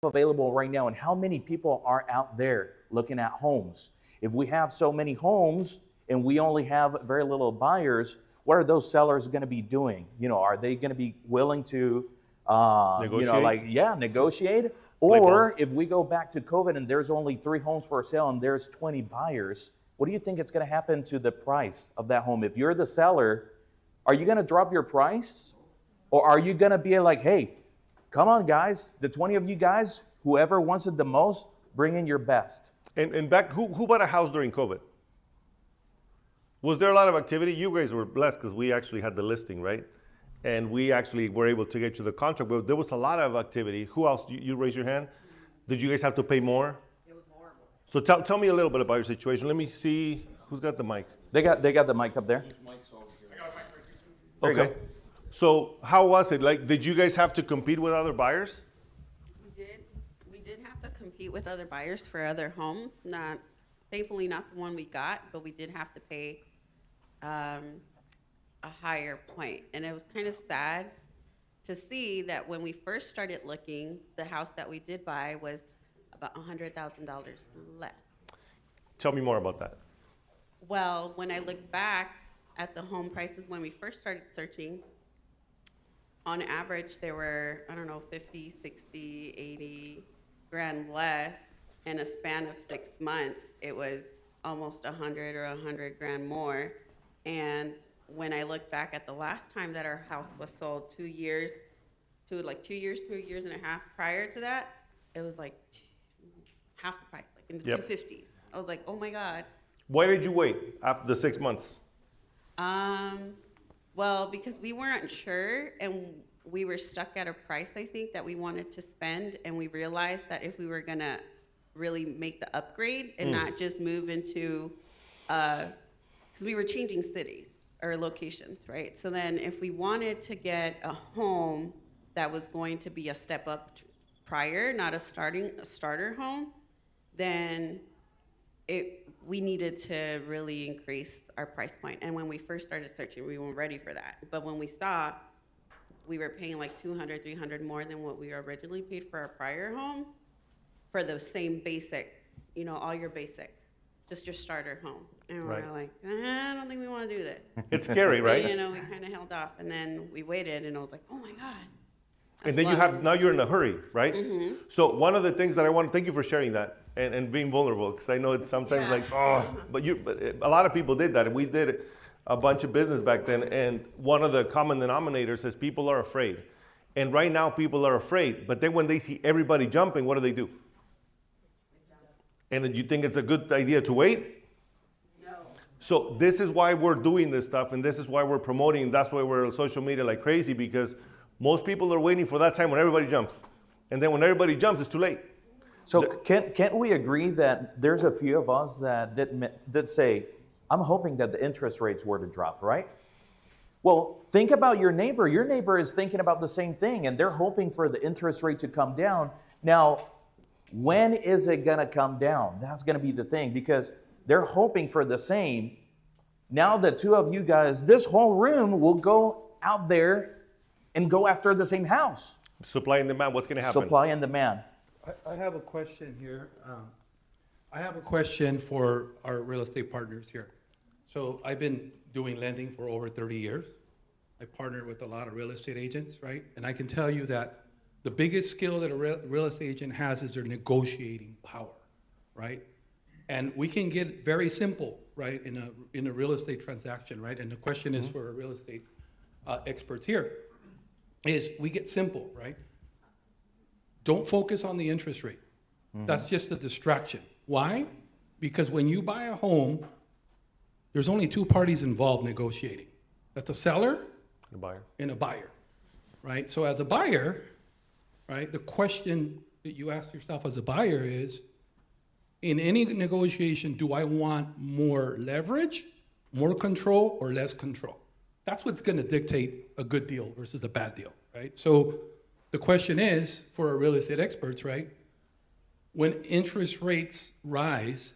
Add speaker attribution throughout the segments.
Speaker 1: available right now, and how many people are out there looking at homes? If we have so many homes and we only have very little buyers, what are those sellers going to be doing? Are they going to be willing to,
Speaker 2: negotiate?
Speaker 1: negotiate? Or if we go back to COVID and there's only 3 homes for sale and there's 20 buyers, what do you think it's going to happen to the price of that home? If you're the seller, are you going to drop your price? Or are you going to be like, hey, come on, guys, the 20 of you guys, whoever wants it the most, bring in your best.
Speaker 2: And back, who bought a house during COVID? Was there a lot of activity? You guys were blessed because we actually had the listing, right? And we actually were able to get you the contract, but there was a lot of activity. Who else? You raise your hand. Did you guys have to pay more?
Speaker 3: It was horrible.
Speaker 2: So tell me a little bit about your situation. Let me see who's got the mic.
Speaker 1: They got the mic up there. There you
Speaker 2: Okay.
Speaker 1: go.
Speaker 2: So how was it? Like, did you guys have to compete with other buyers?
Speaker 3: We did have to compete with other buyers for other homes. Thankfully not the one we got, but we did have to pay a higher point. And it was kind of sad to see that when we first started looking, the house that we did buy was about $100,000 less.
Speaker 2: Tell me more about that.
Speaker 3: Well, when I look back at the home prices when we first started searching, on average, they were, 50, 60, 80 grand less. In a span of 6 months, it was almost 100 or 100 grand more. And when I look back at the last time that our house was sold, 2 years to a years and a half prior to that, it was like half the price, like in the 250s. I was like, oh my God.
Speaker 2: Why did you wait after the 6 months?
Speaker 3: Well, because we weren't sure and we were stuck at a price, I think, that we wanted to spend, and we realized that if we were gonna really make the upgrade and not just move into, because we were changing cities or locations, right? So then if we wanted to get a home that was going to be a step up prior, not a starter home, then we needed to really increase our price point. And when we first started searching, we weren't ready for that. But when we saw we were paying like 200, 300 more than what we originally paid for our prior home for the same basic, all your basic, just your starter home. And we were like, I don't think we want to do this.
Speaker 2: It's scary, right?
Speaker 3: And, we kind of held off, and then we waited, and I was like, oh my God.
Speaker 2: And then now you're in a hurry, right? Mm-hmm. So one of the things that I want to thank you for sharing that and being vulnerable, because I know it's sometimes but a lot of people did that, and we did a bunch of business back then, and one of the common denominators is people are afraid. And right now people are afraid, but then when they see everybody jumping, what do? And you think it's a good idea to wait?
Speaker 3: No.
Speaker 2: So this is why we're doing this stuff, and this is why we're promoting, and that's why we're on social media like crazy, because most people are waiting for that time when everybody jumps. And then when everybody jumps, it's too late.
Speaker 1: So can't we agree that there's a few of us that did say, I'm hoping that the interest rates were to drop, right? Well, think about your neighbor. Your neighbor is thinking about the same thing, and they're hoping for the interest rate to come down. Now, when is it going to come down? That's going to be the thing, because they're hoping for the same. Now the two of you guys, this whole room will go out there and go after the same house.
Speaker 2: Supply and demand, what's going to happen?
Speaker 1: Supply and demand.
Speaker 4: I have a question here. I have a question for our real estate partners here. So I've been doing lending for over 30 years. I partner with a lot of real estate agents, right? And I can tell you that the biggest skill that a real estate agent has is their negotiating power, right? And we can get very simple, right, in a real estate transaction, right? And the question is for our real estate experts here, is we get simple, right? Don't focus on the interest rate. That's just a distraction. Why? Because when you buy a home, there's only two parties involved negotiating. That's a seller and a buyer, right? So as a buyer, right, the question that you ask yourself as a buyer is, in any negotiation, do I want more leverage, more control, or less control? That's what's gonna dictate a good deal versus a bad deal, right? So the question is, for our real estate experts, right, when interest rates rise,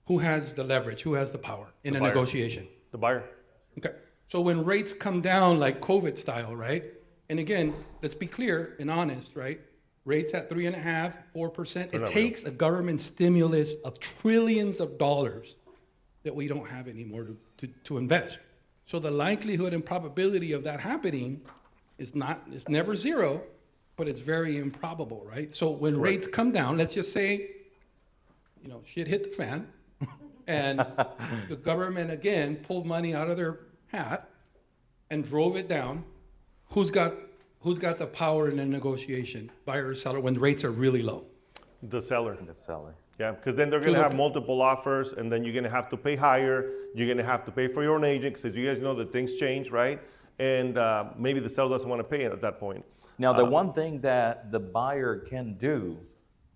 Speaker 4: who has the leverage, who has the power in a negotiation?
Speaker 2: The buyer.
Speaker 4: Okay, so when rates come down like COVID style, right? And again, let's be clear and honest, right? rates at 3.5%, 4%.
Speaker 2: They're
Speaker 4: It
Speaker 2: not
Speaker 4: takes a government stimulus of trillions of dollars that we don't have anymore to invest. So the likelihood and probability of that happening is never zero, but it's very improbable, right? So when rates come down, let's just say, shit hit the fan, and the government again pulled money out of their hat and drove it down. Who's got the power in the negotiation, buyer or seller, when the rates are really low?
Speaker 2: The seller.
Speaker 1: The seller.
Speaker 2: Yeah, because then they're going to have multiple offers, and then you're going to have to pay higher. You're going to have to pay for your own agent, because you guys know that things change, right? And maybe the seller doesn't want to pay it at that point.
Speaker 1: Now, the one thing that the buyer can do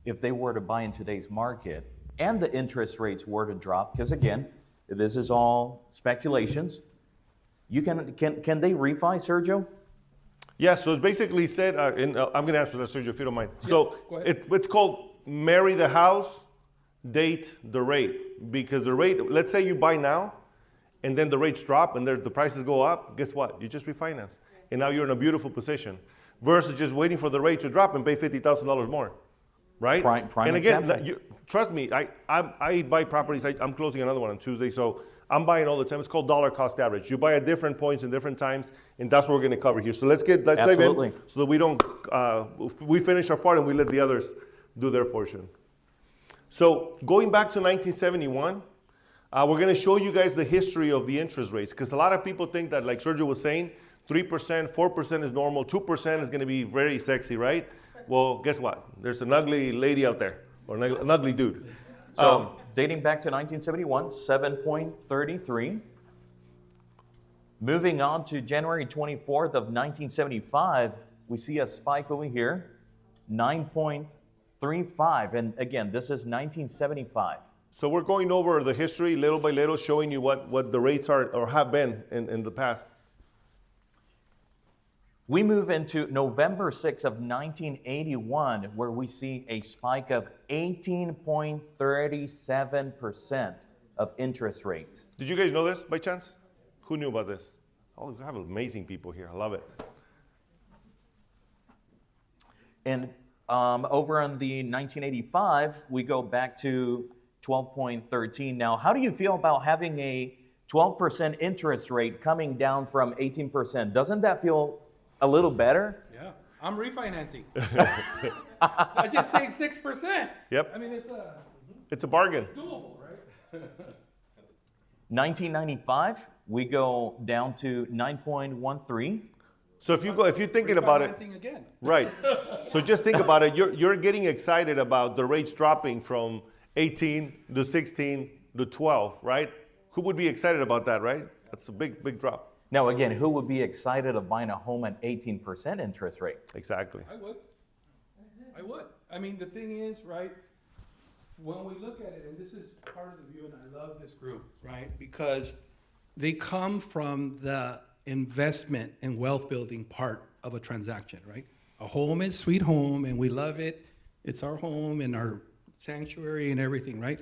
Speaker 1: if they were to buy in today's market and the interest rates were to drop, because again, this is all speculations, can they refi, Sergio?
Speaker 2: Yeah, so it's basically said, and I'm going to answer that, Sergio, if you don't mind. So
Speaker 4: go ahead.
Speaker 2: it's called marry the house, date the rate. Because the rate, let's say you buy now, and then the rates drop and the prices go up, guess what? You just refinance. And now you're in a beautiful position. Versus just waiting for the rate to drop and pay $50,000 more, right?
Speaker 1: Prime
Speaker 2: and again,
Speaker 1: example.
Speaker 2: trust me, I buy properties. I'm closing another one on Tuesday, so I'm buying all the time. It's called dollar cost average. You buy at different points and different times, and that's what we're going to cover here. So let's save
Speaker 1: Absolutely.
Speaker 2: in so that we don't we finish our part and we let the others do their portion. So going back to 1971, we're going to show you guys the history of the interest rates, because a lot of people think that, like Sergio was saying, 3%, 4% is normal, 2% is going to be very sexy, right? Well, guess what? There's an ugly lady out there, or an ugly dude.
Speaker 1: So dating back to 1971, 7.33. Moving on to January 24th of 1975, we see a spike over here, 9.35. And again, this is 1975.
Speaker 2: So we're going over the history little by little, showing you what the rates are or have been in the past.
Speaker 1: We move into November 6th of 1981, where we see a spike of 18.37% of interest rates.
Speaker 2: Did you guys know this by chance? Who knew about this? Oh, we have amazing people here. I love it.
Speaker 1: And over on the 1985, we go back to 12.13. Now, how do you feel about having a 12% interest rate coming down from 18%? Doesn't that feel a little better?
Speaker 4: Yeah, I'm refinancing. I just saved 6%.
Speaker 2: Yep.
Speaker 4: I mean,
Speaker 2: It's a bargain.
Speaker 4: doable, right?
Speaker 1: 1995, we go down to 9.13.
Speaker 2: So if you're thinking about it,
Speaker 4: Refinancing again.
Speaker 2: right. So just think about it. You're getting excited about the rates dropping from 18 to 16 to 12, right? Who would be excited about that, right? That's a big drop.
Speaker 1: Now, again, who would be excited of buying a home at 18% interest rate?
Speaker 2: Exactly.
Speaker 4: I would. I mean, the thing is, right, when we look at it, and this is part of the view, and I love this group, right, because they come from the investment and wealth building part of a transaction, right? A home is sweet home, and we love it. It's our home and our sanctuary and everything, right?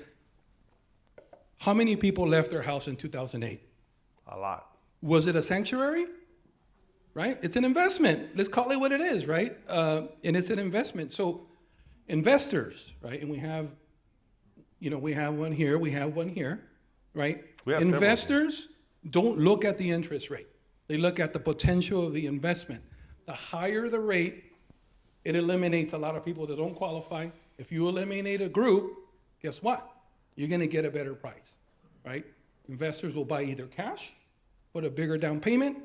Speaker 4: How many people left their house in 2008?
Speaker 2: A lot.
Speaker 4: Was it a sanctuary? Right? It's an investment. Let's call it what it is, right? And it's an investment. So investors, right? And we have one here, we have one here, right?
Speaker 2: We have several.
Speaker 4: Investors don't look at the interest rate. They look at the potential of the investment. The higher the rate, it eliminates a lot of people that don't qualify. If you eliminate a group, guess what? You're going to get a better price, right? Investors will buy either cash, put a bigger down payment,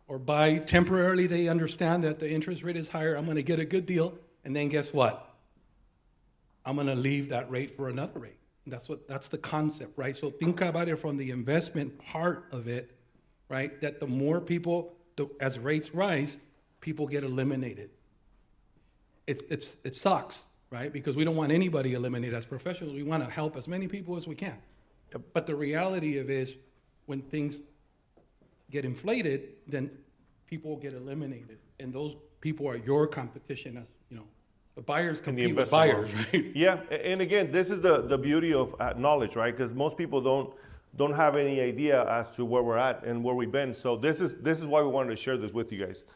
Speaker 4: or buy temporarily. They understand that the interest rate is higher. I'm going to get a good deal, and then guess what? I'm going to leave that rate for another rate. That's the concept, right? So think about it from the investment part of it, right? That the more people, as rates rise, people get eliminated. It sucks, right? Because we don't want anybody eliminated. As professionals, we want to help as many people as we can. But the reality of it is, when things get inflated, then people get eliminated, and those people are your competition. As you know, the buyers compete with
Speaker 2: investor
Speaker 4: buyers,
Speaker 2: world.
Speaker 4: right?
Speaker 2: Yeah, and again, this is the beauty of knowledge, right? Because most people don't have any idea as to where we're at and where we've been. So this is why we wanted to share this with you guys.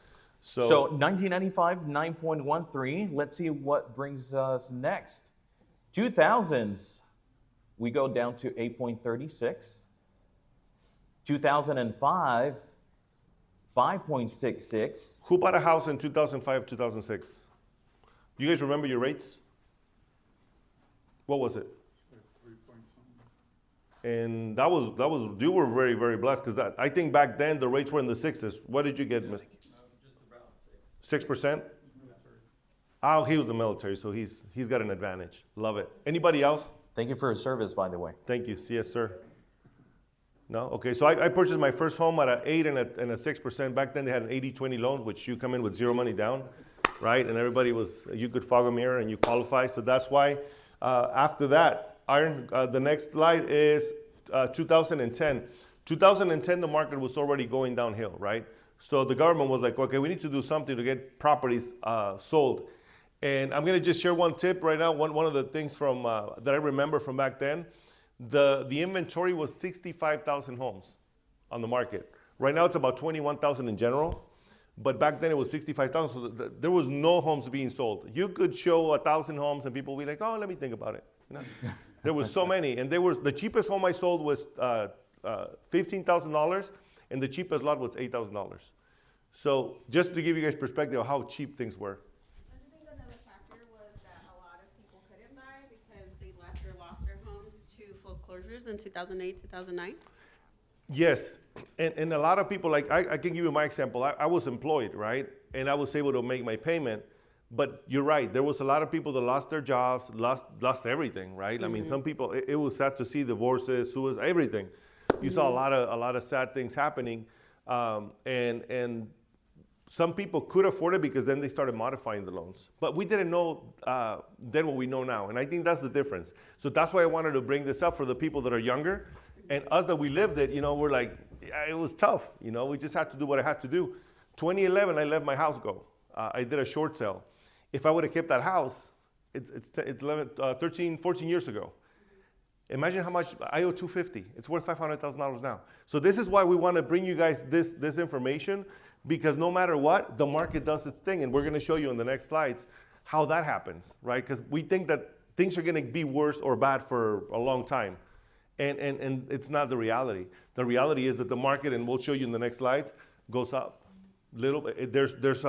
Speaker 1: So 1995, 9.13. Let's see what brings us next. 2000s, we go down to 8.36. 2005, 5.66.
Speaker 2: Who bought a house in 2005, 2006? Do you guys remember your rates? What was it? And that was you were very, very blessed because I think back then the rates were in the sixes. What did you get, Mr.? Just about 6%? Oh, he was the military, so he's got an advantage. Love it. Anybody else?
Speaker 1: Thank you for your service, by the way.
Speaker 2: Thank you. Yes, sir. No? Okay, so I purchased my first home at an 8 and a 6%. Back then they had an 80-20 loan, which you come in with zero money down, right? And everybody you could fog a mirror and you qualify. So that's why after that, Iron, the next slide is 2010. 2010, the market was already going downhill, right? So the government was like, okay, we need to do something to get properties sold. And I'm gonna just share one tip right now. One of the things from that I remember from back then, the inventory was 65,000 homes on the market. Right now it's about 21,000 in general, but back then it was 65,000, so there was no homes being sold. You could show 1,000 homes and people would be like, oh, let me think about it. You know? There was so many, and the cheapest home I sold was $15,000, and the cheapest lot was $8,000. So just to give you guys perspective of how cheap things were.
Speaker 3: I think another factor was that a lot of people couldn't buy because they left or lost their homes to foreclosures in 2008, 2009.
Speaker 2: Yes, and a lot of people, like I can give you my example. I was employed, right? And I was able to make my payment. But you're right, there was a lot of people that lost their jobs, lost everything, right? I mean, some people, it was sad to see divorces, suicides, everything. You saw a lot of sad things happening. And some people could afford it because then they started modifying the loans. But we didn't know then what we know now. And I think that's the difference. So that's why I wanted to bring this up for the people that are younger. And us that we lived it, we're like, yeah, it was tough. We just had to do what I had to do. 2011, I let my house go. I did a short sale. If I would have kept that house, it's 13, 14 years ago. Imagine how much I owe $250. It's worth $500,000 now. So this is why we want to bring you guys this information, because no matter what, the market does its thing, and we're going to show you in the next slides how that happens, right? Because we think that things are going to be worse or bad for a long time, and it's not the reality. The reality is that the market, and we'll show you in the next slides, goes up. Little bit. There's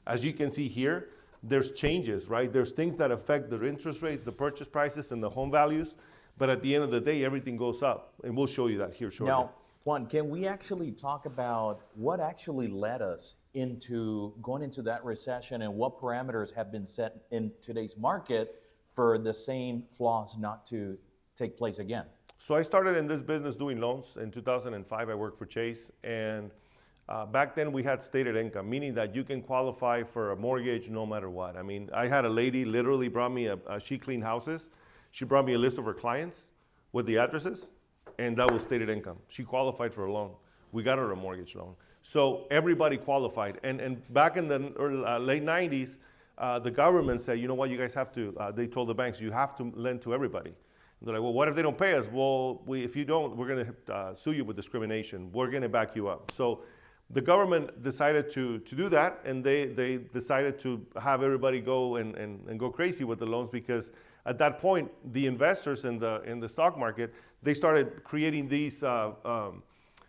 Speaker 2: as you can see here, there's changes, right? There's things that affect the interest rates, the purchase prices, and the home values. But at the end of the day, everything goes up. And we'll show you that here shortly.
Speaker 1: Now, Juan, can we actually talk about what actually led us into going into that recession and what parameters have been set in today's market for the same flaws not to take place again?
Speaker 2: So I started in this business doing loans. In 2005, I worked for Chase. And back then we had stated income, meaning that you can qualify for a mortgage no matter what. I mean, I had a lady literally brought me she cleaned houses. She brought me a list of her clients with the addresses, and that was stated income. She qualified for a loan. We got her a mortgage loan. So everybody qualified. And back in the late 90s, the government said, you know what, you guys have to, they told the banks, you have to lend to everybody. And they're like, well, what if they don't pay us? Well, if you don't, we're going to sue you with discrimination. We're going to back you up. So the government decided to do that, and they decided to have everybody go and go crazy with the loans, because at that point, the investors in the stock market, they started creating these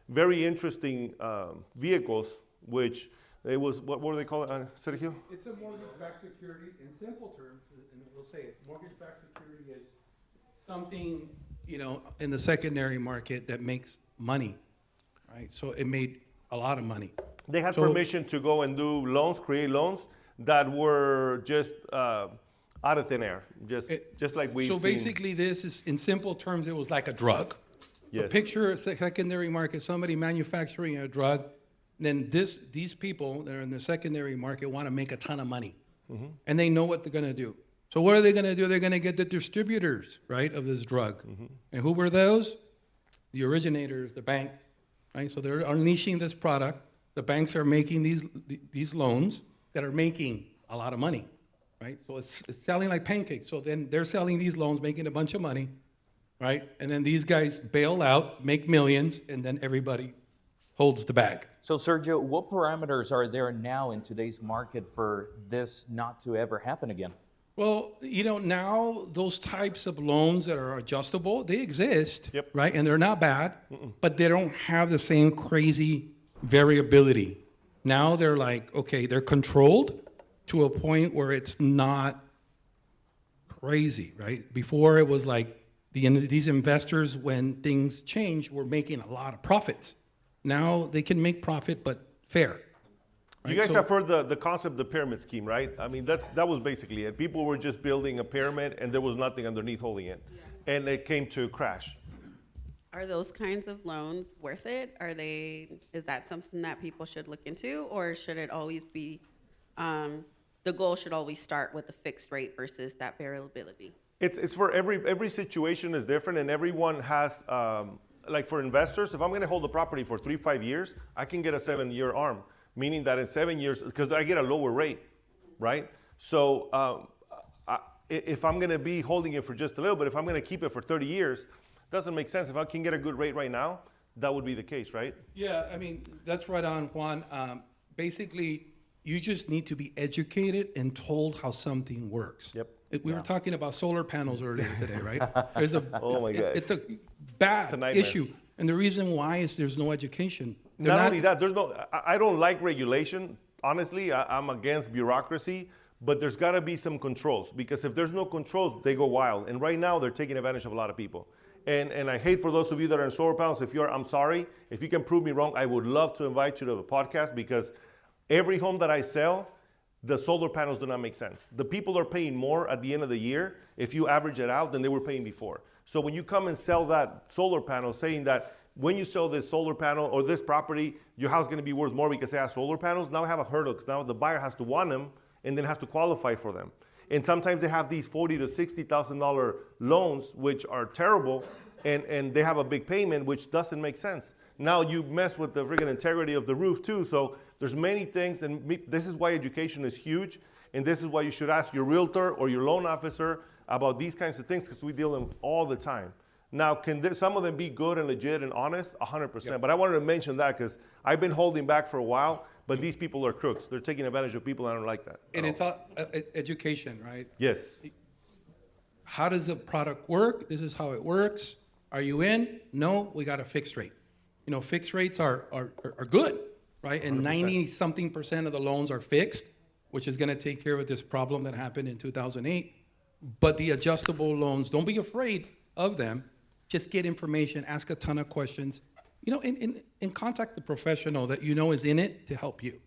Speaker 2: very interesting vehicles, which it was, what were they called, Sergio?
Speaker 4: It's a mortgage-backed security. In simple terms, and we'll say it, mortgage-backed security is something, in the secondary market that makes money, right? So it made a lot of money.
Speaker 2: They had permission to go and do loans, create loans that were just out of thin air, just like we've seen.
Speaker 4: So basically this is, in simple terms, it was like a drug.
Speaker 2: Yes.
Speaker 4: So picture a secondary market, somebody manufacturing a drug, then these people that are in the secondary market want to make a ton of money. And they know what they're going to do. So what are they going to do? They're going to get the distributors, right, of this drug. And who were those? The originators, the banks, right? So they're unleashing this product. The banks are making these loans that are making a lot of money, right? So it's selling like pancakes. So then they're selling these loans, making a bunch of money, right? And then these guys bail out, make millions, and then everybody holds the bag.
Speaker 1: So, Sergio, what parameters are there now in today's market for this not to ever happen again?
Speaker 4: Well, now those types of loans that are adjustable, they exist,
Speaker 2: Yep.
Speaker 4: right? And they're not bad, but they don't have the same crazy variability. Now they're like, okay, they're controlled to a point where it's not crazy, right? Before it was like these investors, when things change, were making a lot of profits. Now they can make profit, but fair.
Speaker 2: You
Speaker 4: right?
Speaker 2: guys
Speaker 4: So-
Speaker 2: have heard the concept of the pyramid scheme, right? I mean, that was basically it. People were just building a pyramid and there was nothing underneath holding it. And it came to crash.
Speaker 3: Are those kinds of loans worth it? Is that something that people should look into, or should it always be, the goal should always start with a fixed rate versus that variability?
Speaker 2: It's for every situation is different, and everyone has like for investors, if I'm going to hold the property for 3-5 years, I can get a 7-year ARM, meaning that in 7 years, because I get a lower rate, right? So if I'm going to be holding it for just a little bit, if I'm going to keep it for 30 years, doesn't make sense. If I can get a good rate right now, that would be the case, right?
Speaker 4: Yeah, I mean, that's right on, Juan. Basically, you just need to be educated and told how something works.
Speaker 2: Yep.
Speaker 4: We were talking about solar panels earlier today, right? There's
Speaker 2: Oh my gosh.
Speaker 4: It's a bad
Speaker 2: It's a nightmare.
Speaker 4: issue. And the reason why is there's no education. They're
Speaker 2: Not only that, I don't like regulation. Honestly, I'm against bureaucracy, but there's got to be some controls, because if there's no controls, they go wild. And right now, they're taking advantage of a lot of people. And I hate for those of you that are in solar panels, I'm sorry. If you can prove me wrong, I would love to invite you to the podcast, because every home that I sell, the solar panels do not make sense. The people are paying more at the end of the year, if you average it out, than they were paying before. So when you come and sell that solar panel, saying that when you sell this solar panel or this property, your house is going to be worth more because it has solar panels, now I have a hurdle, because now the buyer has to want them and then has to qualify for them. And sometimes they have these $40,000 to $60,000 loans, which are terrible, and they have a big payment, which doesn't make sense. Now you mess with the friggin' integrity of the roof too. So there's many things, and this is why education is huge, and this is why you should ask your realtor or your loan officer about these kinds of things, because we deal with them all the time. Now, can some of them be good and legit and honest? 100%.
Speaker 4: Yep.
Speaker 2: But I wanted to mention that because I've been holding back for a while, but these people are crooks. They're taking advantage of people, and I don't like that.
Speaker 4: And it's all education, right?
Speaker 2: Yes.
Speaker 4: How does the product work? This is how it works. Are you in? No, we got a fixed rate. Fixed rates are good, right? And 90-something% of the loans are fixed, which is going to take care of this problem that happened in 2008. But the adjustable loans, don't be afraid of them. Just get information, ask a ton of questions, and contact the professional that is in it to help you,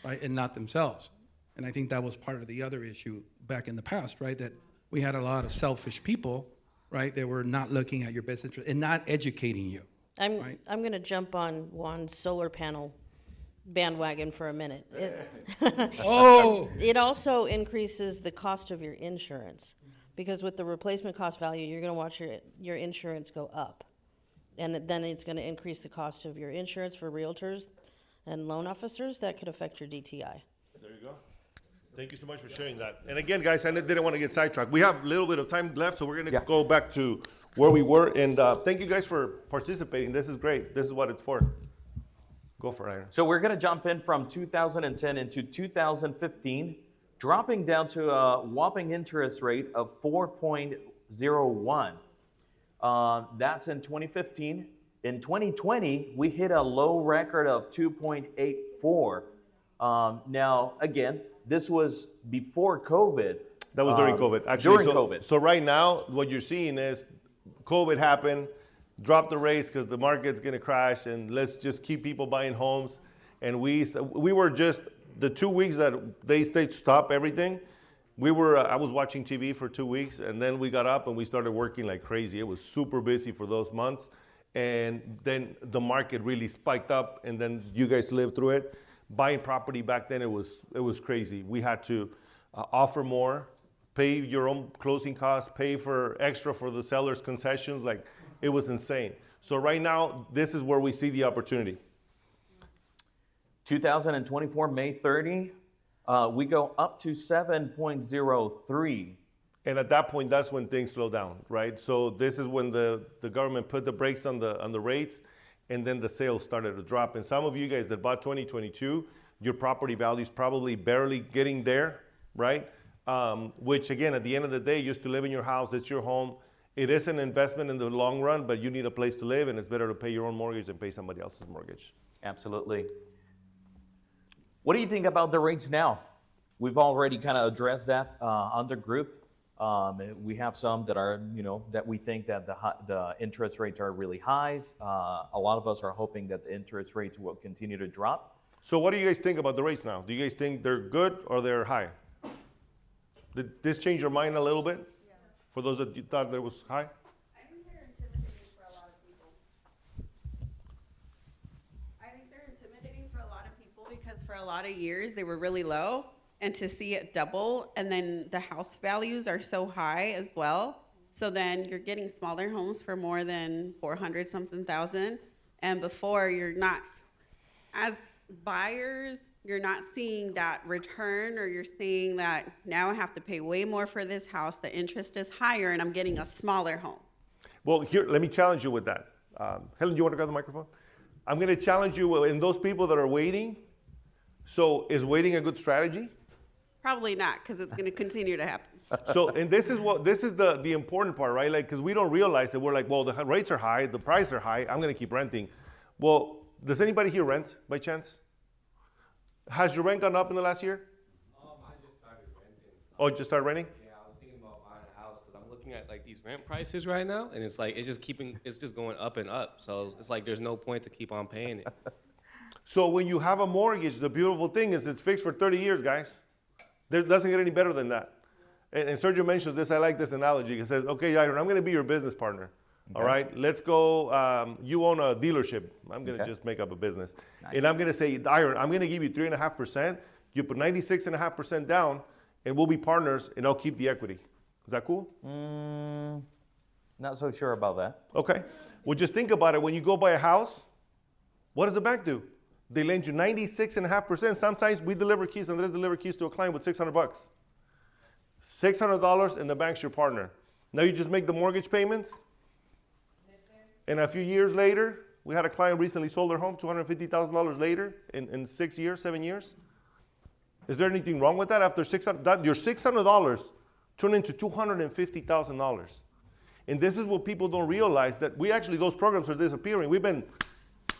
Speaker 4: right? And not themselves. And I think that was part of the other issue back in the past, right? That we had a lot of selfish people, right? That were not looking at your best interest and not educating you. Right.
Speaker 5: I'm going to jump on Juan's solar panel bandwagon for a minute.
Speaker 4: Oh,
Speaker 5: It also increases the cost of your insurance, because with the replacement cost value, you're going to watch your insurance go up. And then it's going to increase the cost of your insurance for realtors and loan officers. That could affect your DTI.
Speaker 2: There you go. Thank you so much for sharing that. And again, guys, I didn't want to get sidetracked. We have a little bit of time left, so we're going to go back to where we were. And thank you guys for participating. This is great. This is what it's for. Go for it, Aaron.
Speaker 1: So we're going to jump in from 2010 into 2015, dropping down to a whopping interest rate of 4.01. That's in 2015. In 2020, we hit a low record of 2.84. Now, again, this was before COVID.
Speaker 2: That was during COVID. Actually,
Speaker 1: During COVID.
Speaker 2: So right now, what you're seeing is COVID happened, drop the rates because the market's going to crash, and let's just keep people buying homes. And we were just, the 2 weeks that they stayed stop everything, I was watching TV for 2 weeks, and then we got up and we started working like crazy. It was super busy for those months. And then the market really spiked up, and then you guys lived through it. Buying property back then, it was crazy. We had to offer more, pay your own closing costs, pay for extra for the seller's concessions. Like, it was insane. So right now, this is where we see the opportunity.
Speaker 1: 2024, May 30, we go up to 7.03.
Speaker 2: And at that point, that's when things slow down, right? So this is when the government put the brakes on the rates, and then the sales started to drop. And some of you guys that bought 2022, your property value is probably barely getting there, right? Which again, at the end of the day, you used to live in your house, it's your home. It is an investment in the long run, but you need a place to live, and it's better to pay your own mortgage than pay somebody else's mortgage.
Speaker 1: Absolutely. What do you think about the rates now? We've already kind of addressed that on the group. We have some that are, that we think that the interest rates are really high. A lot of us are hoping that the interest rates will continue to drop.
Speaker 2: So what do you guys think about the rates now? Do you guys think they're good or they're high? Did this change your mind a little bit? Yeah. For those that you thought that was high?
Speaker 3: I think they're intimidating for a lot of people. Because for a lot of years, they were really low. And to see it double, and then the house values are so high as well. So then you're getting smaller homes for more than 400 something thousand. And before, you're not, as buyers, you're not seeing that return, or you're seeing that now I have to pay way more for this house, the interest is higher, and I'm getting a smaller home.
Speaker 2: Well, here, let me challenge you with that. Helen, do you want to grab the microphone? I'm going to challenge you in those people that are waiting. So is waiting a good strategy?
Speaker 3: Probably not, because it's going to continue to happen.
Speaker 2: So, and this is the important part, right? Like, because we don't realize that we're like, well, the rates are high, the prices are high, I'm going to keep renting. Well, does anybody here rent by chance? Has your rent gone up in the last year?
Speaker 6: I just started renting.
Speaker 2: Oh, you just started renting?
Speaker 6: Yeah, I was thinking about buying a house because I'm looking at like these rent prices right now, and it's like it's just going up and up. So it's like there's no point to keep on paying it.
Speaker 2: So when you have a mortgage, the beautiful thing is it's fixed for 30 years, guys. There doesn't get any better than that. And Sergio mentions this. I like this analogy. He says, okay, Iron, I'm going to be your business partner. Okay. All right, let's go. You own a dealership. I'm going to just make up a business. Nice. And I'm going to say, Iron, I'm going to give you 3.5%. You put 96.5% down, and we'll be partners, and I'll keep the equity. Is that cool?
Speaker 1: Not so sure about that.
Speaker 2: Okay. Well, just think about it. When you go buy a house, what does the bank do? They lend you 96.5%. Sometimes we deliver keys, and let's deliver keys to a client with $600. $600, and the bank's your partner. Now you just make the mortgage payments. And a few years later, we had a client recently sold their home, $250,000 later in 6 years, 7 years. Is there anything wrong with that? After your $600 turned into $250,000. And this is what people don't realize, that those programs are disappearing. We've been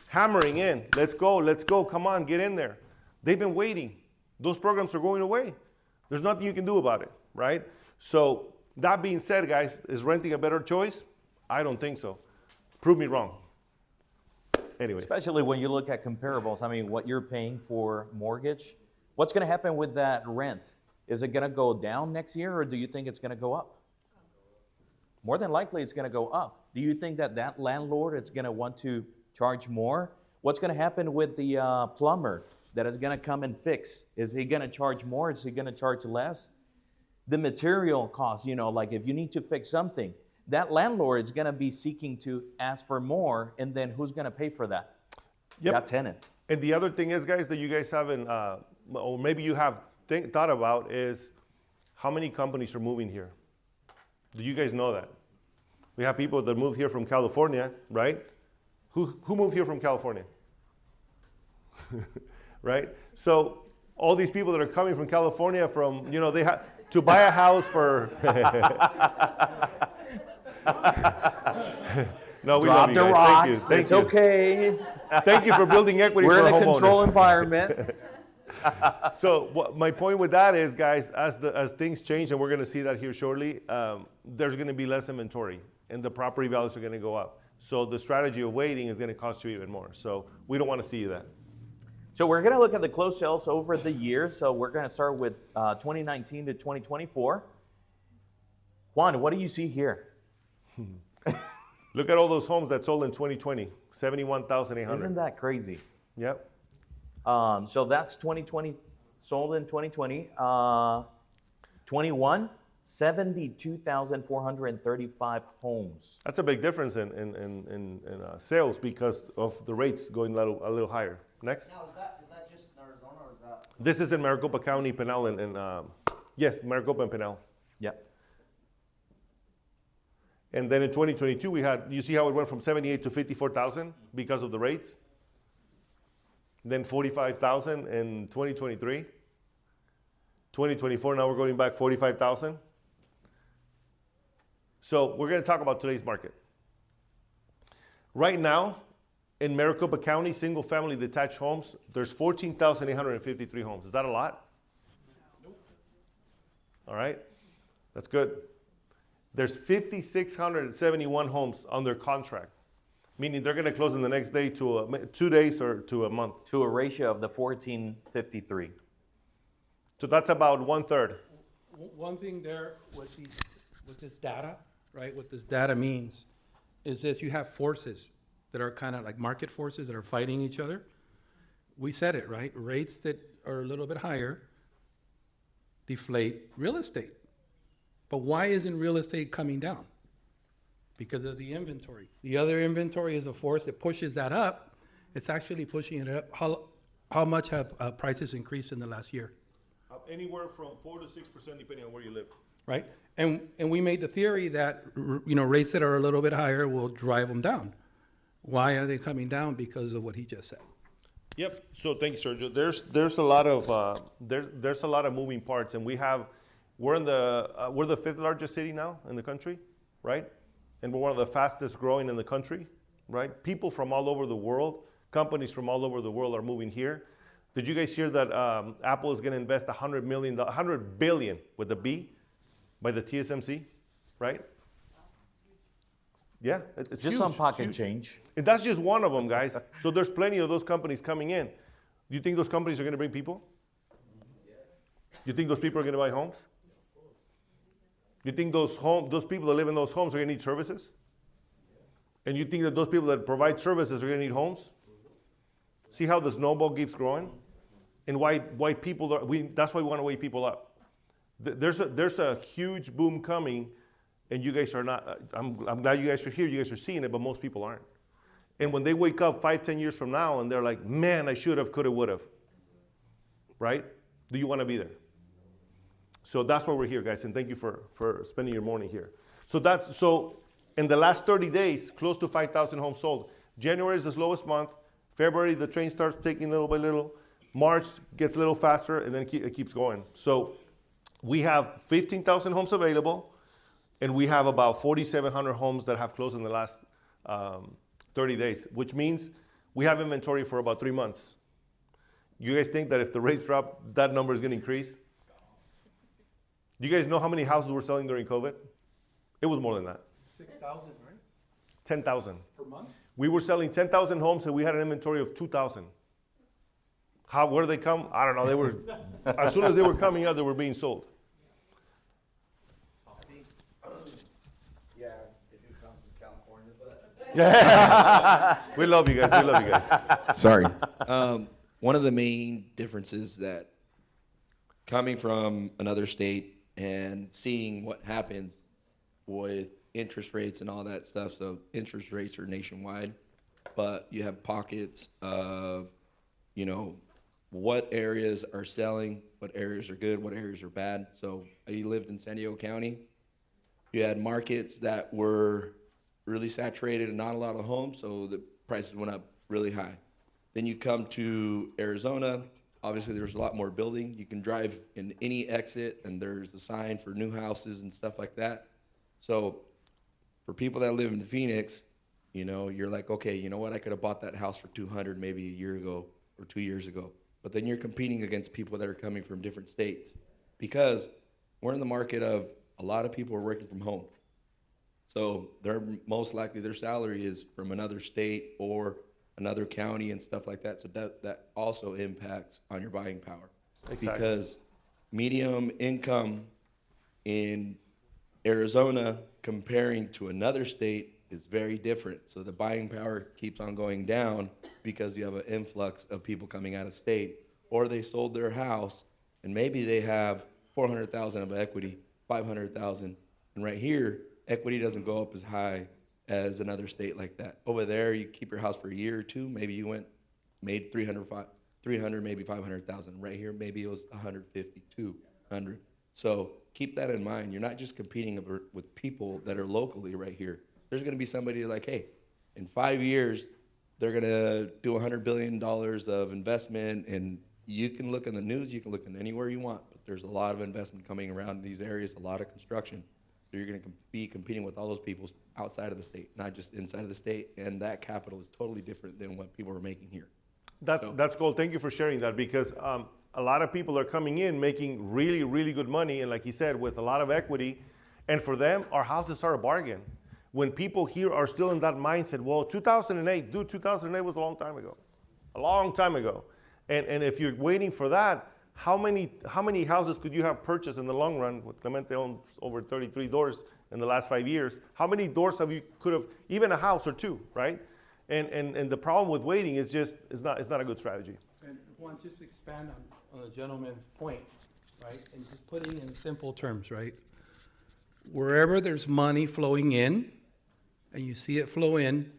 Speaker 2: hammering in, let's go, come on, get in there. They've been waiting. Those programs are going away. There's nothing you can do about it, right? So that being said, guys, is renting a better choice? I don't think so. Prove me wrong. Anyway.
Speaker 1: Especially when you look at comparables. I mean, what you're paying for mortgage, what's going to happen with that rent? Is it going to go down next year, or do you think it's going to go up? More than likely, it's going to go up. Do you think that landlord is going to want to charge more? What's going to happen with the plumber that is going to come and fix? Is he going to charge more? Is he going to charge less? The material costs, like if you need to fix something, that landlord is going to be seeking to ask for more, and then who's going to pay for that?
Speaker 2: Yep.
Speaker 1: That tenant.
Speaker 2: And the other thing is, guys, that you guys haven't, or maybe you have thought about, is how many companies are moving here. Do you guys know that? We have people that moved here from California, right? Who moved here from California? Right? So all these people that are coming from California they have to buy a house for... No, we love
Speaker 1: Drop
Speaker 2: you
Speaker 1: the
Speaker 2: guys.
Speaker 1: rocks.
Speaker 2: Thank
Speaker 1: It's
Speaker 2: you.
Speaker 1: okay.
Speaker 2: Thank you for building equity
Speaker 1: We're
Speaker 2: for
Speaker 1: in a
Speaker 2: homeowners.
Speaker 1: control environment.
Speaker 2: So my point with that is, guys, as things change, and we're going to see that here shortly, there's going to be less inventory, and the property values are going to go up. So the strategy of waiting is going to cost you even more. So we don't want to see that.
Speaker 1: So we're going to look at the closed sales over the years. So we're going to start with 2019 to 2024. Juan, what do you see here?
Speaker 2: Look at all those homes that sold in 2020, 71,800.
Speaker 1: Isn't that crazy?
Speaker 2: Yep.
Speaker 1: So that's 2020, sold in 2020. 21, 72,435 homes.
Speaker 2: That's a big difference in sales because of the rates going a little higher. Next.
Speaker 7: Now, is that just in Arizona, or is that?
Speaker 2: This is in Maricopa County, Pinal, and yes, Maricopa and Pinal.
Speaker 1: Yep.
Speaker 2: And then in 2022, you see how it went from 78 to 54,000 because of the rates? Then 45,000 in 2023. 2024, now we're going back 45,000. So we're going to talk about today's market. Right now, in Maricopa County, single-family detached homes, there's 14,853 homes. Is that a lot? All right, that's good. There's 5,671 homes under contract, meaning they're going to close in the next day to 2 days or to a month.
Speaker 1: To a ratio of the 1453.
Speaker 2: So that's about 1/3.
Speaker 4: One thing there with this data, right, what this data means is this: you have forces that are kind of like market forces that are fighting each other. We said it, right? Rates that are a little bit higher deflate real estate. But why isn't real estate coming down? Because of the inventory. The other inventory is a force that pushes that up. It's actually pushing it up. How much have prices increased in the last year?
Speaker 2: Anywhere from 4 to 6%, depending on where you live.
Speaker 4: Right? And we made the theory that, rates that are a little bit higher will drive them down. Why are they coming down? Because of what he just said.
Speaker 2: Yep. So thank you, Sergio. There's a lot of there's a lot of moving parts, and we're the fifth largest city now in the country, right? And we're one of the fastest growing in the country, right? People from all over the world, companies from all over the world are moving here. Did you guys hear that Apple is going to invest $100 billion with a B by the TSMC, right? Yeah, it's
Speaker 1: Just
Speaker 2: huge,
Speaker 1: some
Speaker 2: it's
Speaker 1: pocket
Speaker 2: huge.
Speaker 1: change.
Speaker 2: And that's just one of them, guys. So there's plenty of those companies coming in. Do you think those companies are going to bring people? You think those people are going to buy homes? You think those people that live in those homes are going to need services? And you think that those people that provide services are going to need homes? See how the snowball keeps growing? And why people that's why we want to wake people up. There's a huge boom coming, and you guys are not. I'm glad you guys are here. You guys are seeing it, but most people aren't. And when they wake up 5-10 years from now, and they're like, "Man, I should have, could have, would have." Right? Do you want to be there? So that's why we're here, guys, and thank you for spending your morning here. So in the last 30 days, close to 5,000 homes sold. January is the slowest month. February, the train starts taking little by little. March gets a little faster, and then it keeps going. So we have 15,000 homes available, and we have about 4,700 homes that have closed in the last 30 days, which means we have inventory for about 3 months. You guys think that if the rates drop, that number is going to increase? Do you guys know how many houses were selling during COVID? It was more than that.
Speaker 4: 6,000, right?
Speaker 2: 10,000.
Speaker 4: Per month?
Speaker 2: We were selling 10,000 homes, and we had an inventory of 2,000. Where did they come? I don't know. They were, as soon as they were coming out, they were being sold.
Speaker 7: Yeah, they do come from California, but.
Speaker 2: We love you guys. We love you guys.
Speaker 8: Sorry. One of the main differences that coming from another state and seeing what happens with interest rates and all that stuff. So interest rates are nationwide, but you have pockets of, what areas are selling, what areas are good, what areas are bad. So you lived in San Diego County. You had markets that were really saturated and not a lot of homes, so the prices went up really high. Then you come to Arizona. Obviously, there's a lot more building. You can drive in any exit, and there's a sign for new houses and stuff like that. So for people that live in Phoenix, you're like, okay, you know what? I could have bought that house for $200 maybe a year ago or 2 years ago. But then you're competing against people that are coming from different states because we're in the market of a lot of people are working from home. So they're most likely their salary is from another state or another county and stuff like that. So that also impacts on your buying power.
Speaker 2: Exactly.
Speaker 8: Because medium income in Arizona comparing to another state is very different. So the buying power keeps on going down because you have an influx of people coming out of state, or they sold their house and maybe they have 400,000 of equity, 500,000, and right here equity doesn't go up as high as another state like that. Over there, you keep your house for a year or two, maybe you made 300, maybe 500,000. Right here, maybe it was 150, 200. So keep that in mind. You're not just competing with people that are locally right here. There's going to be somebody like, hey, in 5 years, they're going to do $100 billion of investment. And you can look in the news, you can look in anywhere you want, but there's a lot of investment coming around these areas, a lot of construction. So you're going to be competing with all those people outside of the state, not just inside of the state. And that capital is totally different than what people are making here.
Speaker 2: That's cool. Thank you for sharing that, because a lot of people are coming in making really, really good money, and like he said, with a lot of equity. And for them, our houses are a bargain. When people here are still in that mindset, well, 2008, dude, 2008 was a long time ago. A long time ago. And if you're waiting for that, how many houses could you have purchased in the long run? With Clemente owns over 33 doors in the last 5 years. How many doors could have, even a house or two, right? And the problem with waiting is just, it's not a good strategy.
Speaker 4: And Juan, just to expand on the gentleman's point, right? And just putting in simple terms, right? Wherever there's money flowing in, and you see it flow in,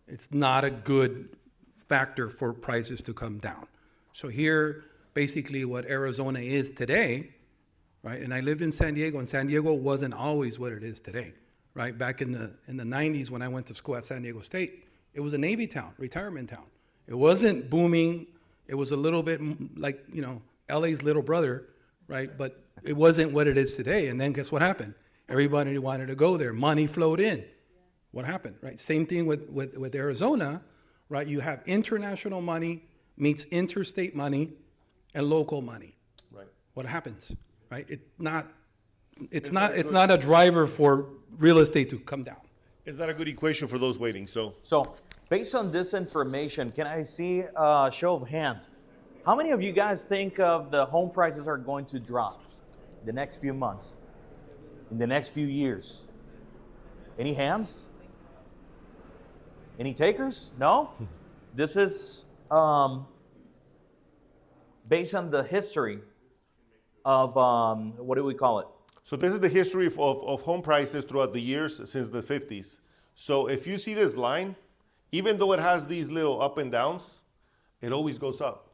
Speaker 4: it's not a good factor for prices to come down. So here, basically what Arizona is today, right? And I lived in San Diego, and San Diego wasn't always what it is today, right? Back in the 90s when I went to school at San Diego State, it was a Navy town, retirement town. It wasn't booming. It was a little bit like, LA's little brother, right? But it wasn't what it is today. And then guess what happened? Everybody wanted to go there. Money flowed in. What happened, right? Same thing with Arizona, right? You have international money meets interstate money and local money.
Speaker 2: Right.
Speaker 4: What happens, right? It's not a driver for real estate to come down.
Speaker 2: It's not a good equation for those waiting, so.
Speaker 1: So, based on this information, can I see a show of hands? How many of you guys think of the home prices are going to drop the next few months, in the next few years? Any hands? Any takers? No? This is based on the history of, what do we call it?
Speaker 2: So this is the history of home prices throughout the years since the 50s. So if you see this line, even though it has these little up and downs, it always goes up.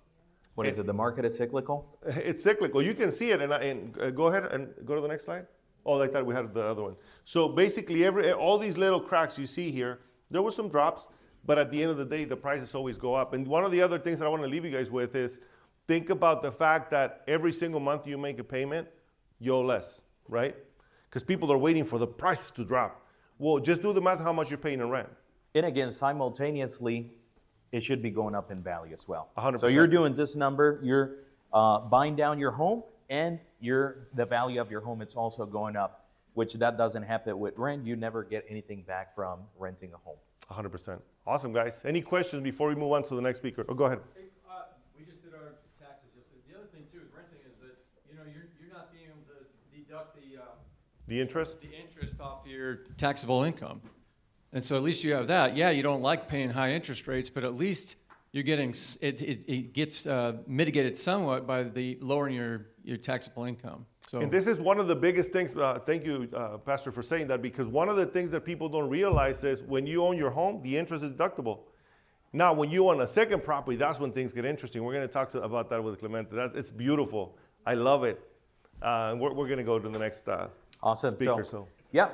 Speaker 1: What is it? The market is cyclical?
Speaker 2: It's cyclical. You can see it, and go ahead and go to the next slide. Oh, like that, we had the other one. So basically, all these little cracks you see here, there were some drops, but at the end of the day, the prices always go up. And one of the other things that I want to leave you guys with is, think about the fact that every single month you make a payment, you owe less, right? Because people are waiting for the prices to drop. Well, just do the math how much you're paying in rent.
Speaker 1: And again, simultaneously, it should be going up in value as well.
Speaker 2: 100%.
Speaker 1: So you're doing this number, you're buying down your home, and the value of your home, it's also going up, which that doesn't happen with rent. You never get anything back from renting a home.
Speaker 2: 100%. Awesome, guys. Any questions before we move on to the next speaker? Oh, go ahead.
Speaker 9: We just did our taxes yesterday. The other thing too with renting is that, you're not being able to deduct
Speaker 2: The interest?
Speaker 9: the interest off your taxable income. And so at least you have that. Yeah, you don't like paying high interest rates, but at least you're getting, it gets mitigated somewhat by the lowering your taxable income. So
Speaker 2: And this is one of the biggest things, thank you, Pastor, for saying that, because one of the things that people don't realize is when you own your home, the interest is deductible. Now, when you own a second property, that's when things get interesting. We're going to talk about that with Clemente. It's beautiful. I love it. We're going to go to the next
Speaker 1: Awesome.
Speaker 2: speaker.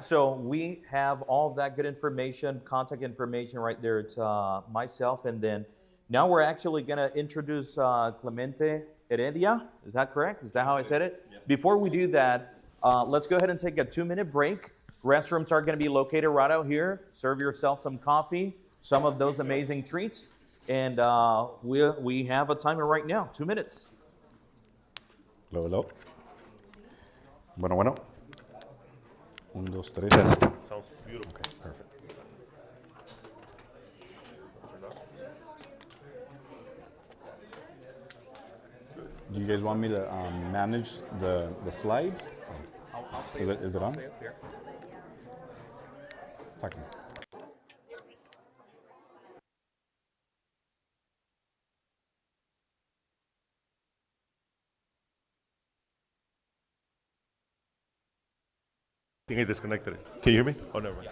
Speaker 1: So we have all of that good information, contact information right there. It's myself, and then now we're actually going to introduce Clemente Heredia. Is that correct? Is that how I said it? Yes. Before we do that, let's go ahead and take a 2-minute break. Restrooms are going to be located right out here. Serve yourself some coffee, some of those amazing treats, and we have a timer right now, 2 minutes.
Speaker 10: Hello, hello. Bueno. 1, 2, 3. Test.
Speaker 2: Sounds beautiful.
Speaker 10: Okay, perfect. Do you guys want me to manage the slides? Is it on? Talk to me.
Speaker 2: I think I disconnected it. Can you hear me? Oh, never mind.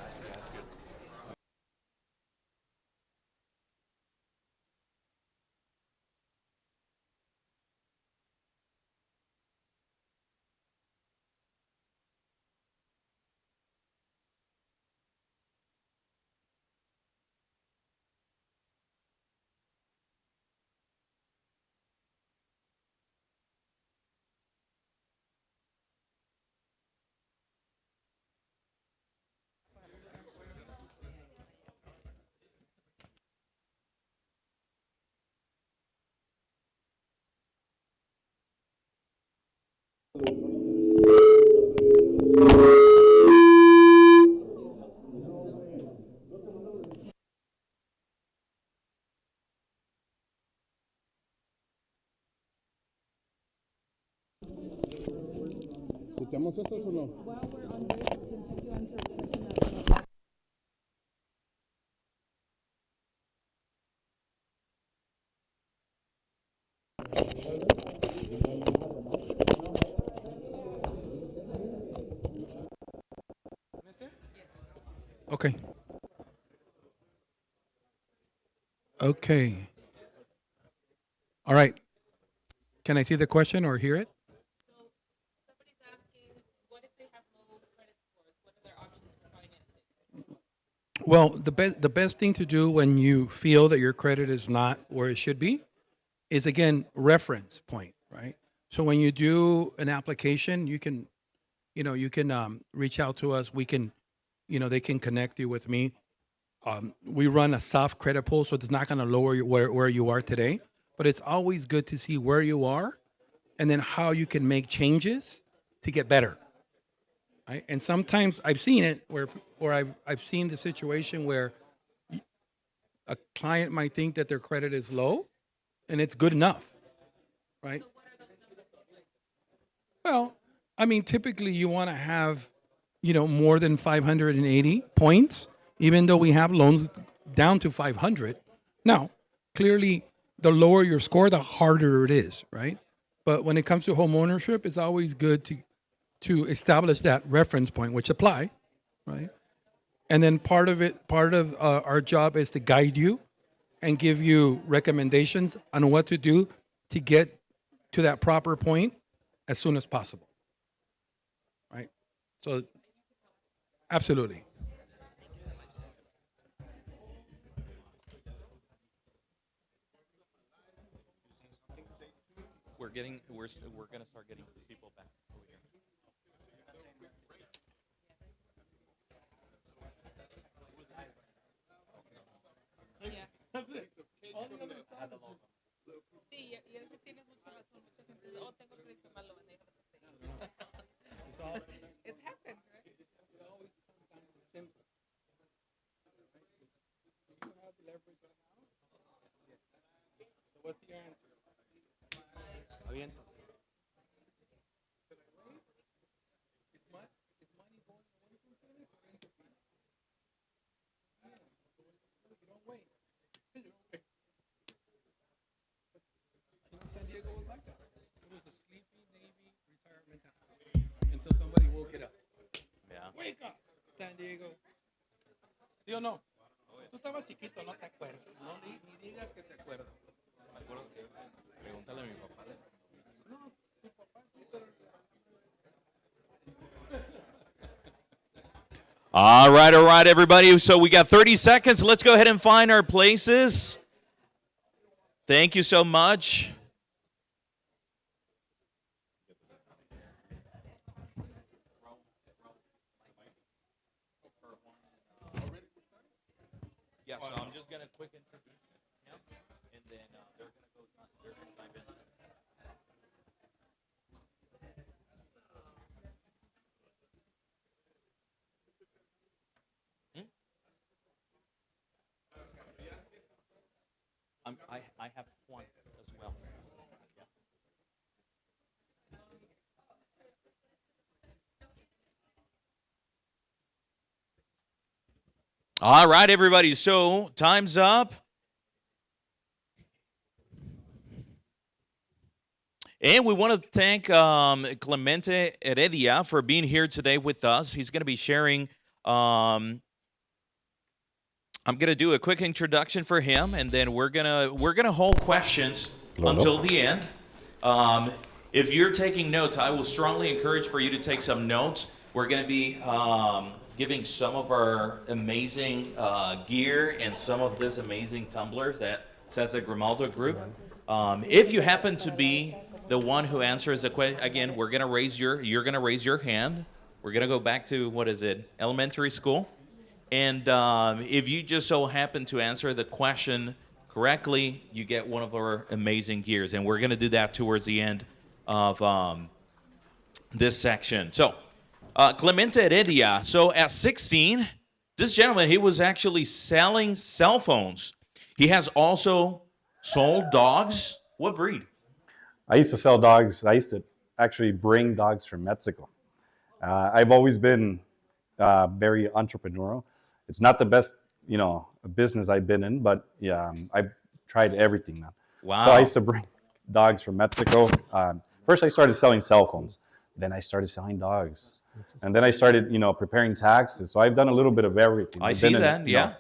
Speaker 10: ¿Quitamos estos o no?
Speaker 4: Okay. Okay. All right. Can I see the question or hear it? Well, the best thing to do when you feel that your credit is not where it should be is, again, reference point, right? So when you do an application, you can, reach out to us. We can, they can connect you with me. We run a soft credit pull, so it's not going to lower you where you are today, but it's always good to see where you are and then how you can make changes to get better. Right? And sometimes I've seen it where I've seen the situation where a client might think that their credit is low and it's good enough, right? Well, I mean, typically you want to have, more than 580 points, even though we have loans down to 500. Now, clearly, the lower your score, the harder it is, right? But when it comes to home ownership, it's always good to establish that reference point, which apply, right? And then part of our job is to guide you and give you recommendations on what to do to get to that proper point as soon as possible, right? So, absolutely.
Speaker 1: We're gonna start getting people back over here.
Speaker 11: Sí, y eso tiene mucha razón. Mucha gente dice, oh, tengo crédito malo, and they have to say. It's happened, right?
Speaker 4: What's the answer?
Speaker 6: ¿Está bien?
Speaker 4: San Diego was like that. It was a sleepy Navy retirement town until somebody woke it up.
Speaker 1: Yeah.
Speaker 4: Wake up, San Diego. ¿Sí o no? Tú estabas chiquito, no te acuerdas. No, ni digas que te acuerdas.
Speaker 6: Me acuerdo que pregúntale a mi papá.
Speaker 4: No, tu papá sí, pero...
Speaker 1: All right, everybody. So we got 30 seconds. Let's go ahead and find our places. Thank you so much. Yeah, so I'm just gonna quick introduce him, and then they're gonna dive in. I have one as well. Yeah. All right, everybody. So time's up. And we want to thank Clemente Heredia for being here today with us. He's going to be sharing. I'm going to do a quick introduction for him, and then we're gonna hold questions until the end. If you're taking notes, I will strongly encourage for you to take some notes. We're going to be giving some of our amazing gear and some of this amazing tumblers that says the Grimaldo Group. If you happen to be the one who answers the question, again, you're going to raise your hand. We're going to go back to, elementary school. And if you just so happen to answer the question correctly, you get one of our amazing gears. And we're going to do that towards the end of this section. So, Clemente Heredia. So at 16, this gentleman, he was actually selling cell phones. He has also sold dogs. What breed?
Speaker 10: I used to sell dogs. I used to actually bring dogs from Mexico. I've always been very entrepreneurial. It's not the best, business I've been in, but yeah, I've tried everything now.
Speaker 1: Wow.
Speaker 10: So I used to bring dogs from Mexico. First, I started selling cell phones. Then I started selling dogs. And then I started, preparing taxes. So I've done a little bit of everything.
Speaker 1: I
Speaker 10: I've
Speaker 1: see
Speaker 10: been in,
Speaker 1: that, yeah.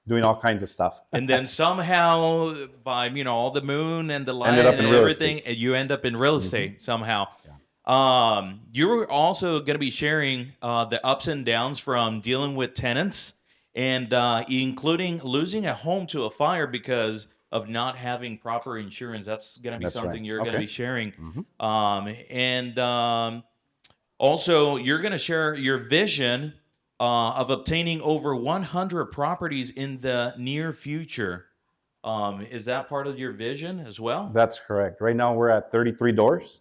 Speaker 10: doing all kinds of stuff.
Speaker 1: And then somehow, by all the moon and the light
Speaker 10: Ended up
Speaker 1: and
Speaker 10: in real
Speaker 1: everything, and you end up in real estate somehow. You're also going to be sharing the ups and downs from dealing with tenants, and including losing a home to a fire because of not having proper insurance. That's going to be
Speaker 10: That's
Speaker 1: something
Speaker 10: right.
Speaker 1: you're going to
Speaker 10: Okay.
Speaker 1: be sharing. Also, you're going to share your vision of obtaining over 100 properties in the near future. Is that part of your vision as well?
Speaker 10: That's correct. Right now we're at 33 doors.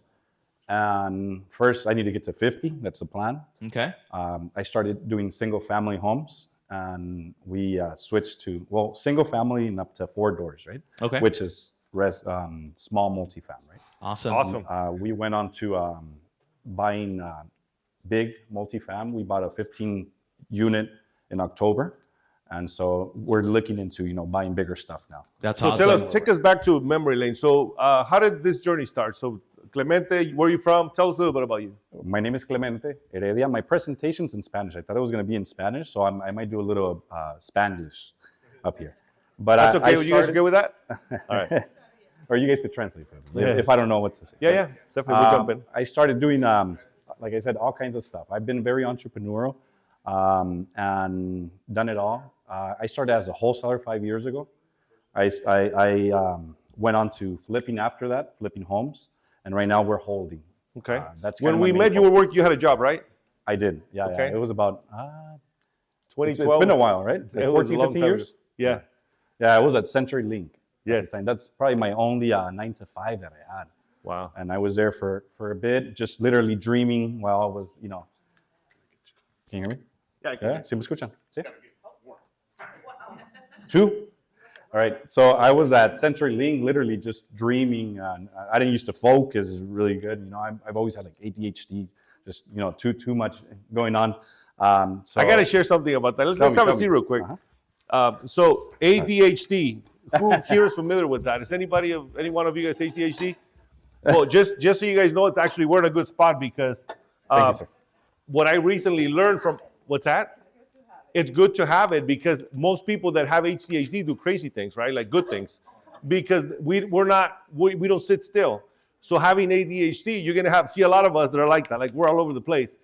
Speaker 10: And first I need to get to 50. That's the plan.
Speaker 1: Okay.
Speaker 10: I started doing single family homes, and we switched to, single family and up to 4 doors, right?
Speaker 1: Okay.
Speaker 10: Which is small multifamily, right?
Speaker 1: Awesome.
Speaker 2: Awesome.
Speaker 10: We went on to buying big multifam. We bought a 15 unit in October. And so we're looking into, buying bigger stuff now.
Speaker 1: That's
Speaker 2: So
Speaker 1: awesome.
Speaker 2: take us back to memory lane. So how did this journey start? So Clemente, where are you from? Tell us a little bit about you.
Speaker 10: My name is Clemente Heredia. My presentation's in Spanish. I thought it was going to be in Spanish, so I might do a little Spanish up here. But
Speaker 2: That's okay.
Speaker 10: I
Speaker 2: You guys okay with that? All right.
Speaker 10: or you guys could translate for me
Speaker 2: Yeah.
Speaker 10: if I don't know what to say.
Speaker 2: Yeah, definitely. We'll jump in.
Speaker 10: I started doing, like I said, all kinds of stuff. I've been very entrepreneurial and done it all. I started as a wholesaler 5 years ago. I went on to flipping after that, flipping homes, and right now we're holding.
Speaker 2: Okay.
Speaker 10: That's
Speaker 2: When
Speaker 10: kinda my
Speaker 2: we
Speaker 10: main
Speaker 2: met, you had a job, right?
Speaker 10: I did. Yeah,
Speaker 2: Okay.
Speaker 10: yeah. It was about
Speaker 2: 2012.
Speaker 10: it's been a while, right?
Speaker 2: It was a
Speaker 10: 14,
Speaker 2: long
Speaker 10: 15
Speaker 2: time
Speaker 10: years?
Speaker 2: ago. Yeah.
Speaker 10: Yeah, I was at Century Link. at the
Speaker 2: Yes.
Speaker 10: time. That's probably my only 9 to 5 that I had.
Speaker 2: Wow.
Speaker 10: And I was there for a bit, just literally dreaming while I was, Can you hear me?
Speaker 2: Yeah, I can.
Speaker 10: Yeah, sí me escuchan. Sí. 2? All right, so I was at Century Link, literally just dreaming. I didn't used to focus really good. I've always had like ADHD, just too much going on. So
Speaker 2: I got to share something about that. Let's have a
Speaker 10: tell
Speaker 2: seat
Speaker 10: me.
Speaker 2: real quick.
Speaker 10: Uh-huh.
Speaker 2: So ADHD, who here is familiar with that? Is any one of you guys ADHD? Well, just so you guys know, it's actually we're in a good spot because
Speaker 10: Thank you, sir.
Speaker 2: what I recently learned from what's that? It's good to have it because most people that have ADHD do crazy things, right? Like good things, because we don't sit still. So having ADHD, you're gonna see a lot of us that are like that. Like we're all over the place,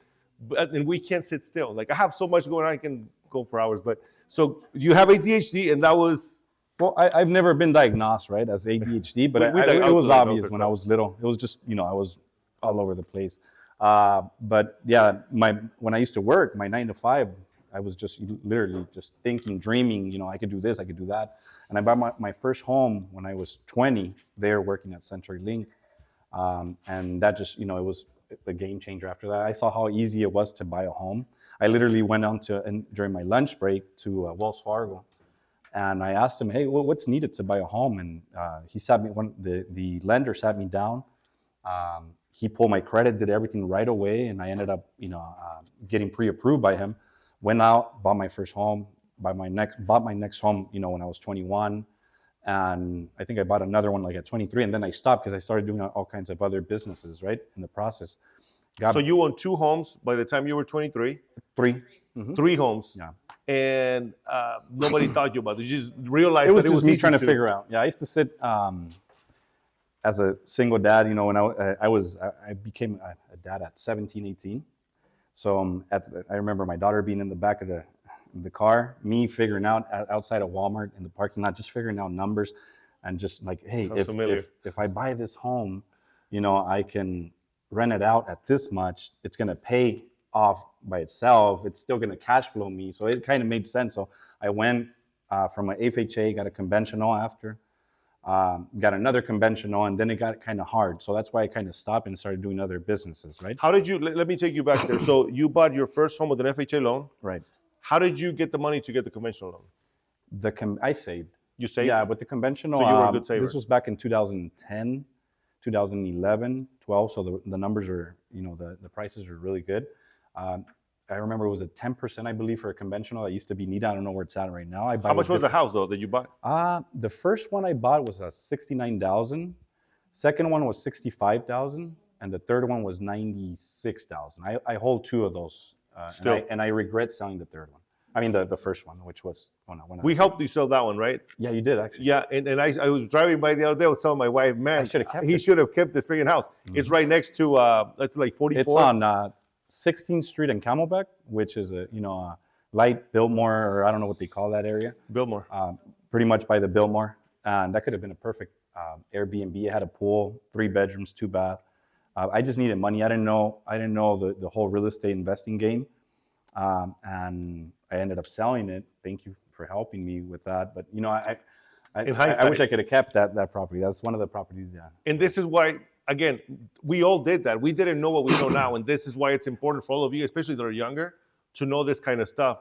Speaker 2: and we can't sit still. Like I have so much going on, I can go for hours. But so you have ADHD, and that was.
Speaker 10: Well, I've never been diagnosed, right, as ADHD, but
Speaker 2: We
Speaker 10: it was
Speaker 2: diagnosed
Speaker 10: obvious
Speaker 2: it,
Speaker 10: when
Speaker 2: so.
Speaker 10: I was little. It was just, I was all over the place. But yeah, when I used to work, my 9 to 5, I was just literally just thinking, dreaming, I could do this, I could do that. And I bought my first home when I was 20, there working at Century Link. And that just, it was a game changer after that. I saw how easy it was to buy a home. I literally went on during my lunch break to Wells Fargo. And I asked him, hey, what's needed to buy a home? And he sat me, the lender sat me down. He pulled my credit, did everything right away. And I ended up, getting pre-approved by him. Went out, bought my first home, bought my next home, when I was 21. And I think I bought another one like at 23. And then I stopped because I started doing all kinds of other businesses, right, in the process.
Speaker 2: So you owned 2 homes by the time you were 23.
Speaker 10: 3.
Speaker 2: 3 homes.
Speaker 10: Yeah.
Speaker 2: And nobody taught you about it. You just realized
Speaker 10: It was
Speaker 2: that
Speaker 10: just me
Speaker 2: easy
Speaker 10: trying to figure out. Yeah, I used to sit as a single dad. When I became a dad at 17, 18. So I remember my daughter being in the back of the car, me figuring out outside of Walmart in the parking lot, just figuring out numbers, and just like, hey,
Speaker 2: Sounds familiar.
Speaker 10: if I buy this home, I can rent it out at this much. It's gonna pay off by itself. It's still gonna cash flow me. So it kind of made sense. So I went from an FHA, got a conventional after. got another conventional, and then it got kind of hard. So that's why I kind of stopped and started doing other businesses, right?
Speaker 2: How did you, let me take you back there. So you bought your first home with an FHA loan.
Speaker 10: Right.
Speaker 2: How did you get the money to get the conventional loan?
Speaker 10: I saved.
Speaker 2: You saved?
Speaker 10: Yeah, with the conventional,
Speaker 2: So you were a good saver.
Speaker 10: this was back in 2010, 2011, 12. So the numbers are, the prices are really good. I remember it was a 10%, I believe, for a conventional. That used to be neat. I don't know where it's at right now.
Speaker 2: How much was the house though that you bought?
Speaker 10: The first one I bought was a 69,000. Second one was 65,000, and the third one was 96,000. I hold two of those,
Speaker 2: Still.
Speaker 10: and I regret selling the third one. I mean the first one, which was when I
Speaker 2: We helped you sell that one, right?
Speaker 10: yeah, you did actually.
Speaker 2: Yeah, and I was driving by the other day. I was telling my wife, man,
Speaker 10: should've kept
Speaker 2: he
Speaker 10: it.
Speaker 2: should have kept this freaking house. It's right next to, it's like 44.
Speaker 10: It's on 16th Street in Camelback, which is a light Biltmore, or I don't know what they call that area.
Speaker 2: Biltmore.
Speaker 10: Pretty much by the Biltmore, and that could have been a perfect Airbnb. It had a pool, 3 bedrooms, 2 bath. I just needed money. I didn't know the whole real estate investing game, and I ended up selling it. Thank you for helping me with that. But
Speaker 2: In
Speaker 10: I
Speaker 2: hindsight-
Speaker 10: wish I could have kept that property. That's one of the properties. Yeah.
Speaker 2: And this is why, again, we all did that. We didn't know what we know now. And this is why it's important for all of you, especially that are younger, to know this kind of stuff.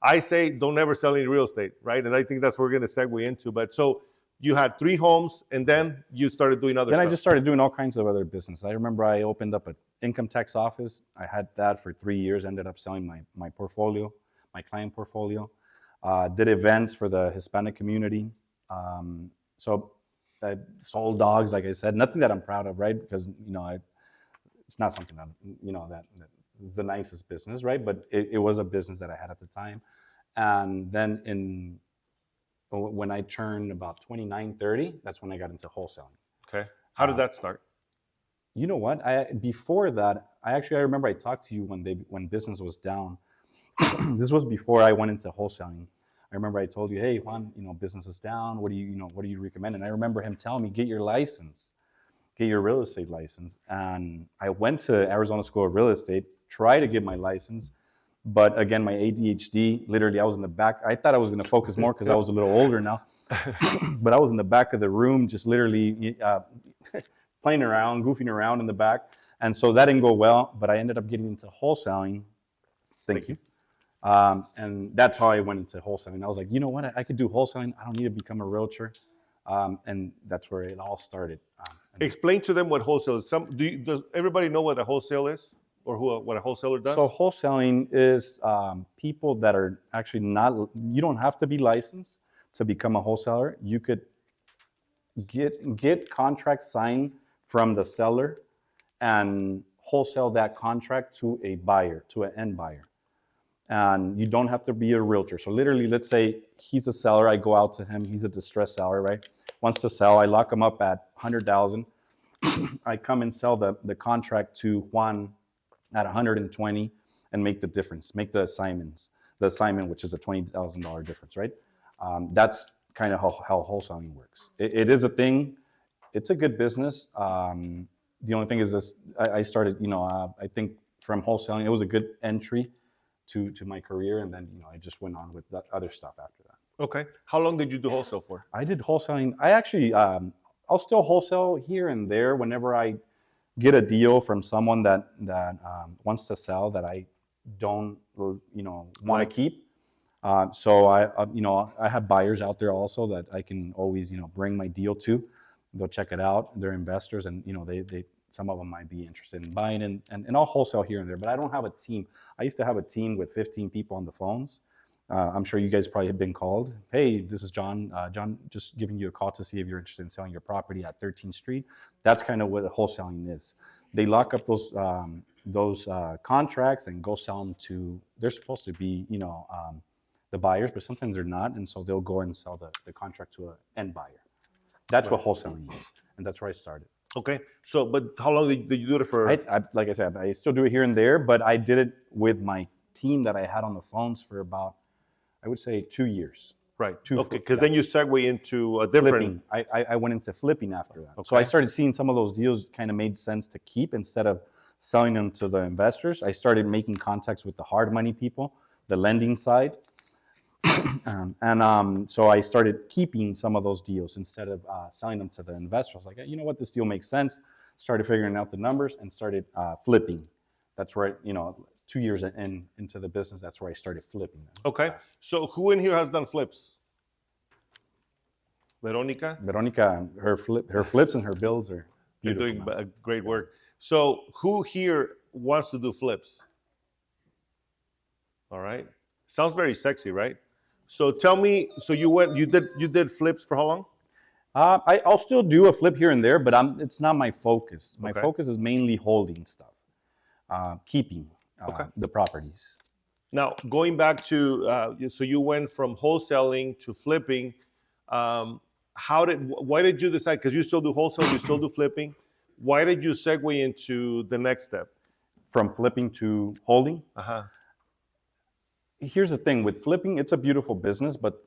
Speaker 2: I say don't ever sell any real estate, right? And I think that's what we're going to segue into. But so you had 3 homes, and then you started doing other
Speaker 10: Then
Speaker 2: stuff.
Speaker 10: I just started doing all kinds of other business. I remember I opened up an income tax office. I had that for 3 years, ended up selling my portfolio, my client portfolio. Did events for the Hispanic community. So I sold dogs, like I said, nothing that I'm proud of, right? Because, it's not something that, that is the nicest business, right? But it was a business that I had at the time. And then when I turned about 29, 30, that's when I got into wholesaling.
Speaker 2: Okay. How did that start?
Speaker 10: You know what? Before that, I remember I talked to you one day when business was down. This was before I went into wholesaling. I remember I told you, hey, Juan, business is down. What do you recommend? And I remember him telling me, get your license, get your real estate license. And I went to Arizona School of Real Estate, tried to get my license. But again, my ADHD, literally, I was in the back. I thought I was going to focus more because I was a little older now. But I was in the back of the room, just literally playing around, goofing around in the back. And so that didn't go well. But I ended up getting into wholesaling. Thank you. And that's how I went into wholesaling. I was like, you know what? I could do wholesaling. I don't need to become a realtor. And that's where it all started.
Speaker 2: Explain to them what wholesale is. Does everybody know what a wholesale is, or what a wholesaler does?
Speaker 10: So wholesaling is people that are actually not, you don't have to be licensed to become a wholesaler. You could get contracts signed from the seller and wholesale that contract to a buyer, to an end buyer. And you don't have to be a realtor. So literally, let's say he's a seller, I go out to him, he's a distressed seller, right? Wants to sell, I lock him up at 100,000. I come and sell the contract to Juan at 120 and make the difference, make the assignment, which is a $20,000 difference, right? That's kind of how wholesaling works. It is a thing. It's a good business. The only thing is this, I started, I think from wholesaling, it was a good entry to my career. And then, I just went on with other stuff after that.
Speaker 2: Okay. How long did you do wholesale for?
Speaker 10: I did wholesaling. I actually, I'll still wholesale here and there whenever I get a deal from someone that wants to sell that I don't, want to keep. So I have buyers out there also that I can always, bring my deal to. They'll check it out. They're investors, and they some of them might be interested in buying, and I'll wholesale here and there. But I don't have a team. I used to have a team with 15 people on the phones. I'm sure you guys probably have been called. Hey, this is John. John, just giving you a call to see if you're interested in selling your property at 13th Street. That's kind of what wholesaling is. They lock up those contracts and go sell them to. They're supposed to be, the buyers, but sometimes they're not, and so they'll go and sell the contract to an end buyer. That's what wholesaling is, and that's where I started.
Speaker 2: Okay. So, but how long did you do it for?
Speaker 10: Like I said, I still do it here and there, but I did it with my team that I had on the phones for about, I would say, 2 years.
Speaker 2: Right. Okay. Because then you segue into a different.
Speaker 10: Flipping. I went into flipping after that. So
Speaker 2: Okay.
Speaker 10: I started seeing some of those deals kind of made sense to keep instead of selling them to the investors. I started making contacts with the hard money people, the lending side. So I started keeping some of those deals instead of selling them to the investor. I was like, you know what, this deal makes sense. Started figuring out the numbers and started flipping. That's where, 2 years into the business, that's where I started flipping them.
Speaker 2: Okay. So who in here has done flips? Veronica?
Speaker 10: Veronica, her flips and her bills are
Speaker 2: You're
Speaker 10: beautiful.
Speaker 2: doing
Speaker 10: man.
Speaker 2: great work. So who here wants to do flips? All right. Sounds very sexy, right? So tell me, so you did flips for how long?
Speaker 10: I'll still do a flip here and there, but it's not my focus. My
Speaker 2: Okay.
Speaker 10: focus is mainly holding stuff, keeping
Speaker 2: Okay.
Speaker 10: the properties.
Speaker 2: Now, going back to, so you went from wholesaling to flipping. Why did you decide, because you still do wholesale, you still do flipping. Why did you segue into the next step?
Speaker 10: From flipping to holding.
Speaker 2: Uh-huh.
Speaker 10: Here's the thing with flipping, it's a beautiful business, but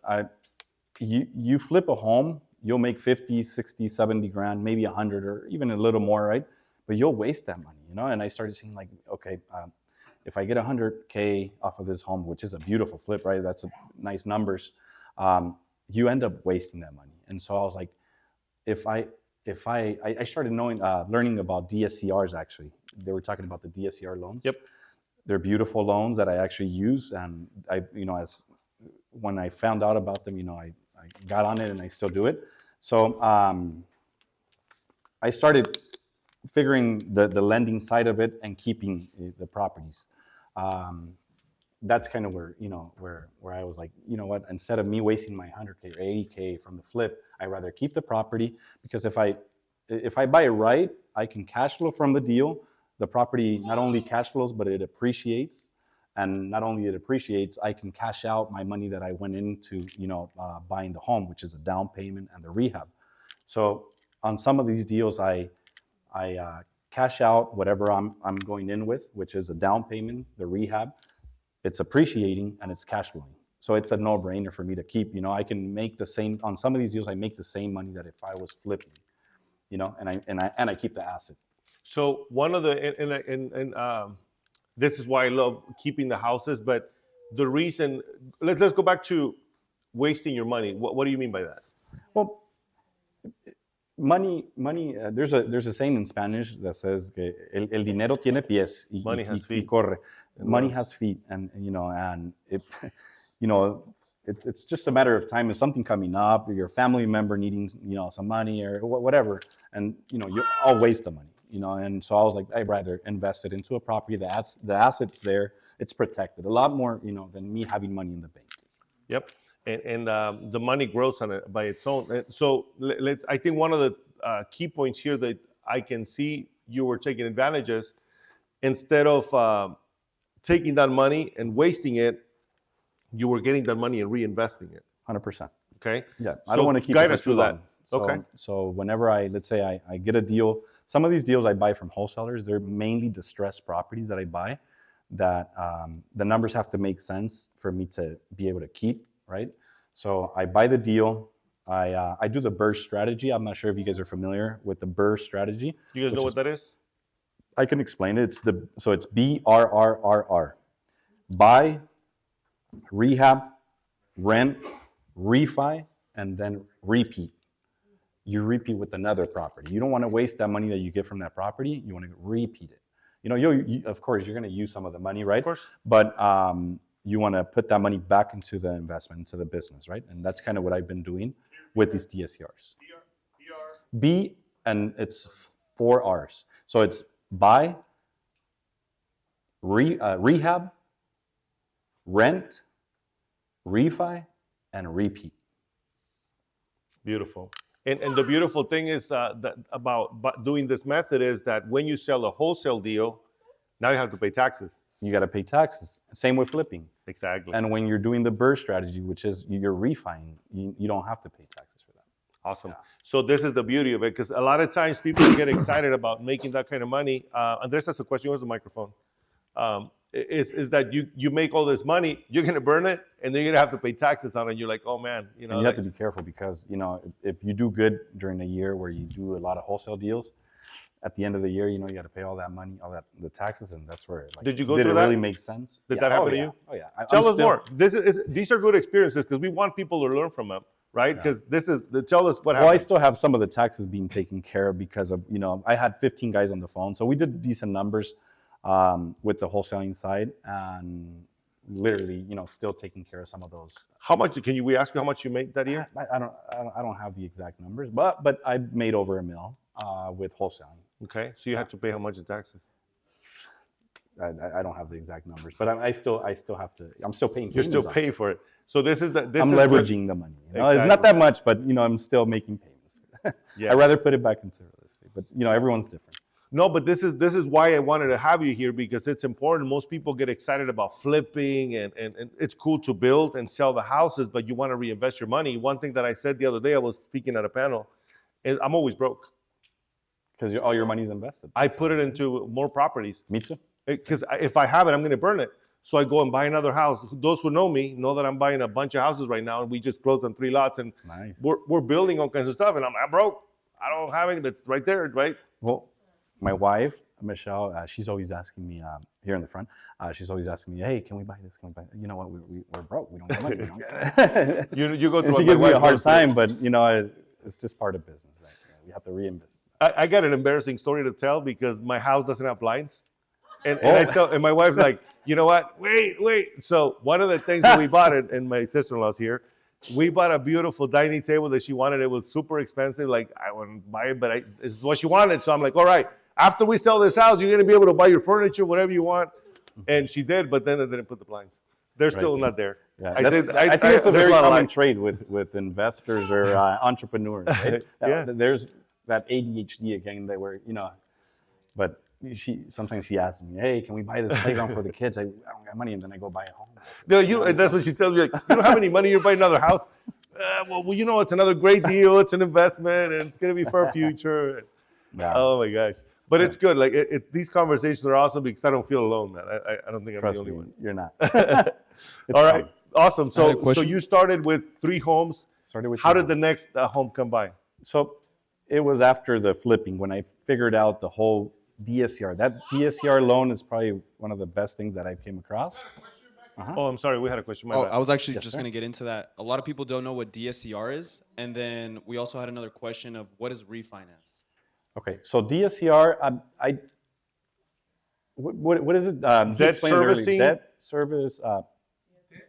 Speaker 10: you flip a home, you'll make 50, 60, 70 grand, maybe 100 or even a little more, right? But you'll waste that money, And I started seeing like, okay, if I get 100K off of this home, which is a beautiful flip, right? That's nice numbers. You end up wasting that money. And so I was like, if I started learning about DSCRs actually. They were talking about the DSCR loans.
Speaker 2: Yep.
Speaker 10: They're beautiful loans that I actually use, and when I found out about them, I got on it and I still do it. So I started figuring the lending side of it and keeping the properties. That's kind of where where I was like, you know what? Instead of me wasting my 100K or 80K from the flip, I'd rather keep the property, because if I buy it right, I can cash flow from the deal. The property not only cash flows, but it appreciates. And not only it appreciates, I can cash out my money that I went into, buying the home, which is a down payment and the rehab. So on some of these deals, I cash out whatever I'm going in with, which is a down payment, the rehab. It's appreciating and it's cash flowing. So it's a no-brainer for me to keep. I can make the same on some of these deals. I make the same money that if I was flipping, and I keep the asset.
Speaker 2: So one of the, this is why I love keeping the houses, but the reason, let's go back to wasting your money. What do you mean by that?
Speaker 10: Well, money. There's a saying in Spanish that says que el dinero tiene pies y,
Speaker 2: Money has
Speaker 10: y
Speaker 2: feet.
Speaker 10: corre.
Speaker 2: And
Speaker 10: Money
Speaker 2: runs.
Speaker 10: has feet, and it, it's just a matter of time. If something coming up, or your family member needing some money or whatever, and I'll waste the money. And so I was like, I'd rather invest it into a property that's the assets there. It's protected a lot more, than me having money in the bank.
Speaker 2: Yep. And the money grows on it by its own. So I think one of the key points here that I can see you were taking advantages, instead of taking that money and wasting it, you were getting that money and reinvesting it.
Speaker 10: 100%.
Speaker 2: Okay.
Speaker 10: Yeah, I
Speaker 2: So
Speaker 10: don't want to keep
Speaker 2: guide
Speaker 10: it
Speaker 2: us
Speaker 10: for too
Speaker 2: through that.
Speaker 10: long. So,
Speaker 2: Okay.
Speaker 10: So whenever let's say I get a deal, some of these deals I buy from wholesalers, they're mainly distressed properties that I buy that the numbers have to make sense for me to be able to keep, right? So I buy the deal. I do the BRRRR strategy. I'm not sure if you guys are familiar with the BRRRR strategy.
Speaker 2: You guys know what that is?
Speaker 10: I can explain it. It's BRRRR. Buy, rehab, rent, refi, and then repeat. You repeat with another property. You don't want to waste that money that you get from that property. You want to repeat it. You of course, you're going to use some of the money, right?
Speaker 2: Of course.
Speaker 10: But you want to put that money back into the investment, into the business, right? And that's kind of what I've been doing with these DSCRs. B, and it's 4 R's. So it's buy, rehab, rent, refi, and repeat.
Speaker 2: Beautiful. And the beautiful thing is about doing this method is that when you sell a wholesale deal, now you have to pay taxes.
Speaker 10: You got to pay taxes. Same with flipping.
Speaker 2: Exactly.
Speaker 10: And when you're doing the BRRRR strategy, which is you're refining, you don't have to pay taxes for that.
Speaker 2: Awesome. So this is the beauty of it, because a lot of times people get excited about making that kind of money. Andres has a question. Where's the microphone? Is that you make all this money, you're going to burn it, and then you're going to have to pay taxes on it. You're like, oh man.
Speaker 10: And you have to be careful because, if you do good during a year where you do a lot of wholesale deals, at the end of the year, you got to pay all that money, the taxes, and that's where like,
Speaker 2: Did you go
Speaker 10: did
Speaker 2: through
Speaker 10: it
Speaker 2: that?
Speaker 10: really make sense?
Speaker 2: Did
Speaker 10: Yeah.
Speaker 2: that happen
Speaker 10: Oh,
Speaker 2: to
Speaker 10: yeah.
Speaker 2: you?
Speaker 10: Oh yeah.
Speaker 2: Tell
Speaker 10: I'm
Speaker 2: us
Speaker 10: still-
Speaker 2: more. These are good experiences because we want people to learn from them, right? Because tell us what
Speaker 10: Well, I
Speaker 2: happened.
Speaker 10: still have some of the taxes being taken care of because of, I had 15 guys on the phone. So we did decent numbers with the wholesaling side and literally, still taking care of some of those.
Speaker 2: How much we ask you how much you made that year?
Speaker 10: I don't have the exact numbers, but I made over $1 million with wholesaling.
Speaker 2: Okay, so you had to pay how much in taxes?
Speaker 10: I don't have the exact numbers, but I still have to. I'm still paying.
Speaker 2: You're still
Speaker 10: payments on it.
Speaker 2: paying for it. So this is
Speaker 10: I'm leveraging the money. It's not
Speaker 2: Exactly.
Speaker 10: that much, but I'm still making payments.
Speaker 2: Yeah.
Speaker 10: I'd rather put it back into real estate, but everyone's different.
Speaker 2: No, but this is why I wanted to have you here because it's important. Most people get excited about flipping and it's cool to build and sell the houses, but you want to reinvest your money. One thing that I said the other day, I was speaking at a panel, is I'm always broke.
Speaker 10: Because all your money's invested.
Speaker 2: I put it into more properties.
Speaker 10: Me too.
Speaker 2: Because if I have it, I'm going to burn it. So I go and buy another house. Those who know me know that I'm buying a bunch of houses right now, and we just closed on 3 lots, and
Speaker 10: Nice.
Speaker 2: we're building all kinds of stuff, and I'm broke. I don't have any, but it's right there, right?
Speaker 10: Well, my wife, Michelle, she's always asking me here in the front. She's always asking me, "Hey, can we buy this? Can we buy?" You know what? We're broke. We don't have money. We don't get
Speaker 2: You go through.
Speaker 10: and she
Speaker 2: what my
Speaker 10: gives me a
Speaker 2: wife
Speaker 10: hard
Speaker 2: goes through.
Speaker 10: time, but it's just part of business. Like, we have to reinvest.
Speaker 2: I got an embarrassing story to tell because my house doesn't have blinds. And my wife's like, you know what? Wait. So one of the things that we bought, and my sister-in-law's here, we bought a beautiful dining table that she wanted. It was super expensive. Like, I wouldn't buy it, but it's what she wanted. So I'm like, all right, after we sell this house, you're going to be able to buy your furniture, whatever you want. And she did, but then I didn't put the blinds. They're still not there.
Speaker 10: Yeah,
Speaker 2: I
Speaker 10: think it's a
Speaker 2: there's
Speaker 10: very
Speaker 2: lot of
Speaker 10: common
Speaker 2: light.
Speaker 10: trait with investors or entrepreneurs. Right?
Speaker 2: Yeah.
Speaker 10: There's that ADHD again that we're, but sometimes she asks me, "Hey, can we buy this playground for the kids?" I don't got money, and then I go buy a home.
Speaker 2: No, and that's what she tells me. Like, you don't have any money, you're buying another house. Well, it's another great deal. It's an investment, and it's going to be for a future.
Speaker 10: Yeah.
Speaker 2: Oh my gosh! But it's good. Like these conversations are awesome because I don't feel alone, man. I don't think I'm
Speaker 10: Trust
Speaker 2: the only
Speaker 10: me,
Speaker 2: one.
Speaker 10: you're not.
Speaker 2: All right, awesome.
Speaker 8: I had a
Speaker 2: So
Speaker 8: question.
Speaker 2: you started with 3 homes.
Speaker 10: Started with
Speaker 2: How
Speaker 10: three
Speaker 2: did the next home come by?
Speaker 10: So it was after the flipping when I figured out the whole DSCR. That DSCR loan is probably one of the best things that I came across.
Speaker 2: Oh, I'm sorry. We had a question. My
Speaker 12: Oh,
Speaker 2: bad.
Speaker 12: I was actually
Speaker 10: Yes,
Speaker 12: just
Speaker 10: sir.
Speaker 12: going to get into that. A lot of people don't know what DSCR is. And then we also had another question of what is refinance?
Speaker 10: Okay, so DSCR, what is it? He
Speaker 2: Debt
Speaker 10: explained it earlier.
Speaker 2: servicing?
Speaker 10: Debt service.
Speaker 4: Debt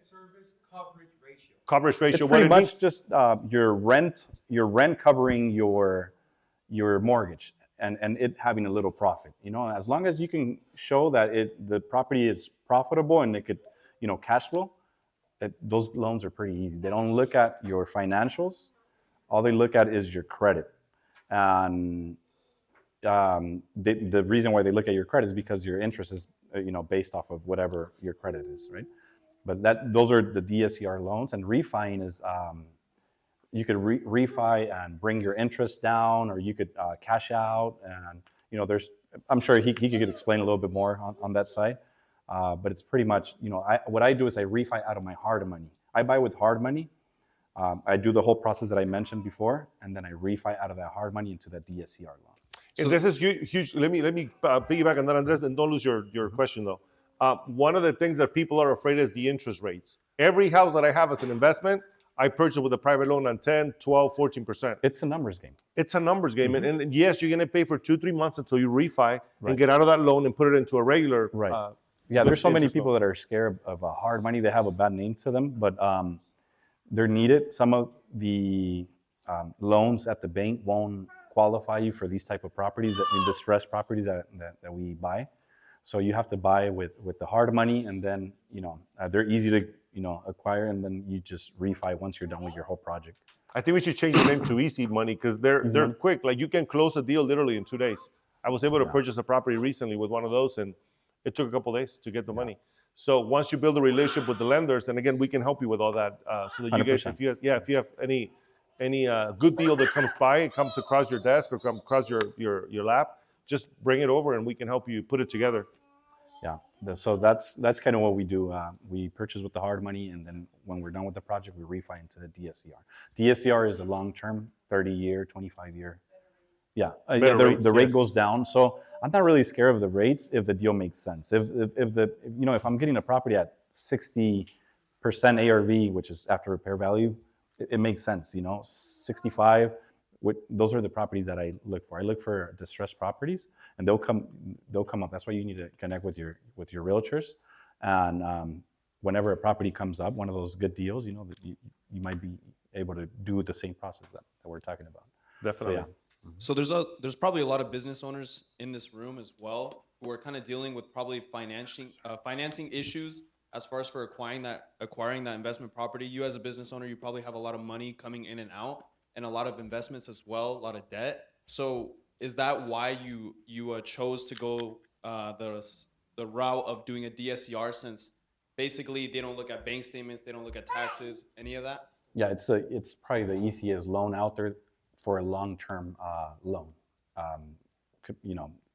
Speaker 4: service coverage ratio.
Speaker 2: Coverage
Speaker 10: It's
Speaker 2: ratio. What
Speaker 10: pretty
Speaker 2: it
Speaker 10: much
Speaker 2: means?
Speaker 10: just your rent covering your mortgage and it having a little profit. As long as you can show that the property is profitable and it could, cash flow, those loans are pretty easy. They don't look at your financials. All they look at is your credit. And the reason why they look at your credit is because your interest is, based off of whatever your credit is, right? But those are the DSCR loans, and refining is you could refi and bring your interest down, or you could cash out, and I'm sure he could explain a little bit more on that side. But it's pretty much, what I do is I refi out of my hard money. I buy with hard money. I do the whole process that I mentioned before, and then I refi out of that hard money into that DSCR loan.
Speaker 2: And this is huge. Let me piggyback on that, Andres, and don't lose your question though. One of the things that people are afraid is the interest rates. Every house that I have as an investment, I purchase with a private loan on 10, 12, 14%.
Speaker 10: It's a numbers game.
Speaker 2: It's a numbers game. And yes, you're going to pay for 2-3 months until you refi and get out of that loan and put it into a regular.
Speaker 10: Right. Yeah, there's so many
Speaker 2: interest
Speaker 10: people that are scared of hard money. They have a bad name to them, but they're needed. Some of the loans at the bank won't qualify you for these type of properties, distressed properties that we buy. So you have to buy with the hard money, and then they're easy to acquire, and then you just refi once you're done with your whole project.
Speaker 2: I think we should change the name to Easy Money because they're
Speaker 10: Money.
Speaker 2: quick. Like you can close a deal literally in 2 days. I was able to purchase a property recently with one of those, and it took a couple days to get the money. So once you build a relationship with the lenders, and again, we can help you with all that. So that you guys,
Speaker 10: 100%.
Speaker 2: if you have any good deal that comes by, it comes across your desk or comes across your lap, just bring it over and we can help you put it together.
Speaker 10: Yeah. So that's kind of what we do. We purchase with the hard money, and then when we're done with the project, we refi into the DSCR. DSCR is a long-term, 30-year, 25-year Yeah,
Speaker 2: Better rates,
Speaker 10: the rate
Speaker 2: yes.
Speaker 10: goes down. So I'm not really scared of the rates if the deal makes sense. If I'm getting a property at 60% ARV, which is after repair value, it makes sense. 65. Those are the properties that I look for. I look for distressed properties, and they'll come up. That's why you need to connect with your realtors, and whenever a property comes up, one of those good deals, that you might be able to do the same process that we're talking about.
Speaker 2: Definitely.
Speaker 10: So, yeah.
Speaker 12: So there's probably a lot of business owners in this room as well who are kind of dealing with probably financing issues as far as for acquiring that investment property. You as a business owner, you probably have a lot of money coming in and out, and a lot of investments as well, a lot of debt. So is that why you chose to go the route of doing a DSCR, since basically they don't look at bank statements, they don't look at taxes, any of that?
Speaker 10: Yeah, it's probably the easiest loan out there for a long-term loan.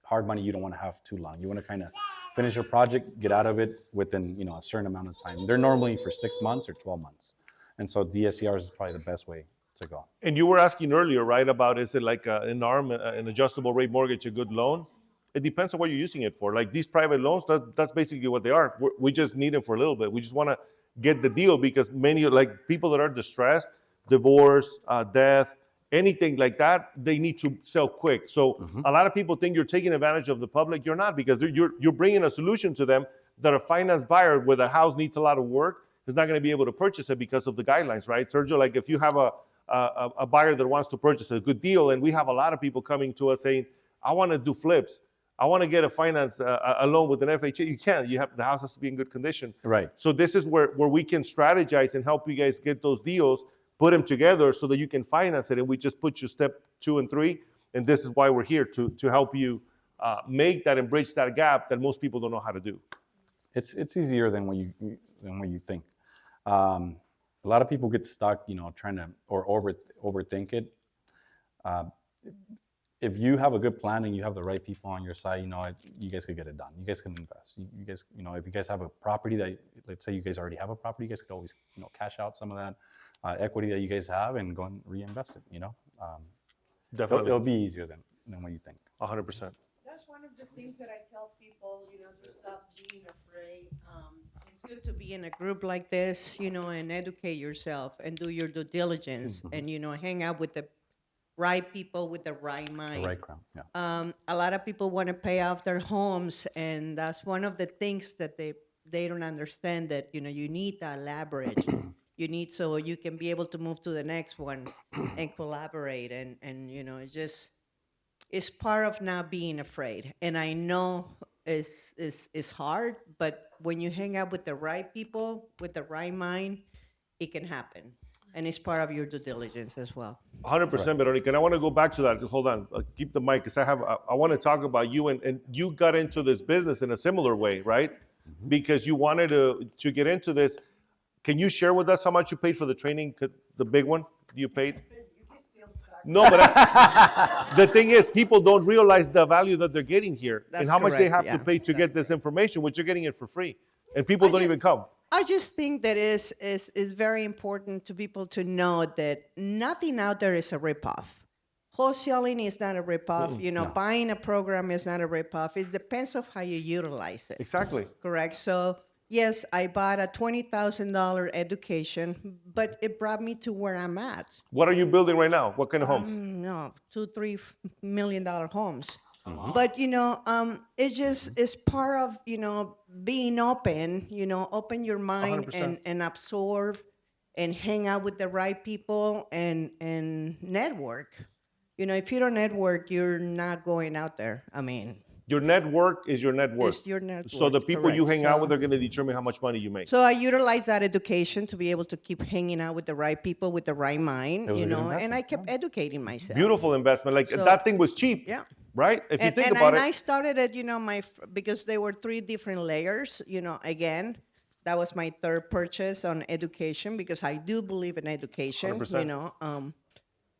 Speaker 10: Hard money you don't want to have too long. You want to kind of finish your project, get out of it within a certain amount of time. They're normally for 6 months or 12 months, and so DSCRs is probably the best way to go.
Speaker 2: And you were asking earlier, right, about is it like an adjustable rate mortgage a good loan? It depends on what you're using it for. Like these private loans, that's basically what they are. We just need them for a little bit. We just want to get the deal because many, like people that are distressed, divorce, death, anything like that, they need to sell quick. So a lot of people think you're taking advantage of the public. You're not, because you're bringing a solution to them that a finance buyer where the house needs a lot of work is not going to be able to purchase it because of the guidelines, right? Sergio, like if you have a buyer that wants to purchase a good deal, and we have a lot of people coming to us saying, I want to do flips. I want to get a loan with an FHA. You can't. The house has to be in good condition.
Speaker 10: Right.
Speaker 2: So this is where we can strategize and help you guys get those deals, put them together so that you can finance it. And we just put you step 2 and 3. And this is why we're here to help you make that and bridge that gap that most people don't know how to do.
Speaker 10: It's easier than what you think. A lot of people get stuck, trying to or overthink it. If you have a good plan and you have the right people on your side, you guys could get it done. You guys can invest. You guys, if you guys have a property that, let's say you guys already have a property, you guys could always, cash out some of that equity that you guys have and go and reinvest it.
Speaker 2: Definitely.
Speaker 10: It'll be easier than what you think.
Speaker 2: 100%.
Speaker 5: That's one of the things that I tell people, to stop being afraid. It's good to be in a group like this, and educate yourself and do your due diligence and, hang out with the right people with the right mind.
Speaker 10: The right crowd, yeah.
Speaker 5: A lot of people want to pay off their homes, and that's one of the things that they don't understand, that, you need that leverage. You need, so you can be able to move to the next one and collaborate. And it's part of not being afraid. And I know it's hard, but when you hang out with the right people, with the right mind, it can happen. And it's part of your due diligence as well.
Speaker 2: 100%, Veronica. And I want to go back to that. Hold on. Keep the mic, because I want to talk about you. And you got into this business in a similar way, right? Because you wanted to get into this. Can you share with us how much you paid for the training, the big one you paid? No, but the thing is, people don't realize the value that they're getting here.
Speaker 5: That's
Speaker 2: and how much they
Speaker 5: correct,
Speaker 2: have to
Speaker 5: yeah.
Speaker 2: pay to get this information, which you're getting it for free. And people don't even come.
Speaker 5: I just think that is very important to people to know that nothing out there is a ripoff. Wholesaling is not a ripoff.
Speaker 10: no.
Speaker 5: Buying a program is not a ripoff. It depends on how you utilize it.
Speaker 2: Exactly.
Speaker 5: Correct. So yes, I bought a $20,000 education, but it brought me to where I'm at.
Speaker 2: What are you building right now? What kind of homes?
Speaker 5: No, $2-3 million homes. But it's part of being open. Open your mind
Speaker 2: 100%.
Speaker 5: and absorb and hang out with the right people and network. If you don't network, you're not going out there. I mean,
Speaker 2: Your network is your net worth.
Speaker 5: it's your network.
Speaker 2: So the people you
Speaker 5: correct.
Speaker 2: hang out
Speaker 5: So-
Speaker 2: with are going to determine how much money you make.
Speaker 5: So I utilize that education to be able to keep hanging out with the right people with the right mind,
Speaker 10: It was a good
Speaker 5: and
Speaker 10: investment,
Speaker 5: I kept educating myself.
Speaker 2: Beautiful investment. Like
Speaker 5: So-
Speaker 2: that thing was cheap,
Speaker 5: Yeah.
Speaker 2: right? If you think
Speaker 5: and
Speaker 2: about
Speaker 5: I
Speaker 2: it.
Speaker 5: started it, because there were 3 different layers. Again, that was my third purchase on education, because I do believe in education.
Speaker 2: 100%.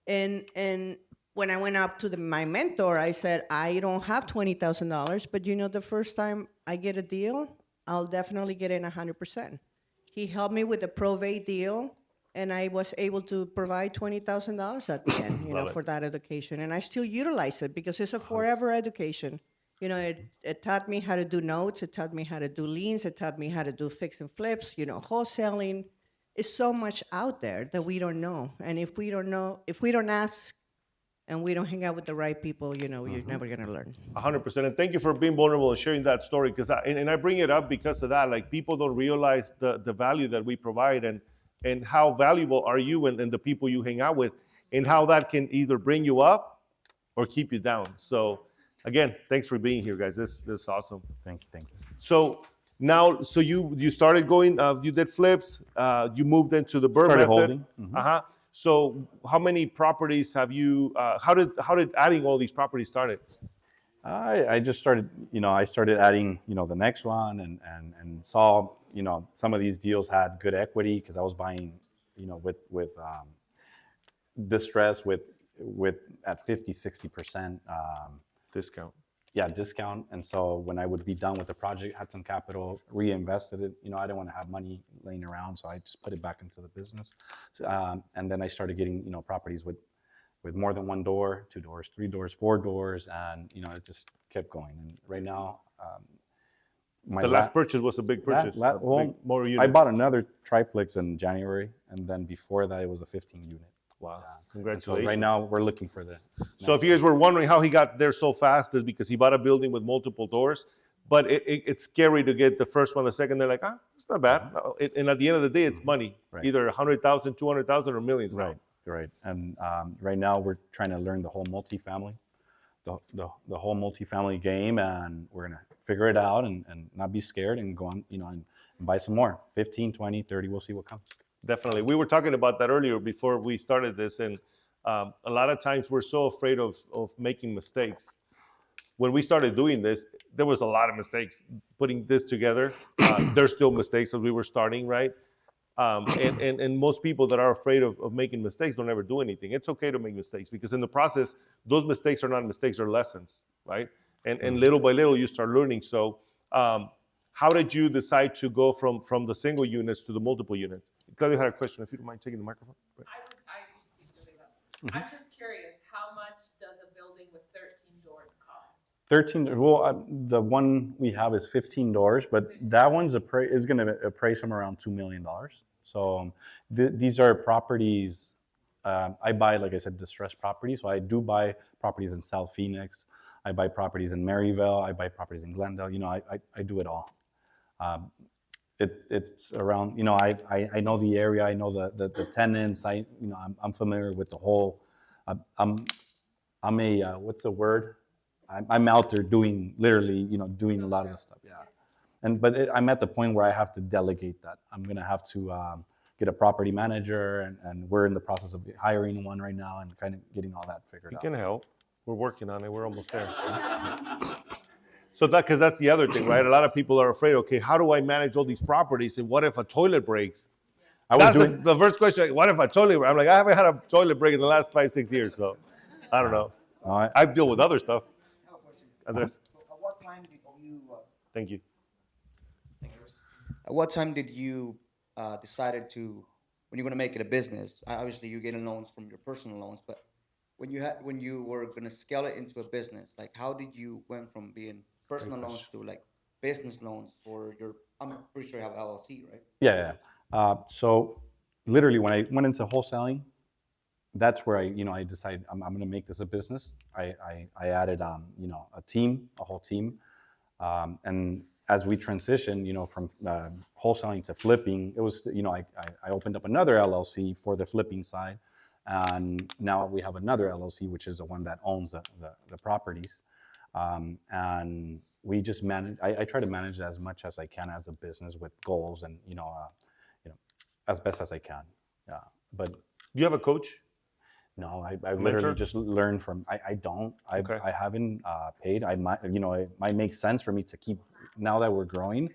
Speaker 5: And when I went up to my mentor, I said, I don't have $20,000, but the first time I get a deal, I'll definitely get in 100%. He helped me with the probate deal.
Speaker 13: And I was able to provide $20,000 at the end,
Speaker 2: Love it.
Speaker 13: for that education. And I still utilize it because it's a forever education. It taught me how to do notes. It taught me how to do liens. It taught me how to do fix and flips, wholesaling. It's so much out there that we don't know. And if we don't ask and we don't hang out with the right people, you're never going to learn.
Speaker 2: 100%. And thank you for being vulnerable and sharing that story. Because I bring it up because of that. Like, people don't realize the value that we provide, and how valuable are you and the people you hang out with, and how that can either bring you up or keep you down. So again, thanks for being here, guys. This is awesome.
Speaker 10: Thank you.
Speaker 2: So now, you started going, you did flips, you moved into the BRRRR
Speaker 10: Started
Speaker 2: method.
Speaker 10: holding.
Speaker 2: Uh-huh. So how many properties have you, how did adding all these properties started?
Speaker 10: I just started, I started adding, the next one and saw, some of these deals had good equity because I was buying, with distress with at 50, 60%
Speaker 2: Discount.
Speaker 10: Yeah, discount. And so when I would be done with the project, had some capital, reinvested it. I didn't want to have money laying around, so I just put it back into the business. So, and then I started getting, properties with more than one door, 2 doors, 3 doors, 4 doors, and it just kept going. And right now,
Speaker 2: The last purchase was a big purchase. More units.
Speaker 10: I bought another triplex in January, and then before that, it was a 15 unit.
Speaker 2: Wow!
Speaker 10: So
Speaker 2: Congratulations.
Speaker 10: right now, we're looking for the.
Speaker 2: So if you guys were wondering how he got there so fast, is because he bought a building with multiple doors. But it's scary to get the first one, the second. They're like, it's not bad. And at the end of the day, it's money.
Speaker 10: Right.
Speaker 2: Either 100,000, 200,000, or millions.
Speaker 10: Right, right. And right now, we're trying to learn the whole multifamily, the whole multifamily game, and we're gonna figure it out and not be scared and go on, and buy some more. 15, 20, 30. We'll see what comes.
Speaker 2: Definitely. We were talking about that earlier before we started this, and a lot of times we're so afraid of making mistakes. When we started doing this, there was a lot of mistakes putting this together. There's still mistakes as we were starting, right? And most people that are afraid of making mistakes don't ever do anything. It's okay to make mistakes because in the process, those mistakes are not mistakes, they're lessons, right? And little by little, you start learning. So how did you decide to go from the single units to the multiple units? Claudia had a question, if you don't mind taking the microphone. Right.
Speaker 11: I'm just curious, how much does a building with 13 doors cost?
Speaker 10: 13, well, the one we have is 15 doors, but that one's is going to appraise from around $2 million. So these are properties, I buy, like I said, distressed properties. So I do buy properties in South Phoenix. I buy properties in Maryville. I buy properties in Glendale. I do it all. It's around, I know the area. I know the tenants. I'm familiar with the whole, I'm a, what's the word? I'm out there doing, literally, doing a lot of the stuff, yeah. But I'm at the point where I have to delegate that. I'm gonna have to get a property manager, and we're in the process of hiring one right now and kind of getting all that figured out.
Speaker 2: He can help. We're working on it. We're almost there. So because that's the other thing, right? A lot of people are afraid, okay, how do I manage all these properties? And what if a toilet breaks? That's the first question. Like, what if a toilet breaks? I'm like, I haven't had a toilet break in the last 5-6 years, so I don't know. I deal with other stuff. Andres.
Speaker 7: At what time did you?
Speaker 2: Thank you.
Speaker 7: At what time did you decided to, when you're going to make it a business? Obviously, you're getting loans from your personal loans, but when you were going to scale it into a business, like how did you went from being personal loans to like business loans for your? I'm pretty sure you have LLC, right?
Speaker 10: Yeah. So literally, when I went into wholesaling, that's where I decided I'm going to make this a business. I added a team, a whole team, and as we transitioned, from wholesaling to flipping, it was I opened up another LLC for the flipping side, and now we have another LLC, which is the one that owns the properties, and we just manage. I try to manage as much as I can as a business with goals and as best as I can. Yeah, but
Speaker 2: do you have a coach?
Speaker 10: No, I literally just learned from. I don't. I haven't paid. I might. It might make sense for me to keep now that we're growing,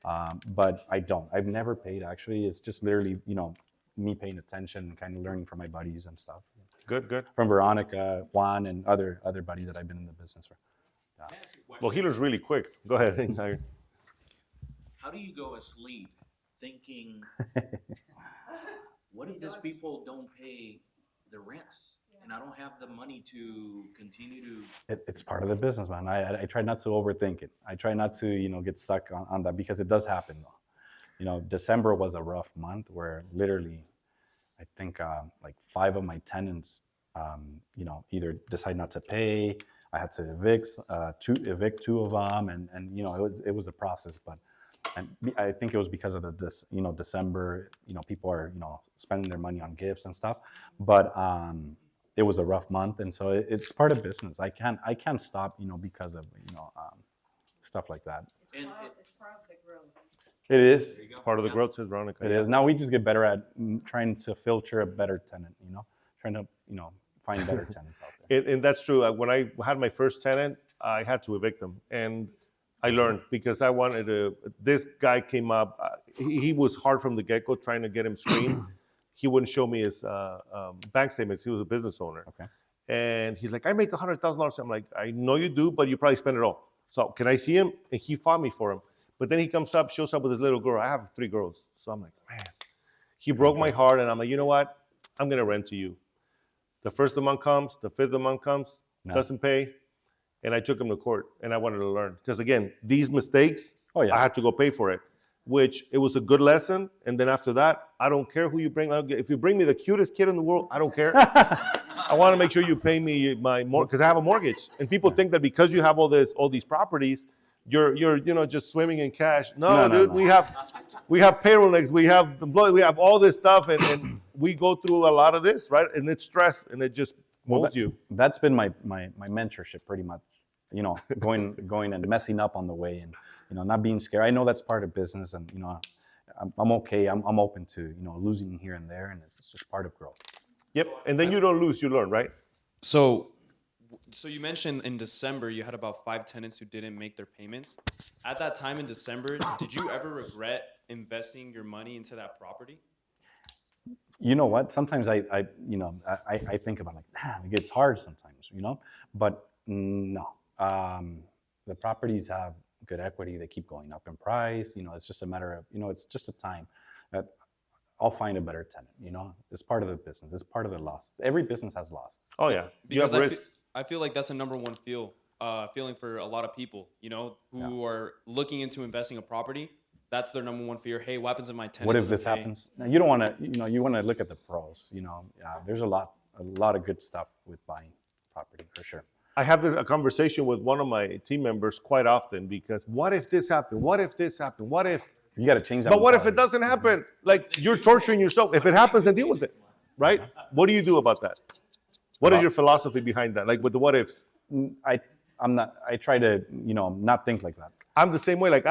Speaker 10: but I don't. I've never paid actually. It's just literally me paying attention and kind of learning from my buddies and stuff.
Speaker 2: Good.
Speaker 10: From Veronica, Juan, and other buddies that I've been in the business for. Yeah.
Speaker 2: Well, he learns really quick. Go ahead.
Speaker 14: How do you go asleep thinking
Speaker 1: what if these people don't pay the rents? And I don't have the money to continue to.
Speaker 10: It's part of the business, man. I try not to overthink it. I try not to, get stuck on that because it does happen, though. December was a rough month where literally, I think like 5 of my tenants, either decide not to pay. I had to evict 2 of them, and it was a process. But I think it was because of December. People are spending their money on gifts and stuff. But it was a rough month, and so it's part of business. I can't stop because of stuff like that.
Speaker 1: And
Speaker 13: It's part of the growth.
Speaker 10: It is.
Speaker 2: It's part of the growth, says Veronica.
Speaker 10: It is. Now we just get better at trying to filter a better tenant, trying to, find better tenants out there.
Speaker 2: And that's true. When I had my first tenant, I had to evict them. And I learned because I wanted to, this guy came up, he was hard from the get-go trying to get him screened. He wouldn't show me his bank statements. He was a business owner.
Speaker 10: Okay.
Speaker 2: And he's like, I make $100,000. I'm like, I know you do, but you probably spend it all. So can I see him? And he fought me for him. But then he shows up with his little girl. I have 3 girls. So I'm like, man, he broke my heart. And I'm like, you know what? I'm going to rent to you. The first of the month comes, the 5th of the month comes, doesn't pay. And I took him to court and I wanted to learn. Because again, these mistakes, I had to go pay for it, which it was a good lesson. And then after that, I don't care who you bring. If you bring me the cutest kid in the world, I don't care. I want to make sure you pay me my mortgage because I have a mortgage. And people think that because you have all these properties, you're just swimming in cash. No, dude, no. we have payroll next, we have employees, we have all this stuff, and we go through a lot of this, right? And it's stress, and it just molds you.
Speaker 10: That's been my mentorship, pretty much. Going and messing up on the way, and not being scared. I know that's part of business, and I'm okay. I'm open to losing here and there, and it's just part of growth.
Speaker 2: Yep, and then you don't lose, you learn, right?
Speaker 12: So you mentioned in December you had about 5 tenants who didn't make their payments. At that time in December, did you ever regret investing your money into that property?
Speaker 10: You know what? Sometimes I think about it gets hard sometimes, but no. The properties have good equity. They keep going up in price. It's just a matter of, it's just a time that I'll find a better tenant, It's part of the business. It's part of the losses. Every business has losses.
Speaker 2: Oh, yeah.
Speaker 12: Because I feel like that's a number one feeling for a lot of people, who are looking into investing a property. That's their number one fear. Hey, what happens if my tenant
Speaker 10: What if this happens? Now, you don't want to, you want to look at the pros, There's a lot of good stuff with buying property for sure.
Speaker 2: I have a conversation with one of my team members quite often because what if this happened? What if this happened? What if?
Speaker 10: You got to change that.
Speaker 2: But what if it doesn't happen? Like you're torturing yourself. If it happens, then deal with it, right? What do you do about that? What is your philosophy behind that? Like with the what ifs?
Speaker 10: I try to, not think like that.
Speaker 2: I'm the same way. Like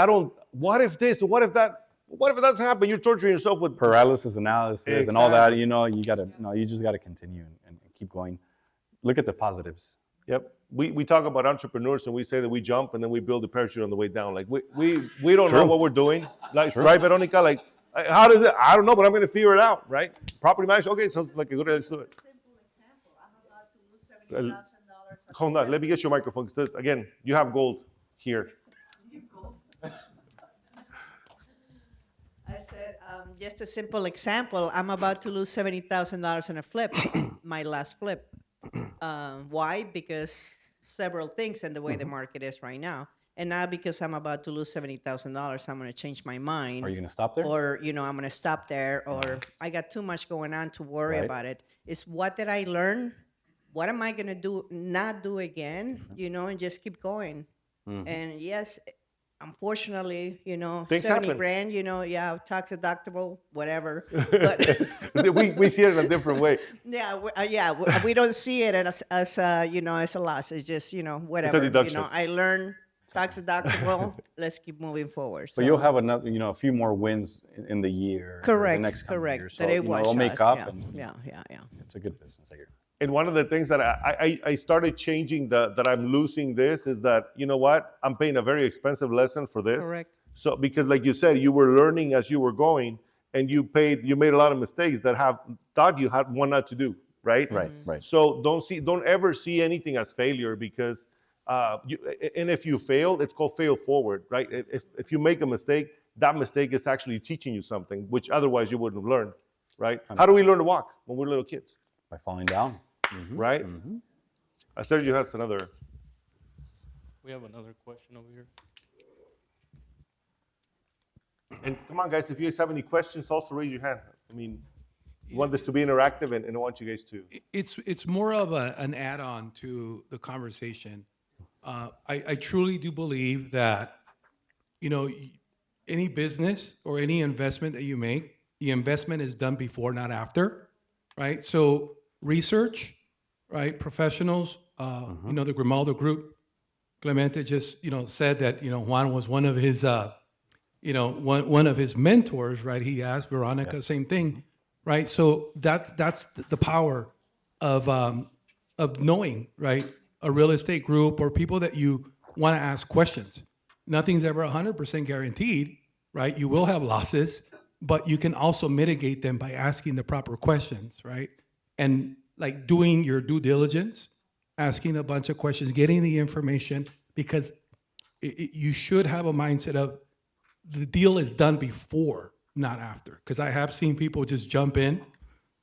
Speaker 2: what if this? What if that? What if it doesn't happen? You're torturing yourself with
Speaker 10: paralysis analysis and all that. You just got to continue and keep going. Look at the positives.
Speaker 2: Yep. We talk about entrepreneurs and we say that we jump and then we build a parachute on the way down. Like we don't know what we're doing. Like right, Veronica? Like how does it? I don't know, but I'm gonna figure it out, right? Property management. Okay, sounds like a good idea. Let's do it.
Speaker 13: Simple example. I'm about to lose $70,000.
Speaker 2: Hold on. Let me get your microphone. Because again, you have gold here.
Speaker 13: I said, just a simple example. I'm about to lose $70,000 in a flip, my last flip. Why? Because several things and the way the market is right now. And now because I'm about to lose $70,000, I'm going to change my mind.
Speaker 10: Are you going to stop there?
Speaker 13: Or, I'm going to stop there. Or I got too much going on to worry about it. It's what did I learn? What am I going to not do again? And just keep going. And yes, unfortunately,
Speaker 2: Things
Speaker 13: 70
Speaker 2: happen.
Speaker 13: grand, tax deductible, whatever. But
Speaker 2: we see it in a different way.
Speaker 13: We don't see it as as a loss. It's just, whatever.
Speaker 2: deduction.
Speaker 13: I learned tax deductible. Let's keep moving forward.
Speaker 10: But you'll have another, a few more wins in the year.
Speaker 13: Correct.
Speaker 10: The next coming year. So,
Speaker 13: That it was
Speaker 10: it'll make up. And,
Speaker 13: Yeah.
Speaker 10: It's a good business, I hear.
Speaker 2: And one of the things that I started changing that I'm losing this is that, you know what? I'm paying a very expensive lesson for this.
Speaker 13: Correct.
Speaker 2: So, because like you said, you were learning as you were going and you made a lot of mistakes that thought you had one not to do, right?
Speaker 10: Right.
Speaker 2: So don't ever see anything as failure because, and if you fail, it's called fail forward, right? If you make a mistake, that mistake is actually teaching you something, which otherwise you wouldn't have learned. right? How do we learn to walk when we're little kids,
Speaker 10: By falling down.
Speaker 2: right? Sergio has another.
Speaker 12: We have another question over here.
Speaker 2: And come on, guys, if you guys have any questions, also raise your hand. I mean, we want this to be interactive, and I want you guys to.
Speaker 4: It's more of an add-on to the conversation. I truly do believe that, any business or any investment that you make, the investment is done before, not after, right? So research, right? Professionals, the Grimaldo Group, Clemente just, said that, Juan was one of his, one of his mentors, right? He asked Veronica, same thing, right? So that's the power of knowing, right? A real estate group or people that you want to ask questions. Nothing's ever 100% guaranteed, right? You will have losses, but you can also mitigate them by asking the proper questions, right? And like doing your due diligence, asking a bunch of questions, getting the information, because you should have a mindset of the deal is done before, not after. Because I have seen people just jump in,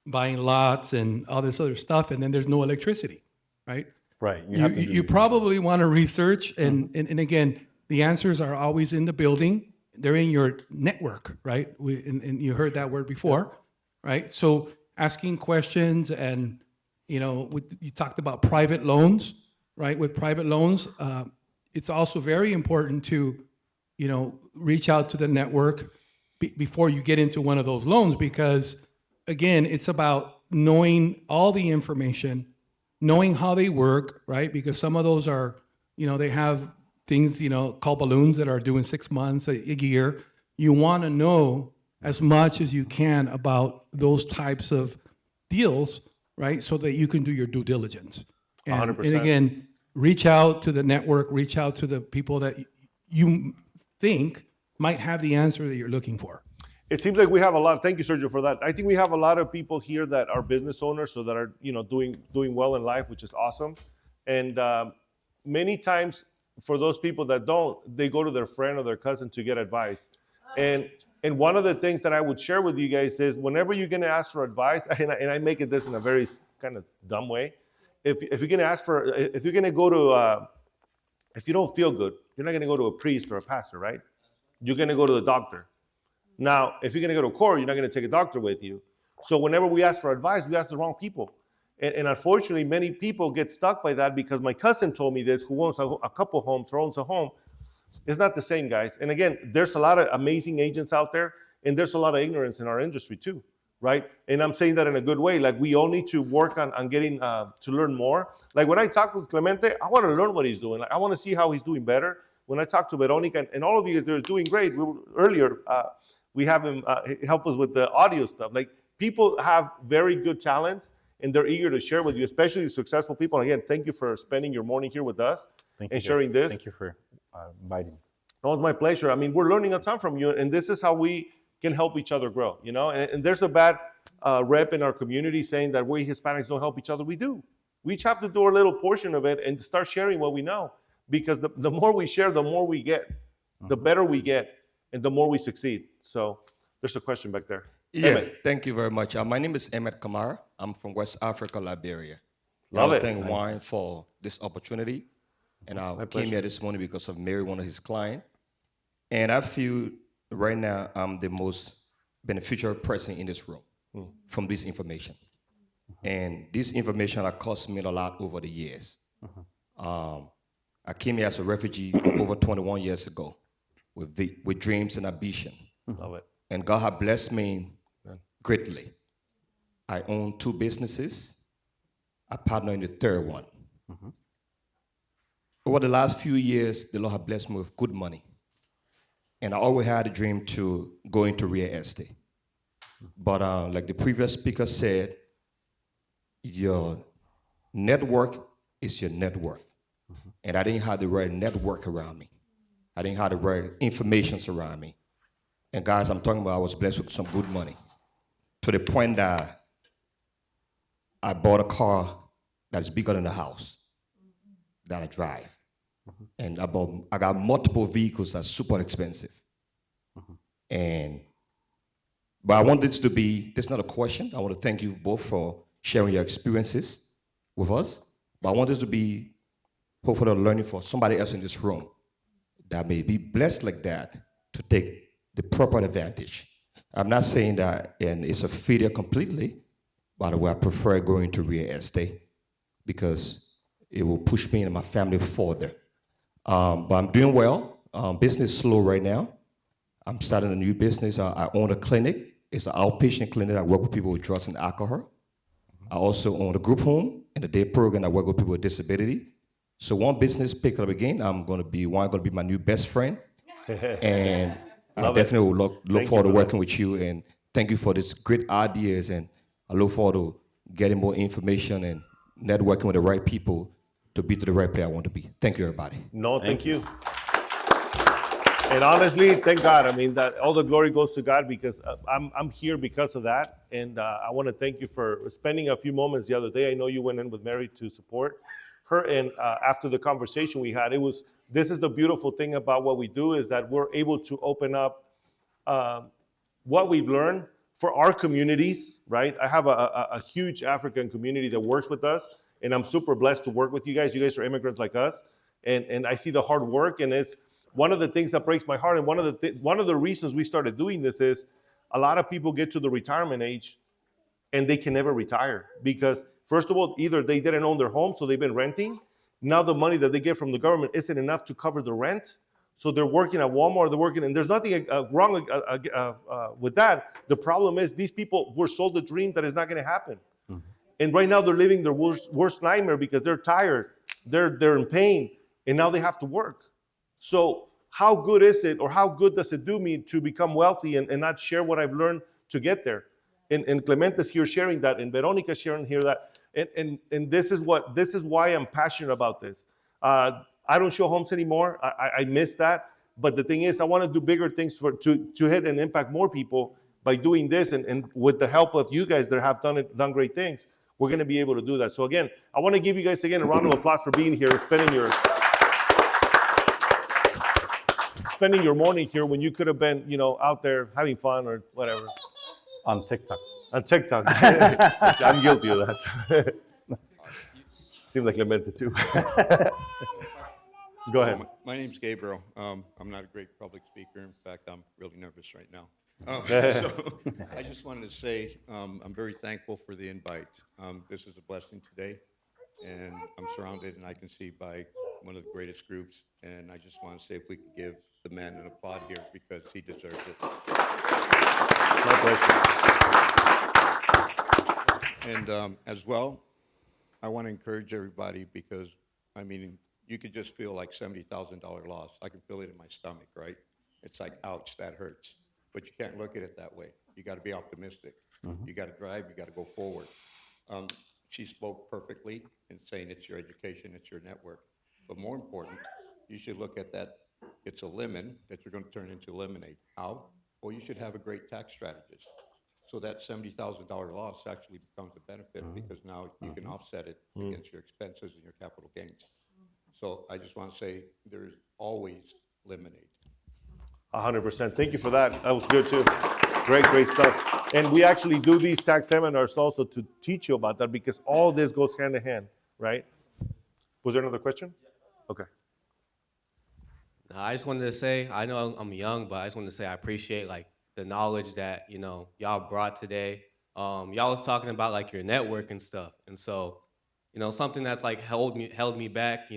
Speaker 4: buying lots and all this other stuff, and then there's no electricity, right?
Speaker 10: Right.
Speaker 4: You probably want to research, and again, the answers are always in the building. They're in your network, right? And you heard that word before, right? So asking questions, and you talked about private loans, right? With private loans, it's also very important to, reach out to the network before you get into one of those loans, because again, it's about knowing all the information, knowing how they work, right? Because some of those are, they have things, called balloons that are due in 6 months, a year. You want to know as much as you can about those types of deals, right? So that you can do your due diligence. And
Speaker 2: 100%.
Speaker 4: and again, reach out to the network, reach out to the people that you think might have the answer that you're looking for.
Speaker 2: It seems like we have a lot. Thank you, Sergio, for that. I think we have a lot of people here that are business owners, so that are doing well in life, which is awesome. And many times, for those people that don't, they go to their friend or their cousin to get advice. And one of the things that I would share with you guys is, whenever you're going to ask for advice, and I make it this in a very kind of dumb way, if you're going to ask for, if you're going to go to, if you don't feel good, you're not going to go to a priest or a pastor, right? You're going to go to the doctor. Now, if you're going to go to court, you're not going to take a doctor with you. So whenever we ask for advice, we ask the wrong people. And unfortunately, many people get stuck by that, because my cousin told me this, who owns a couple homes or owns a home. It's not the same, guys. And again, there's a lot of amazing agents out there, and there's a lot of ignorance in our industry too, right? And I'm saying that in a good way. Like, we all need to work on getting to learn more. Like, when I talk with Clemente, I want to learn what he's doing. Like, I want to see how he's doing better. When I talk to Veronica and all of you guys, they're doing great. Earlier, we have him help us with the audio stuff. Like, people have very good talents, and they're eager to share with you, especially the successful people. And again, thank you for spending your morning here with us and sharing this.
Speaker 10: Thank you for inviting me.
Speaker 2: No, it's my pleasure. I mean, we're learning a ton from you, and this is how we can help each other grow, And there's a bad rep in our community saying that we Hispanics don't help each other. We do. We each have to do a little portion of it and start sharing what we know, because the more we share, the more we get, the better we get, and the more we succeed. So there's a question back there.
Speaker 14: Yeah,
Speaker 2: Emmett.
Speaker 14: thank you very much. My name is Emmett Kamara. I'm from West Africa, Liberia.
Speaker 2: Love it.
Speaker 14: Thank
Speaker 2: Nice.
Speaker 14: Wine for this opportunity. And I came
Speaker 2: pleasure.
Speaker 14: here this morning because of Mary, one of his clients. And I feel right now I'm the most beneficial person in this room from this information. And this information has cost me a lot over the years. I came here as a refugee over 21 years ago with dreams and ambition.
Speaker 2: Love it.
Speaker 14: And God has blessed me greatly. I own 2 businesses. I partner in the third one. Over the last few years, the Lord has blessed me with good money. And I always had a dream to go into real estate. But like the previous speaker said, your network is your net worth. And I didn't have the right network around me. I didn't have the right information around me. And guys, I'm talking about I was blessed with some good money, to the point that I bought a car that is bigger than the house that I drive. And I got multiple vehicles that's super expensive. And But I want this to be, this is not a question. I want to thank you both for sharing your experiences with us. But I want this to be hopefully a learning for somebody else in this room that may be blessed like that to take the proper advantage. I'm not saying that and it's a failure completely. By the way, I prefer going to real estate because it will push me and my family further. But I'm doing well. Business is slow right now. I'm starting a new business. I own a clinic. It's an outpatient clinic. I work with people with drugs and alcohol. I also own a group home and a day program. I work with people with disability. So one business pick up again. I'm going to be my new best friend. And I definitely will look forward to working with you. And thank you for these great ideas. And I look forward to getting more information and networking with the right people to be to the right place I want to be. Thank you, everybody.
Speaker 2: No, thank you. And honestly, thank God. I mean, that all the glory goes to God because I'm here because of that. And I want to thank you for spending a few moments the other day. I know you went in with Mary to support her. And after the conversation we had, this is the beautiful thing about what we do is that we're able to open up what we've learned for our communities, right? I have a huge African community that works with us, and I'm super blessed to work with you guys. You guys are immigrants like us, and I see the hard work, and it's one of the things that breaks my heart, and one of the reasons we started doing this is a lot of people get to the retirement age and they can never retire because, first of all, either they didn't own their home, so they've been renting. Now the money that they get from the government isn't enough to cover the rent, so they're working at Walmart, they're working, and there's nothing wrong with that. The problem is these people were sold a dream that is not going to happen. Mm-hmm. And right now they're living their worst nightmare because they're tired, they're in pain, and now they have to work. So how good is it, or how good does it do me to become wealthy and not share what I've learned to get there? And Clementa's here sharing that, and Veronica's sharing here that, and this is why I'm passionate about this. I don't show homes anymore. I miss that. But the thing is, I want to do bigger things to hit and impact more people by doing this, and with the help of you guys that have done great things, we're going to be able to do that. So again, I want to give you guys again a round of applause for being here, spending your morning here when you could have been, out there having fun or whatever.
Speaker 10: On TikTok.
Speaker 2: On TikTok. I'm guilty of that. Seems like Clemente too. Go ahead.
Speaker 15: My name's Gabriel. I'm not a great public speaker. In fact, I'm really nervous right now. So I just wanted to say I'm very thankful for the invite. This is a blessing today, and I'm surrounded, and I can see by one of the greatest groups. And I just want to say if we could give the man an applaud here because he deserves it.
Speaker 2: My pleasure.
Speaker 15: And as well, I want to encourage everybody because, I mean, you could just feel like $70,000 loss. I can feel it in my stomach, right? It's like, ouch, that hurts. But you can't look at it that way. You got to be optimistic. Mm-hmm. You got to drive. You got to go forward. She spoke perfectly in saying it's your education, it's your network. But more important, you should look at that. It's a lemon that you're going to turn into lemonade. How? Well, you should have a great tax strategist. So that $70,000 loss actually becomes a benefit because now you can offset it against your expenses and your capital gains. So I just want to say there's always lemonade.
Speaker 2: 100%. Thank you for that. That was good too. Great stuff. And we actually do these tax seminars also to teach you about that because all this goes hand in hand, right? Was there another question? Okay.
Speaker 6: I just wanted to say, I know I'm young, but I just wanted to say I appreciate the knowledge that, y'all brought today. Y'all was talking about your network and stuff. And so, something that's held me back,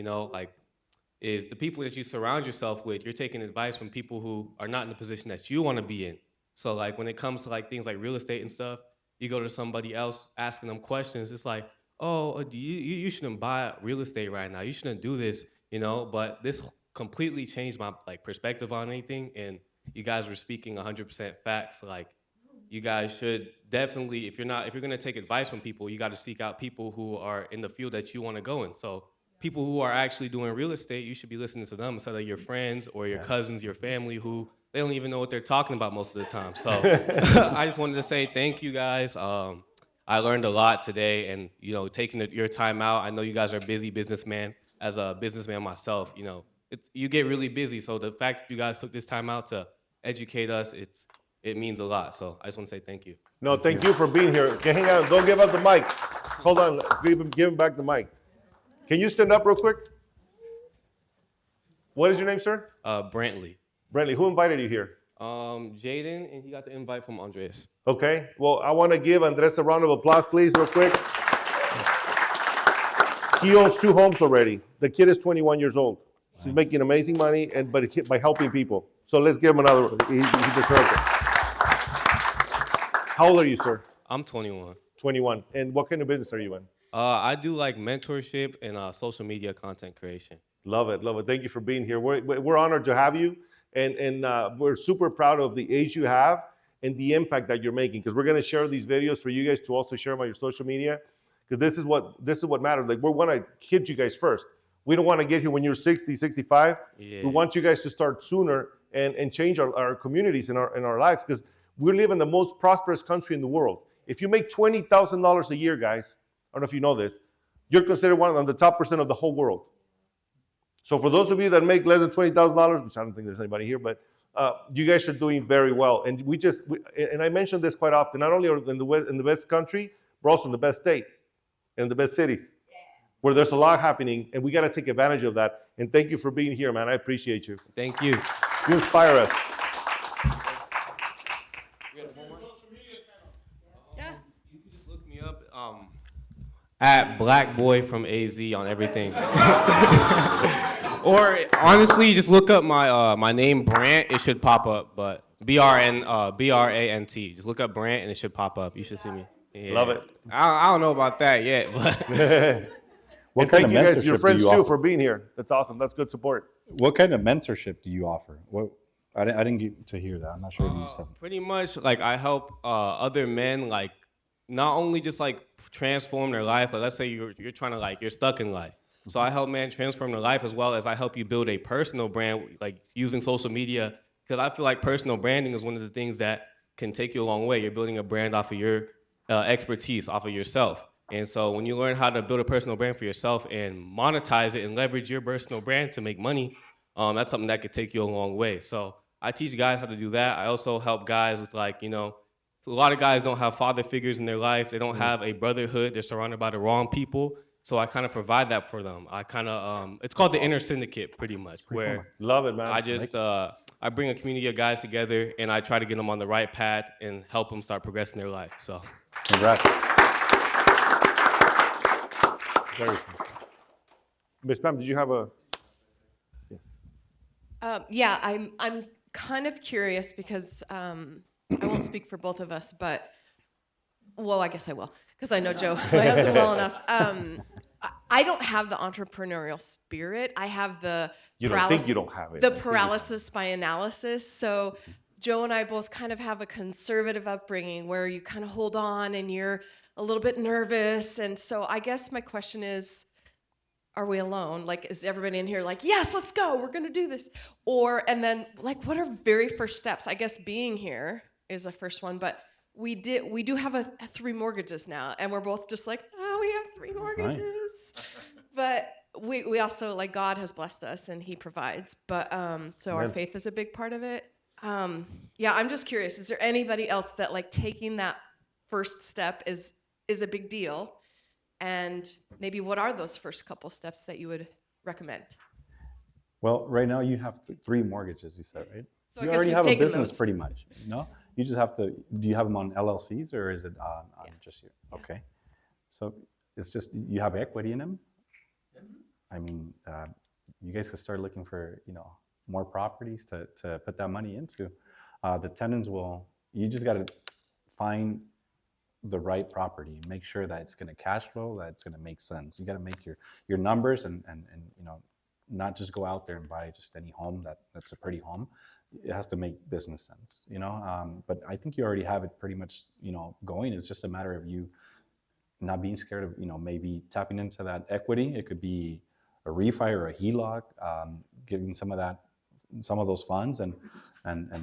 Speaker 6: is the people that you surround yourself with. You're taking advice from people who are not in the position that you want to be in. So when it comes to things like real estate and stuff, you go to somebody else asking them questions. It's like, oh, you shouldn't buy real estate right now. You shouldn't do this, But this completely changed my perspective on anything. And you guys were speaking 100% facts. You guys should definitely, if you're gonna take advice from people, you got to seek out people who are in the field that you want to go in. So people who are actually doing real estate, you should be listening to them instead of your friends or your cousins, your family, who they don't even know what they're talking about most of the time. So I just wanted to say thank you guys. I learned a lot today, and taking your time out. I know you guys are busy businessmen. As a businessman myself, you get really busy. So the fact that you guys took this time out to educate us, it means a lot. So I just want to say thank you.
Speaker 2: No, thank you for being here. Okay, hang on. Don't give up the mic. Hold on. Give him back the mic. Can you stand up real quick? What is your name, sir?
Speaker 6: Brantley.
Speaker 2: Brantley, who invited you here?
Speaker 6: Jaden, and he got the invite from Andres.
Speaker 2: Okay. Well, I want to give Andres a round of applause, please, real quick. He owns 2 homes already. The kid is 21 years old. He's making amazing money, but by helping people. So let's give him another. He deserves it. How old are you, sir?
Speaker 6: I'm 21.
Speaker 2: 21. And what kind of business are you in?
Speaker 6: I do like mentorship and social media content creation.
Speaker 2: Love it, love it. Thank you for being here. We're honored to have you, and we're super proud of the age you have and the impact that you're making. Because we're going to share these videos for you guys to also share them on your social media. Because this is what matters. Like, we want to hit you guys first. We don't want to get here when you're 60, 65.
Speaker 6: Yeah.
Speaker 2: We want you guys to start sooner and change our communities and our lives. Because we live in the most prosperous country in the world. If you make $20,000 a year, guys, I don't know if you know this, you're considered one of the top % of the whole world. So for those of you that make less than $20,000, which I don't think there's anybody here, but you guys are doing very well. And and I mention this quite often, not only in the best country, but also in the best state and the best cities, where there's a lot happening, and we got to take advantage of that. And thank you for being here, man. I appreciate you.
Speaker 6: Thank you.
Speaker 2: You inspire us.
Speaker 6: You can just look me up at Black Boy from AZ on everything. Or honestly, just look up my name Brant. It should pop up. But Brant. Just look up Brant and it should pop up. You should see me. Yeah.
Speaker 2: Love it.
Speaker 6: I don't know about that yet, but
Speaker 2: And thank you guys, your friends too, for being here. That's awesome. That's good support.
Speaker 10: What kind of mentorship do you offer? I didn't get to hear that. I'm not sure if you said.
Speaker 6: pretty much like I help other men like not only just like transform their life, but let's say you're trying to you're stuck in life. So I help men transform their life, as well as I help you build a personal brand, like using social media, because I feel like personal branding is one of the things that can take you a long way. You're building a brand off of your expertise, off of yourself. And so when you learn how to build a personal brand for yourself and monetize it and leverage your personal brand to make money, that's something that could take you a long way. So I teach guys how to do that. I also help guys with a lot of guys don't have father figures in their life. They don't have a brotherhood. They're surrounded by the wrong people. So I kind of provide that for them. I kind of, it's called the Inner Syndicate, pretty much, where
Speaker 2: Love it, man.
Speaker 6: I just, I bring a community of guys together and I try to get them on the right path and help them start progressing their life. So,
Speaker 10: Congrats.
Speaker 2: Very cool. Miss Pam, did you have a? Yes.
Speaker 16: Yeah, I'm kind of curious because I won't speak for both of us, but well, I guess I will because I know Joe, my husband, well enough. I don't have the entrepreneurial spirit. I have the
Speaker 2: You don't think you don't have it.
Speaker 16: the paralysis by analysis. So Joe and I both kind of have a conservative upbringing where you kind of hold on and you're a little bit nervous. And so I guess my question is, are we alone? Like, is everybody in here like, yes, let's go, we're gonna do this? And then like, what are very first steps? I guess being here is the first one, but we do have 3 mortgages now, and we're both just like, oh, we have 3 mortgages. Nice. But we also, like, God has blessed us and he provides, but so our faith is a big part of it. Yeah, I'm just curious, is there anybody else that like taking that first step is a big deal? And maybe what are those first couple steps that you would recommend?
Speaker 10: Well, right now you have 3 mortgages, you said, right?
Speaker 16: So I
Speaker 10: you
Speaker 16: guess
Speaker 10: already
Speaker 16: we've
Speaker 10: have a
Speaker 16: taken
Speaker 10: business
Speaker 16: those.
Speaker 10: pretty much, no? You just have to, do you have them on LLCs or is it on just you? Okay. So it's just, you have equity in them? I mean, you guys could start looking for, more properties to put that money into. The tenants you just got to find the right property, make sure that it's going to cash flow, that it's going to make sense. You got to make your numbers and not just go out there and buy just any home that's a pretty home. It has to make business sense, but I think you already have it pretty much, going. It's just a matter of you not being scared of, maybe tapping into that equity. It could be a refi or a HELOC, giving some of those funds and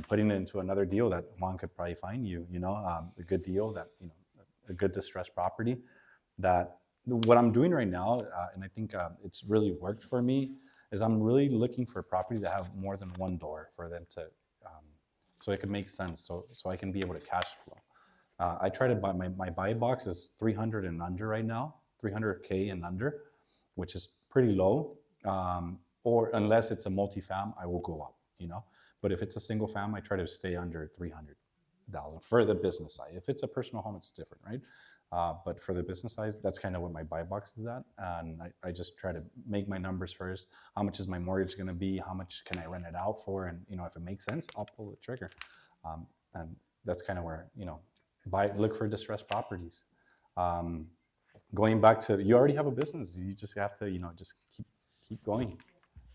Speaker 10: putting it into another deal that Juan could probably find you, a good deal that, a good distressed property. That what I'm doing right now, and I think it's really worked for me, is I'm really looking for properties that have more than one door for them to so it can make sense, so I can be able to cash flow. I try to buy, my buy box is 300 and under right now, 300K and under, which is pretty low. Or unless it's a multi-fam, I will go up, you know. But if it's a single fam, I try to stay under 300,000 for the business side. If it's a personal home, it's different, right? But for the business size, that's kind of what my buy box is at. And I just try to make my numbers first. How much is my mortgage going to be? How much can I rent it out for? And, you know, if it makes sense, I'll pull the trigger. And that's kind of where, you know, look for distressed properties. Going back to, you already have a business. You just have to, you know, just keep going.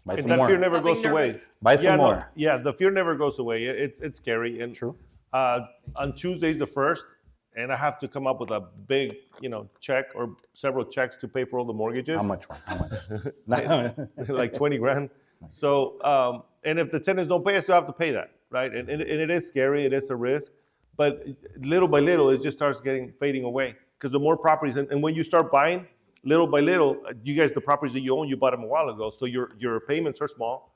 Speaker 10: Buy
Speaker 2: And
Speaker 10: some
Speaker 2: that
Speaker 10: more.
Speaker 2: fear never goes away.
Speaker 10: Buy some
Speaker 2: Yeah, no,
Speaker 10: more.
Speaker 2: yeah, the fear never goes away. It's scary. And
Speaker 10: True.
Speaker 2: On Tuesday's the 1st, and I have to come up with a big, you know, check or several checks to pay for all the mortgages.
Speaker 10: How much? How much?
Speaker 2: Like 20 grand. So, and if the tenants don't pay, I still have to pay that, right? And it is scary, it is a risk, but little by little, it just starts fading away. Because the more properties, and when you start buying, little by little, you guys, the properties that you own, you bought them a while ago, so your payments are small.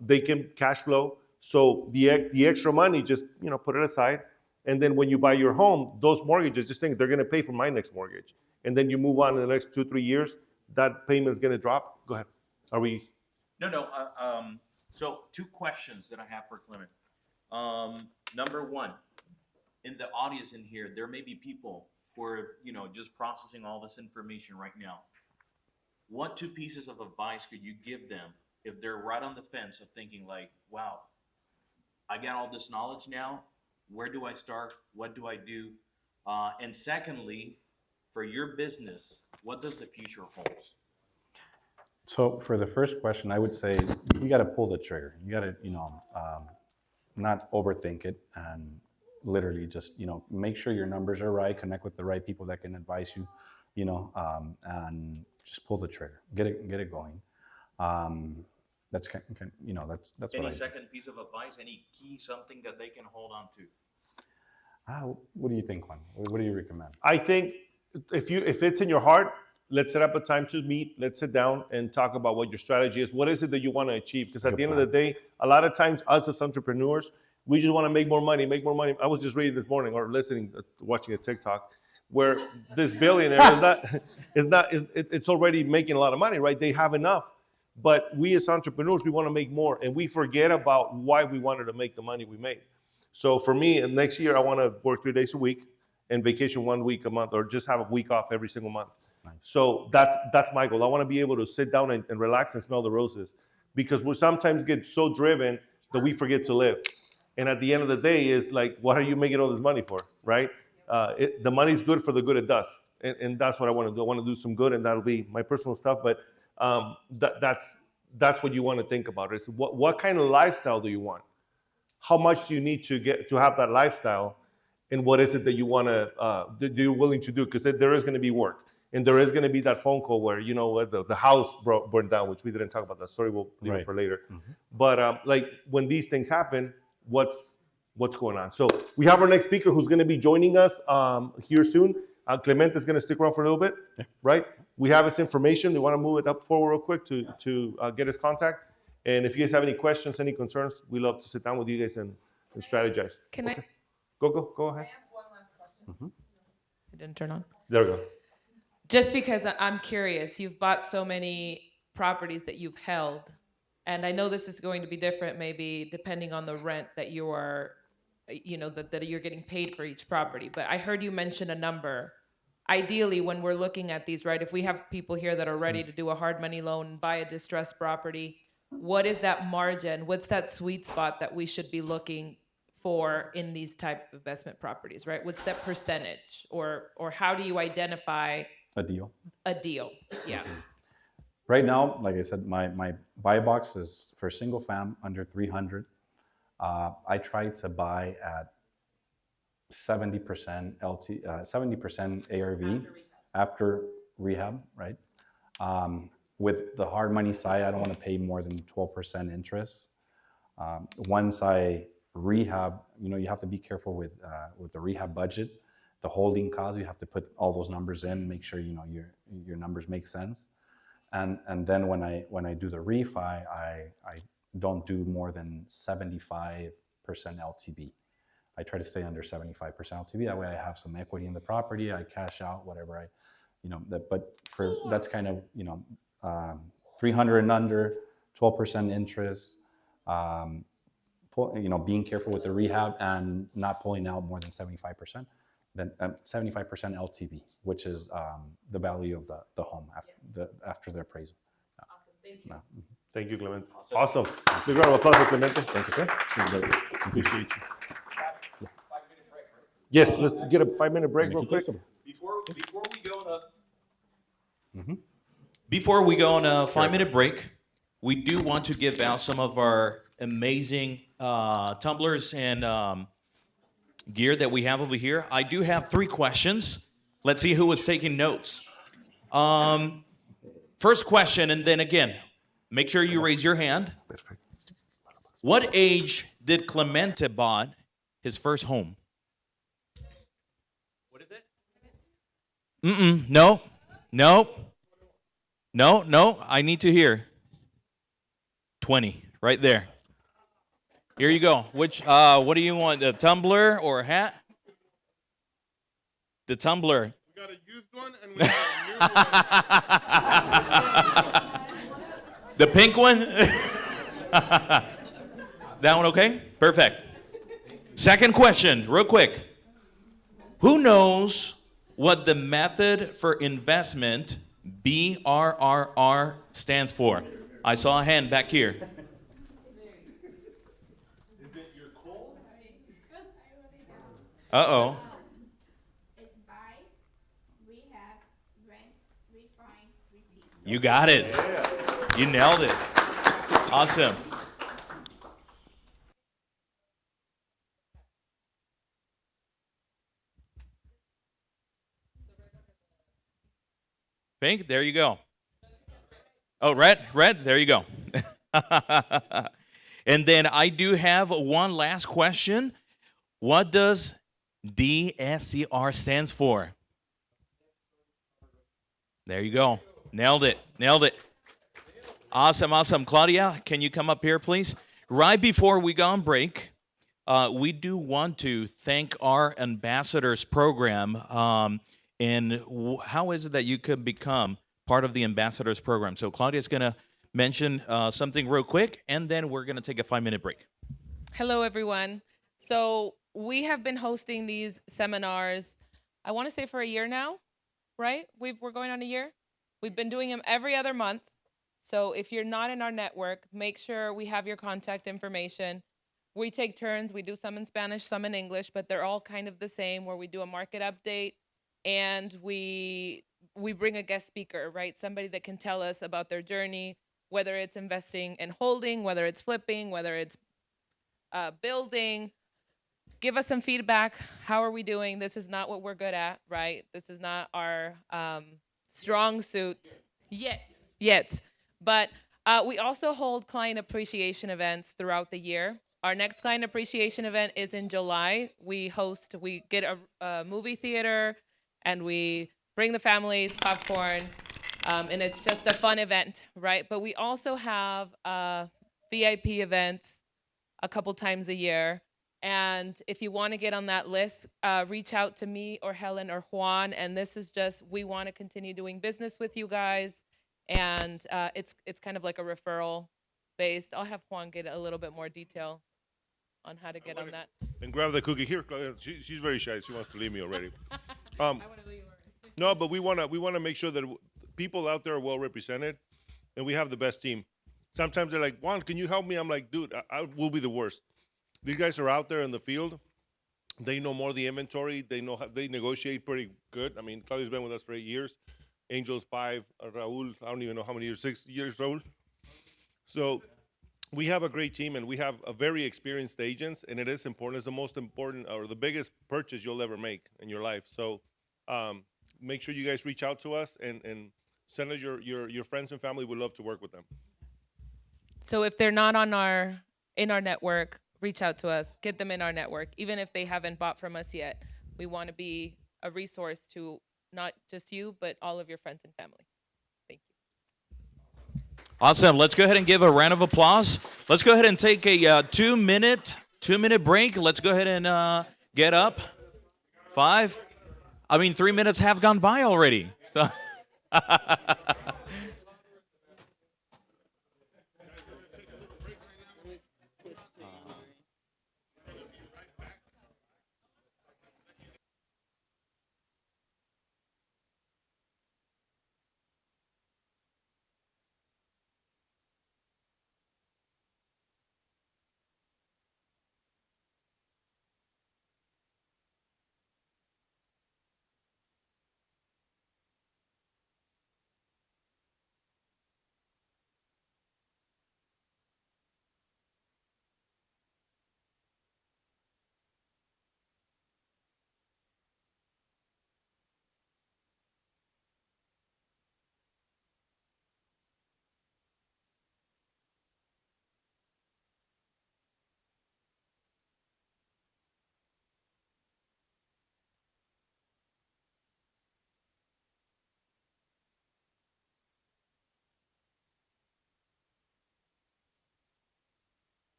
Speaker 2: They can cash flow. So the extra money, just, you know, put it aside. And then when you buy your home, those mortgages, just think they're going to pay for my next mortgage. And then you move on in the next 2-3 years, that payment is going to drop. Go ahead. Are we?
Speaker 1: No. So 2 questions that I have for Clement. Number 1, in the audience in here, there may be people who are, you know, just processing all this information right now. What 2 pieces of advice could you give them if they're right on the fence of thinking like, wow, I got all this knowledge now. Where do I start? What do I do? And secondly, for your business, what does the future hold?
Speaker 10: So for the first question, I would say you got to pull the trigger. You got to, you know, not overthink it, and literally just, you know, make sure your numbers are right, connect with the right people that can advise you, you know, and just pull the trigger, get it going. That's you know, that's what I.
Speaker 1: Any second piece of advice? Any key, something that they can hold on to?
Speaker 10: What do you think, Juan? What do you recommend?
Speaker 2: I think if it's in your heart, let's set up a time to meet. Let's sit down and talk about what your strategy is. What is it that you want to achieve? Because at the end of the day, a lot of times us as entrepreneurs, we just want to make more money, make more money. I was just reading this morning or watching a TikTok where this billionaire it's already making a lot of money, right? They have enough. But we as entrepreneurs, we want to make more, and we forget about why we wanted to make the money we made. So for me, next year, I want to work 3 days a week and vacation 1 week a month, or just have a week off every single month.
Speaker 10: Nice.
Speaker 2: So that's my goal. I want to be able to sit down and relax and smell the roses, because we sometimes get so driven that we forget to live. And at the end of the day, is like, what are you making all this money for, right? The money's good for the good it does, and that's what I want to do. I want to do some good, and that'll be my personal stuff. But that's what you want to think about. Is what kind of lifestyle do you want? How much do you need to get to have that lifestyle, and what is it that you want to that you're willing to do? Because there is going to be work, and there is going to be that phone call where, you know, the house burned down, which we didn't talk about. That story, we'll leave it for later.
Speaker 10: Mm-hmm.
Speaker 2: But like when these things happen, what's going on? So we have our next speaker who's going to be joining us here soon. Clement is going to stick around for a little bit, right? We have his information. We want to move it up forward real quick to get his contact. And if you guys have any questions, any concerns, we love to sit down with you guys and strategize.
Speaker 11: Can
Speaker 2: Okay. Go ahead.
Speaker 11: I ask one last question? It didn't turn on.
Speaker 2: There we go.
Speaker 11: Just because I'm curious, you've bought so many properties that you've held, and I know this is going to be different maybe depending on the rent that you are, you know, that you're getting paid for each property. But I heard you mention a number. Ideally, when we're looking at these, right, if we have people here that are ready to do a hard money loan, buy a distressed property, what is that margin? What's that sweet spot that we should be looking for in these type of investment properties, right? What's that percentage, or how do you identify
Speaker 10: A deal.
Speaker 11: a deal? Yeah.
Speaker 10: Right now, like I said, my buy box is for single fam under 300. I try to buy at 70% 70% ARV after rehab, right? With the hard money side, I don't want to pay more than 12% interest. Once I rehab, you know, you have to be careful with the rehab budget, the holding costs. You have to put all those numbers in, make sure, you know, your numbers make sense. And then when I do the refi, I don't do more than 75% LTV. I try to stay under 75% LTV. That way I have some equity in the property. I cash out whatever that's kind of, 300 and under, 12% interest, being careful with the rehab and not pulling out more than 75%. Then 75% LTV, which is the value of the home after the appraisal.
Speaker 11: Awesome. Thank you.
Speaker 10: No.
Speaker 2: Thank you, Clemente. Awesome. Big round of applause for Clemente.
Speaker 10: Thank you, sir.
Speaker 2: Appreciate you. Yes, let's get a 5-minute break real quick.
Speaker 1: Before we go on a 5-minute break, we do want to give out some of our amazing tumblers and gear that we have over here. I do have 3 questions. Let's see who was taking notes. First question, and then again, make sure you raise your hand. What age did Clemente bought his first home? What is it? No. I need to hear. 20, right there. Here you go. Which, what do you want, a tumbler or a hat? The tumbler.
Speaker 2: We got a used one and we got a new one.
Speaker 1: The pink one? That one okay? Perfect. Second question, real quick. Who knows what the method for investment, BRRR, stands for? I saw a hand back here.
Speaker 2: Is it your coal?
Speaker 1: Uh-oh.
Speaker 17: It's buy, rehab, rent, refine, repeat.
Speaker 1: You got it.
Speaker 2: Yeah.
Speaker 1: You nailed it. Awesome. Pink, there you go. Oh, red, there you go. And then I do have one last question. What does DSCR stands for? There you go. Nailed it. Awesome. Claudia, can you come up here, please? Right before we go on break, we do want to thank our ambassadors program. And how is it that you could become part of the ambassadors program? So Claudia's going to mention something real quick, and then we're going to take a 5-minute break.
Speaker 11: Hello, everyone. So we have been hosting these seminars, I want to say for a year now, right? We're going on a year. We've been doing them every other month. So if you're not in our network, make sure we have your contact information. We take turns. We do some in Spanish, some in English, but they're all kind of the same, where we do a market update and we bring a guest speaker, right? Somebody that can tell us about their journey, whether it's investing and holding, whether it's flipping, whether it's building. Give us some feedback. How are we doing? This is not what we're good at, right? This is not our strong suit yet. But we also hold client appreciation events throughout the year. Our next client appreciation event is in July. We get a movie theater, and we bring the families, popcorn, and it's just a fun event, right? But we also have VIP events a couple times a year. And if you want to get on that list, reach out to me or Helen or Juan. And this is just, we want to continue doing business with you guys. And it's kind of like a referral based. I'll have Juan get a little bit more detail on how to get on that.
Speaker 2: And grab the cookie here. She's very shy. She wants to leave me already.
Speaker 11: I want to leave you already.
Speaker 2: No, but we want to make sure that people out there are well represented, and we have the best team. Sometimes they're like, Juan, can you help me? I'm like, dude, I will be the worst. These guys are out there in the field. They know more of the inventory. They know how they negotiate pretty good. I mean, Claudia's been with us for 8 years. Angel's 5. Raul, I don't even know how many years. 6 years, Raul. So we have a great team, and we have a very experienced agents, and it is important. It's the most important or the biggest purchase you'll ever make in your life. So make sure you guys reach out to us and send us your friends and family. We'd love to work with them.
Speaker 11: So if they're not in our network, reach out to us, get them in our network. Even if they haven't bought from us yet, we want to be a resource to not just you, but all of your friends and family. Thank you.
Speaker 1: Awesome. Let's go ahead and give a round of applause. Let's go ahead and take a 2-minute 2-minute break. Let's go ahead and get up. 5. 3 minutes have gone by already. So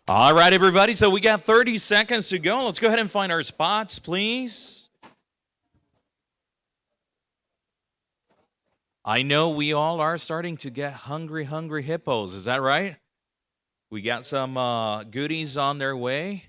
Speaker 1: All right, everybody. So we got 30 seconds to go. Let's go ahead and find our spots, please. I know we all are starting to get hungry hippos. Is that right? We got some goodies on their way.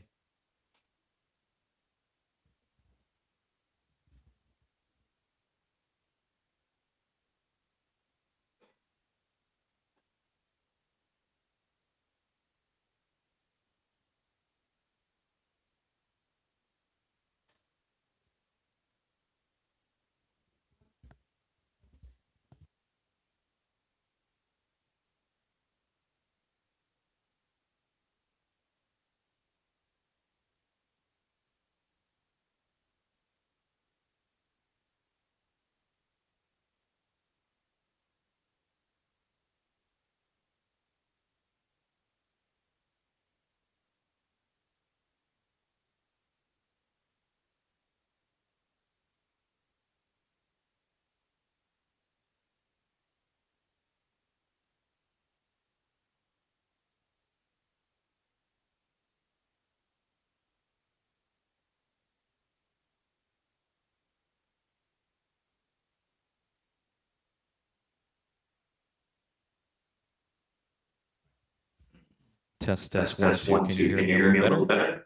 Speaker 1: Test, test, 1, 2. Can you hear me a little better?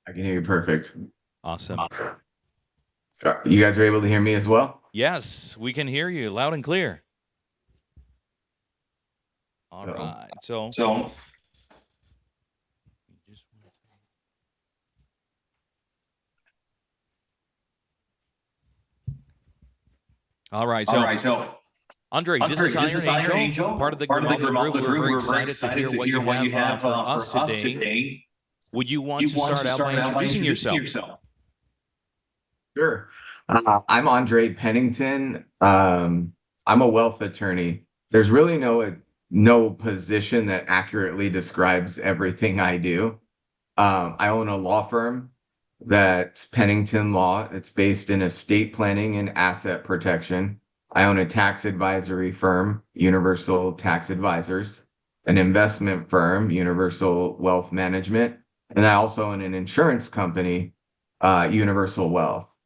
Speaker 18: I can hear you perfect.
Speaker 1: Awesome.
Speaker 18: You guys are able to hear me as well?
Speaker 1: Yes, we can hear you loud and clear. All right. So all right. So Andre, this is Iron Angel, part of the Grimaldo group. We're very excited to hear what you have for us today. Would you want to start out by introducing yourself?
Speaker 18: Sure. I'm Andre Pennington. I'm a wealth attorney. There's really no position that accurately describes everything I do. I own a law firm that's Pennington Law. It's based in estate planning and asset protection. I own a tax advisory firm, Universal Tax Advisors, an investment firm, Universal Wealth Management, and I also own an insurance company, Universal Wealth.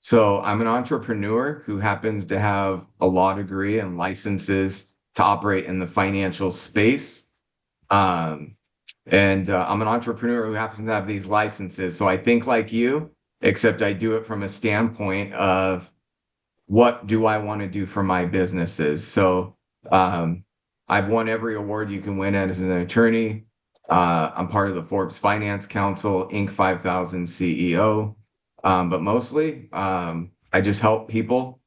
Speaker 18: So I'm an entrepreneur who happens to have a law degree and licenses to operate in the financial space. I'm an entrepreneur who happens to have these licenses. So I think like you, except I do it from a standpoint of what do I want to do for my businesses? So I've won every award you can win as an attorney. I'm part of the Forbes Finance Council, Inc. 5000 CEO. But mostly, I just help people.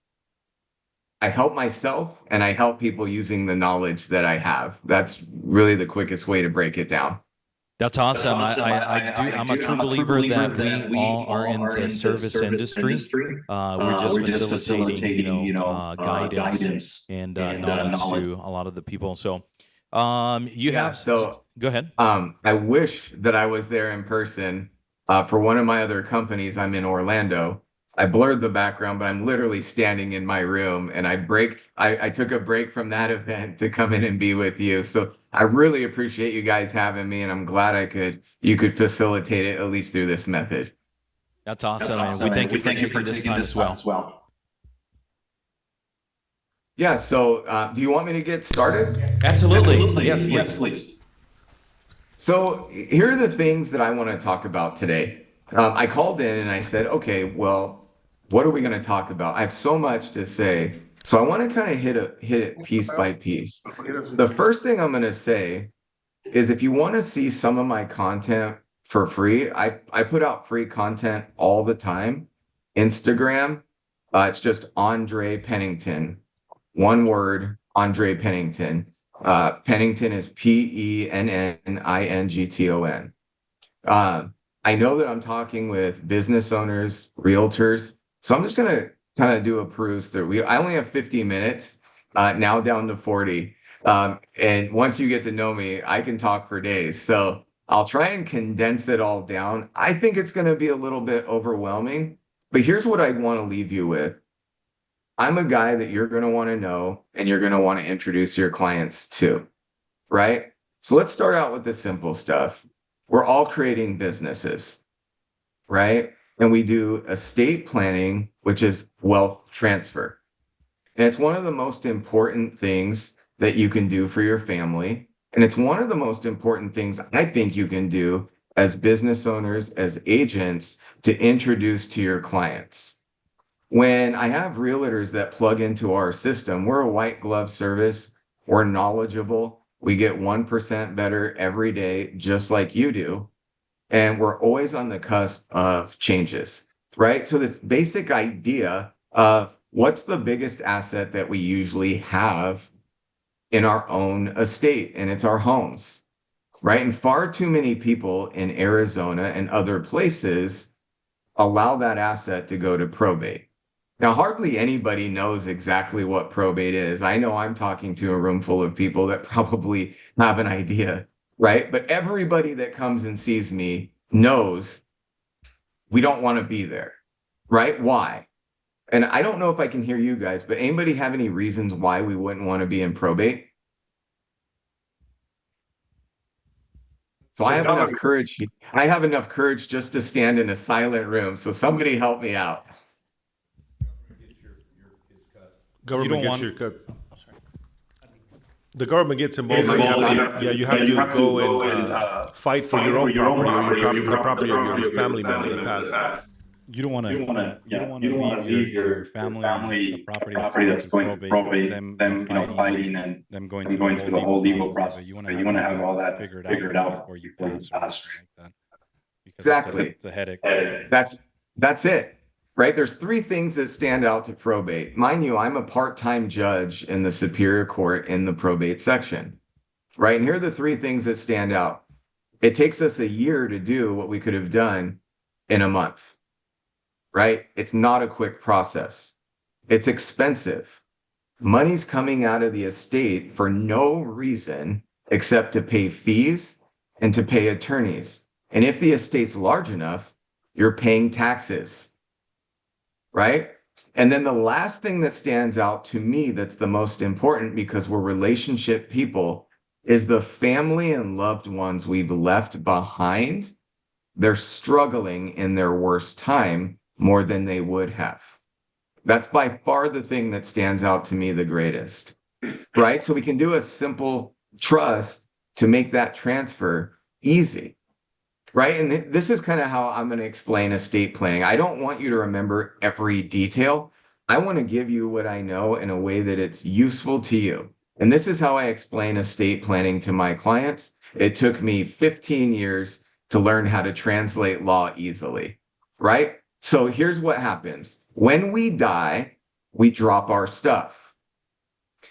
Speaker 18: I help myself and I help people using the knowledge that I have. That's really the quickest way to break it down.
Speaker 1: That's awesome. I'm a true believer that we all are in the service industry. We're just facilitating, guidance and knowledge to a lot of the people. So, go ahead.
Speaker 18: I wish that I was there in person. For one of my other companies, I'm in Orlando. I blurred the background, but I'm literally standing in my room, and I took a break from that event to come in and be with you. So I really appreciate you guys having me, and I'm glad you could facilitate it at least through this method.
Speaker 1: That's awesome. And we thank you for taking this time as well.
Speaker 18: Yeah. So do you want me to get started?
Speaker 1: Absolutely. Yes, please.
Speaker 18: So here are the things that I want to talk about today. I called in and I said, okay, well, what are we going to talk about? I have so much to say. So I want to kind of hit it piece by piece. The first thing I'm going to say is if you want to see some of my content for free, I put out free content all the time. Instagram, it's just Andre Pennington. One word, Andre Pennington. Pennington is Pennington. I know that I'm talking with business owners, realtors, so I'm just going to kind of do a cruise through. I only have 50 minutes, now down to 40. And once you get to know me, I can talk for days. So I'll try and condense it all down. I think it's going to be a little bit overwhelming, but here's what I want to leave you with. I'm a guy that you're going to want to know and you're going to want to introduce your clients to, right? So let's start out with the simple stuff. We're all creating businesses, right? And we do estate planning, which is wealth transfer. And it's one of the most important things that you can do for your family. And it's one of the most important things I think you can do as business owners, as agents, to introduce to your clients. When I have realtors that plug into our system, we're a white glove service, we're knowledgeable, we get 1% better every day, just like you do. And we're always on the cusp of changes, right? So this basic idea of what's the biggest asset that we usually have in our own estate, and it's our homes, right? And far too many people in Arizona and other places allow that asset to go to probate. Now, hardly anybody knows exactly what probate is. I know I'm talking to a room full of people that probably have an idea, right? But everybody that comes and sees me knows we don't want to be there, right? Why? And I don't know if I can hear you guys, but anybody have any reasons why we wouldn't want to be in probate? So I have enough courage. I have enough courage just to stand in a silent room. So somebody help me out.
Speaker 2: Government gets your cut. The government gets involved. You have to go and fight for your own property or the property of your family member that passed.
Speaker 10: You don't want to leave your family a property that's going to probate, them fighting and them going through the whole legal process. You want to have all that figured out before you pass. Like that.
Speaker 18: Exactly.
Speaker 10: It's a headache.
Speaker 18: That's it, right? There's three things that stand out to probate. Mind you, I'm a part-time judge in the Superior Court in the probate section, right? And here are the three things that stand out. It takes us a year to do what we could have done in a month. Right? It's not a quick process. It's expensive. Money's coming out of the estate for no reason except to pay fees and to pay attorneys. And if the estate's large enough, you're paying taxes. Right? And then the last thing that stands out to me that's the most important, because we're relationship people, is the family and loved ones we've left behind. They're struggling in their worst time more than they would have. That's by far the thing that stands out to me the greatest, right? So we can do a simple trust to make that transfer easy, right? And this is kind of how I'm going to explain estate planning. I don't want you to remember every detail. I want to give you what I know in a way that it's useful to you. And this is how I explain estate planning to my clients. It took me 15 years to learn how to translate law easily, right? So here's what happens. When we die, we drop our stuff.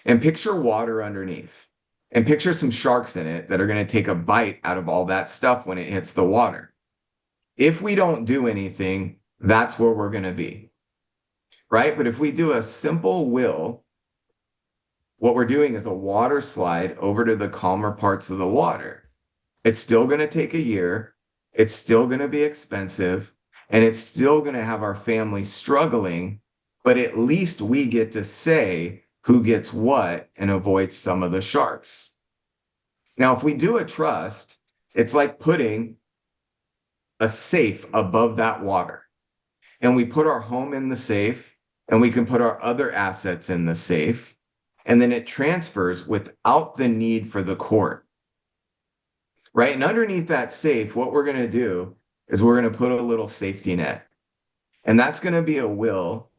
Speaker 18: And picture water underneath. And picture some sharks in it that are going to take a bite out of all that stuff when it hits the water. If we don't do anything, that's where we're going to be. Right? But if we do a simple will, what we're doing is a water slide over to the calmer parts of the water. It's still going to take a year. It's still going to be expensive. And it's still going to have our family struggling, but at least we get to say who gets what and avoid some of the sharks. Now, if we do a trust, it's like putting a safe above that water. And we put our home in the safe, and we can put our other assets in the safe, and then it transfers without the need for the court. Right? And underneath that safe, what we're going to do is we're going to put a little safety net. And that's going to be a will,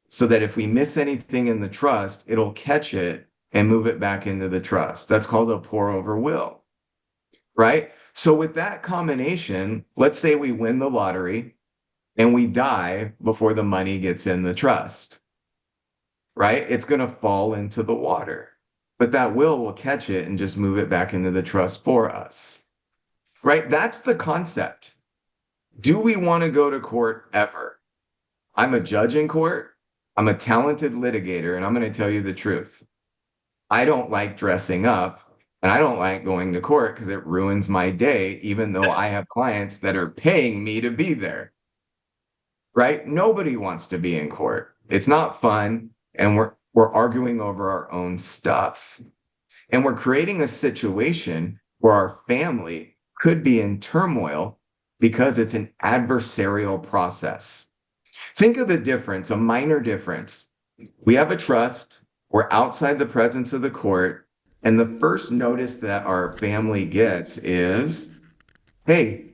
Speaker 18: so that if we miss anything in the trust, it'll catch it and move it back into the trust. That's called a pour over will, right? So with that combination, let's say we win the lottery and we die before the money gets in the trust, right? It's going to fall into the water, but that will catch it and just move it back into the trust for us, right? That's the concept. Do we want to go to court ever? I'm a judge in court. I'm a talented litigator, and I'm going to tell you the truth. I don't like dressing up, and I don't like going to court because it ruins my day, even though I have clients that are paying me to be there. Right? Nobody wants to be in court. It's not fun, and we're arguing over our own stuff. And we're creating a situation or our family could be in turmoil because it's an adversarial process. Think of the difference, a minor difference. We have a trust, we're outside the presence of the court, and the first notice that our family gets is, hey,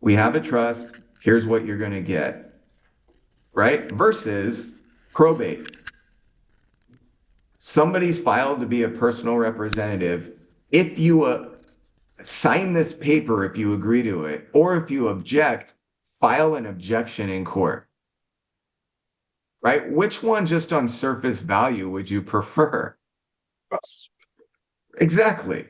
Speaker 18: we have a trust, here's what you're going to get, right? Versus probate. Somebody's filed to be a personal representative. If you sign this paper, if you agree to it, or if you object, file an objection in court, right? Which one just on surface value would you prefer? Exactly.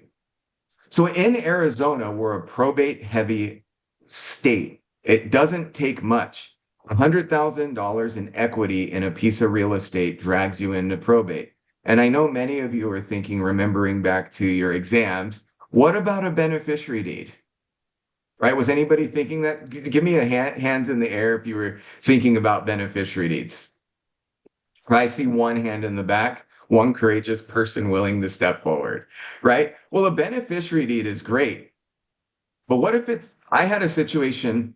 Speaker 18: So in Arizona, we're a probate heavy state. It doesn't take much. $100,000 in equity in a piece of real estate drags you into probate. And I know many of you are thinking, remembering back to your exams, what about a beneficiary deed? Right? Was anybody thinking that? Give me a hands in the air if you were thinking about beneficiary deeds. I see one hand in the back, one courageous person willing to step forward, right? Well, a beneficiary deed is great. But what if I had a situation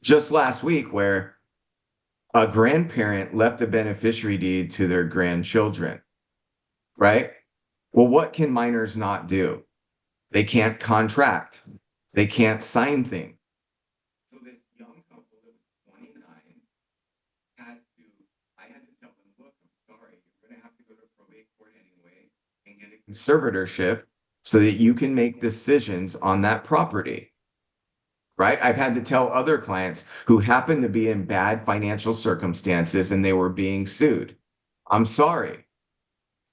Speaker 18: just last week where a grandparent left a beneficiary deed to their grandchildren, right? Well, what can minors not do? They can't contract. They can't sign things. So this young couple that was 29 I had to tell them, look, I'm sorry, you're going to have to go to probate court anyway and get a conservatorship so that you can make decisions on that property. Right? I've had to tell other clients who happen to be in bad financial circumstances and they were being sued. I'm sorry.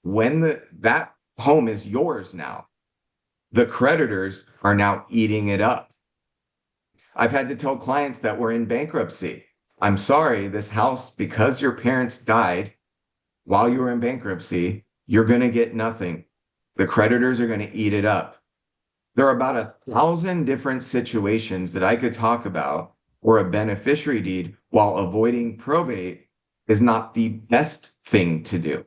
Speaker 18: When that home is yours now, the creditors are now eating it up. I've had to tell clients that were in bankruptcy. I'm sorry, this house, because your parents died while you were in bankruptcy, you're going to get nothing. The creditors are going to eat it up. There are about 1,000 different situations that I could talk about where a beneficiary deed, while avoiding probate, is not the best thing to do.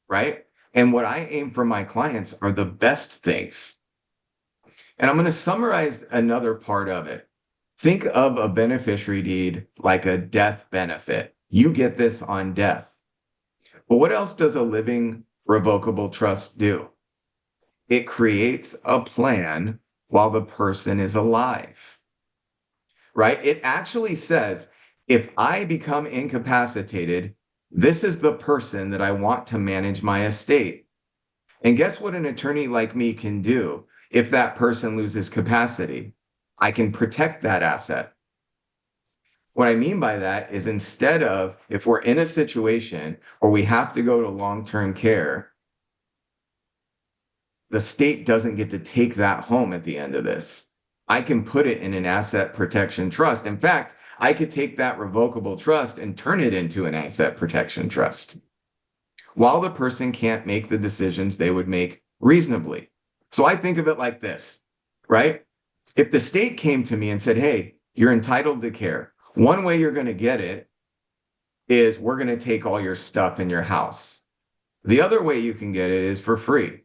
Speaker 18: Right? And what I aim for my clients are the best things. And I'm going to summarize another part of it. Think of a beneficiary deed like a death benefit. You get this on death. But what else does a living revocable trust do? It creates a plan while the person is alive, right? It actually says, if I become incapacitated, this is the person that I want to manage my estate. And guess what an attorney like me can do if that person loses capacity? I can protect that asset. What I mean by that is, instead of, if we're in a situation where we have to go to long-term care, the state doesn't get to take that home at the end of this. I can put it in an asset protection trust. In fact, I could take that revocable trust and turn it into an asset protection trust, while the person can't make the decisions they would make reasonably. So I think of it like this, right? If the state came to me and said, hey, you're entitled to care, one way you're going to get it is we're going to take all your stuff in your house. The other way you can get it is for free.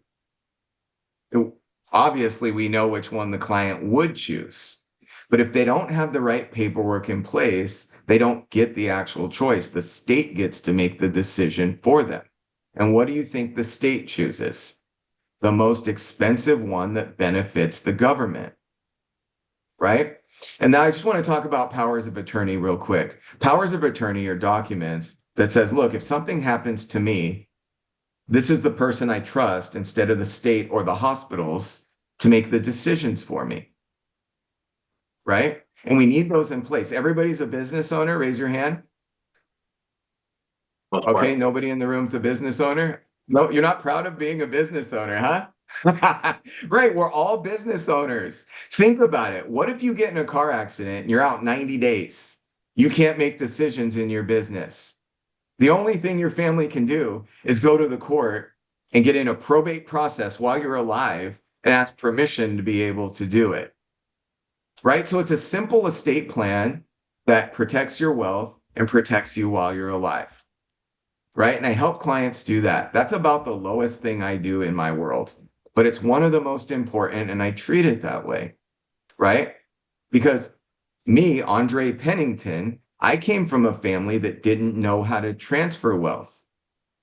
Speaker 18: Obviously, we know which one the client would choose. But if they don't have the right paperwork in place, they don't get the actual choice. The state gets to make the decision for them. And what do you think the state chooses? The most expensive one that benefits the government, right? And now I just want to talk about powers of attorney real quick. Powers of attorney are documents that says, look, if something happens to me, this is the person I trust instead of the state or the hospitals to make the decisions for me, right? And we need those in place. Everybody's a business owner. Raise your hand. Okay, nobody in the room's a business owner. No, you're not proud of being a business owner, huh? Right, we're all business owners. Think about it. What if you get in a car accident and you're out 90 days? You can't make decisions in your business. The only thing your family can do is go to the court and get in a probate process while you're alive and ask permission to be able to do it. Right? So it's a simple estate plan that protects your wealth and protects you while you're alive. Right? And I help clients do that. That's about the lowest thing I do in my world. but it's one of the most important, and I treat it that way, right? Because me, Andre Pennington, I came from a family that didn't know how to transfer wealth.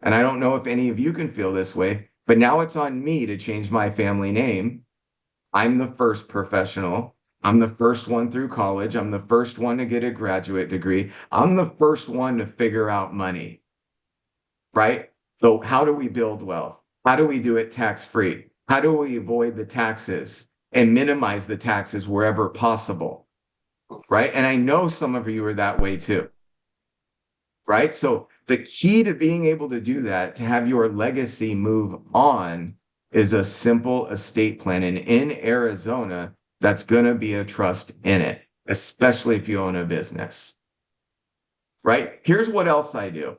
Speaker 18: And I don't know if any of you can feel this way, but now it's on me to change my family name. I'm the first professional. I'm the first one through college. I'm the first one to get a graduate degree. I'm the first one to figure out money, right? So how do we build wealth? How do we do it tax-free? How do we avoid the taxes and minimize the taxes wherever possible, right? And I know some of you are that way too, right? So the key to being able to do that, to have your legacy move on, is a simple estate plan. And in Arizona, that's going to be a trust in it, especially if you own a business, right? Here's what else I do.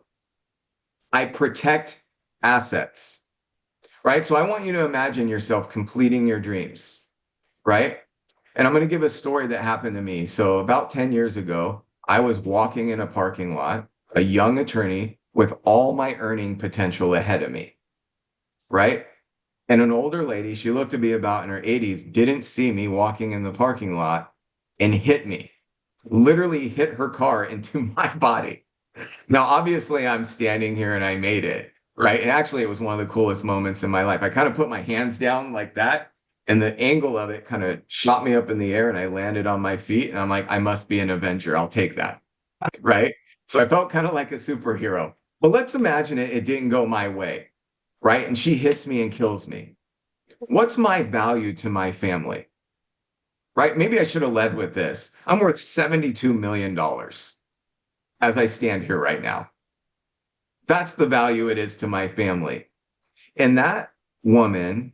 Speaker 18: I protect assets, right? So I want you to imagine yourself completing your dreams, right? And I'm going to give a story that happened to me. So about 10 years ago, I was walking in a parking lot, a young attorney with all my earning potential ahead of me, right? And an older lady, she looked to be about in her 80s, didn't see me walking in the parking lot and hit me, literally hit her car into my body. Now, obviously, I'm standing here and I made it, right? And actually, it was one of the coolest moments in my life. I kind of put my hands down like that, and the angle of it kind of shot me up in the air, and I landed on my feet. And I'm like, I must be an Avenger. I'll take that, right? So I felt kind of like a superhero. But let's imagine it didn't go my way, right? And she hits me and kills me. What's my value to my family, right? Maybe I should have led with this. I'm worth $72 million as I stand here right now. That's the value it is to my family. And that woman,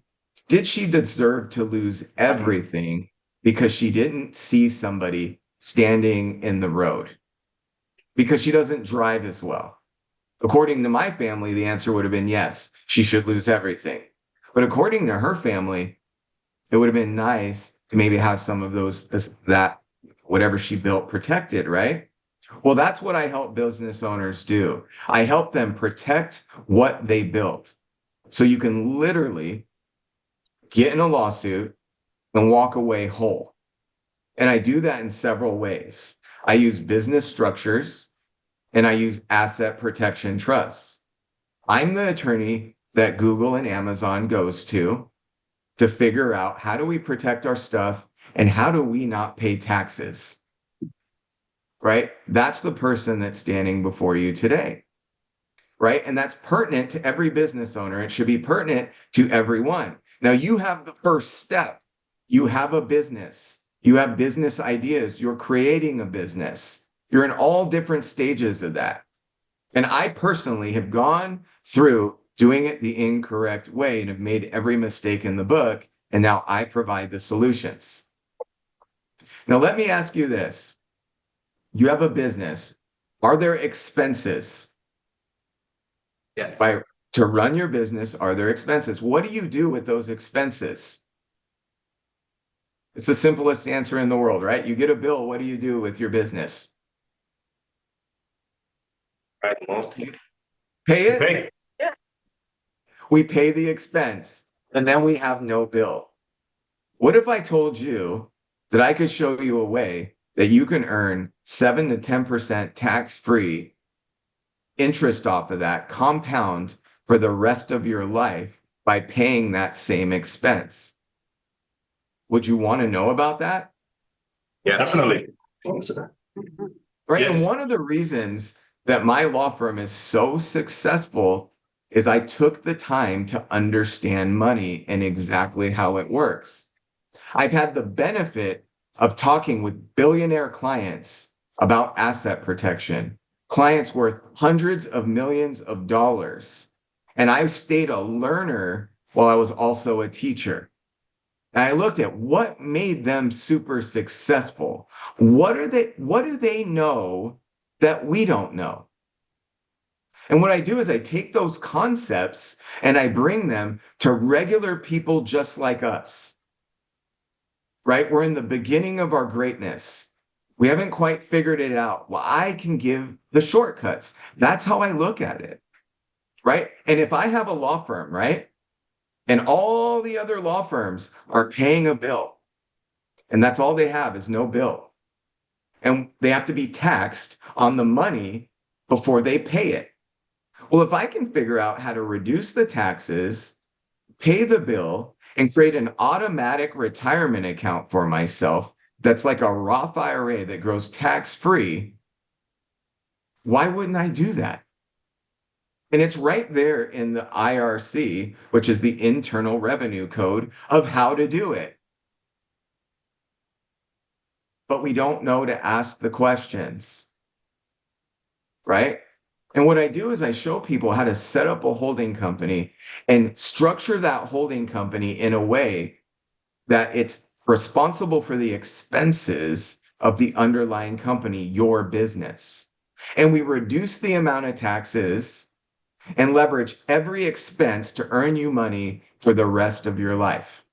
Speaker 18: did she deserve to lose everything because she didn't see somebody standing in the road? Because she doesn't drive as well? According to my family, the answer would have been yes, she should lose everything. But according to her family, it would have been nice to maybe have some of those, that whatever she built protected, right? Well, that's what I help business owners do. I help them protect what they built. So you can literally get in a lawsuit and walk away whole. And I do that in several ways. I use business structures and I use asset protection trusts. I'm the attorney that Google and Amazon goes to figure out, how do we protect our stuff and how do we not pay taxes? Right? That's the person that's standing before you today, right? And that's pertinent to every business owner. It should be pertinent to everyone. Now you have the first step. You have a business. You have business ideas. You're creating a business. You're in all different stages of that. And I personally have gone through doing it the incorrect way and have made every mistake in the book. And now I provide the solutions. Now, let me ask you this. You have a business. Are there expenses?
Speaker 8: Yes.
Speaker 18: To run your business, are there expenses? What do you do with those expenses? It's the simplest answer in the world, right? You get a bill. What do you do with your business? Pay it?
Speaker 2: Pay.
Speaker 18: Yeah. We pay the expense and then we have no bill. What if I told you that I could show you a way that you can earn 7 to 10% tax-free interest off of that, compound for the rest of your life by paying that same expense? Would you want to know about that?
Speaker 2: Yeah, definitely.
Speaker 18: Right.
Speaker 2: Yes.
Speaker 18: And one of the reasons that my law firm is so successful is I took the time to understand money and exactly how it works. I've had the benefit of talking with billionaire clients about asset protection, clients worth hundreds of millions of dollars. And I stayed a learner while I was also a teacher. And I looked at what made them super successful. What do they know that we don't know? And what I do is I take those concepts and I bring them to regular people just like us. Right? We're in the beginning of our greatness. We haven't quite figured it out. Well, I can give the shortcuts. That's how I look at it. Right? And if I have a law firm, right, And all the other law firms are paying a bill. And that's all they have is no bill. And they have to be taxed on the money before they pay it. Well, if I can figure out how to reduce the taxes, pay the bill, and create an automatic retirement account for myself that's like a Roth IRA that grows tax-free, why wouldn't I do that? And it's right there in the IRC, which is the Internal Revenue Code, of how to do it. But we don't know to ask the questions, right? And what I do is I show people how to set up a holding company and structure that holding company in a way that it's responsible for the expenses of the underlying company, your business. And we reduce the amount of taxes and leverage every expense to earn you money for the rest of your life.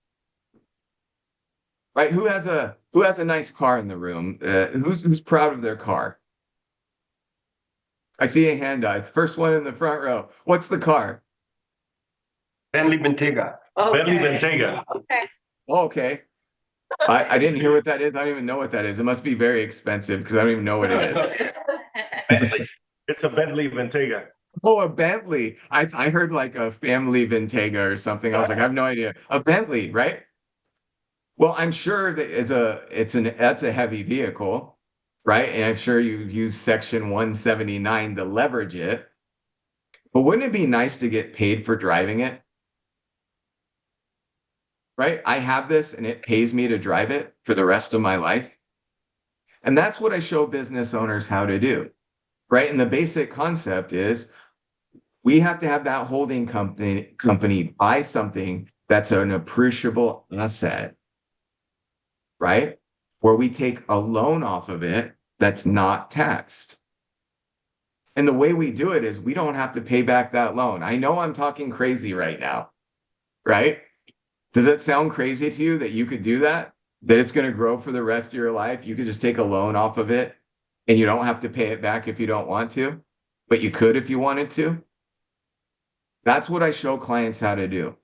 Speaker 18: Right? Who has a nice car in the room? Who's proud of their car? I see a hand up. The first one in the front row. What's the car?
Speaker 19: Bentley Bentayga. Bentley Bentayga.
Speaker 17: Okay.
Speaker 18: Okay. I didn't hear what that is. I don't even know what that is. It must be very expensive because I don't even know what it is.
Speaker 19: It's a Bentley Bentayga.
Speaker 18: Oh, a Bentley. I heard like a family Bentayga or something. I was like, I have no idea. A Bentley, right? Well, I'm sure that that's a heavy vehicle, right? And I'm sure you use Section 179 to leverage it. But wouldn't it be nice to get paid for driving it? Right? I have this and it pays me to drive it for the rest of my life. And that's what I show business owners how to do, right? And the basic concept is we have to have that holding company buy something that's an appreciable asset, right? Where we take a loan off of it that's not taxed. And the way we do it is we don't have to pay back that loan. I know I'm talking crazy right now, right? Does it sound crazy to you that you could do that? That it's going to grow for the rest of your life? You could just take a loan off of it and you don't have to pay it back if you don't want to, but you could if you wanted to. That's what I show clients how to do.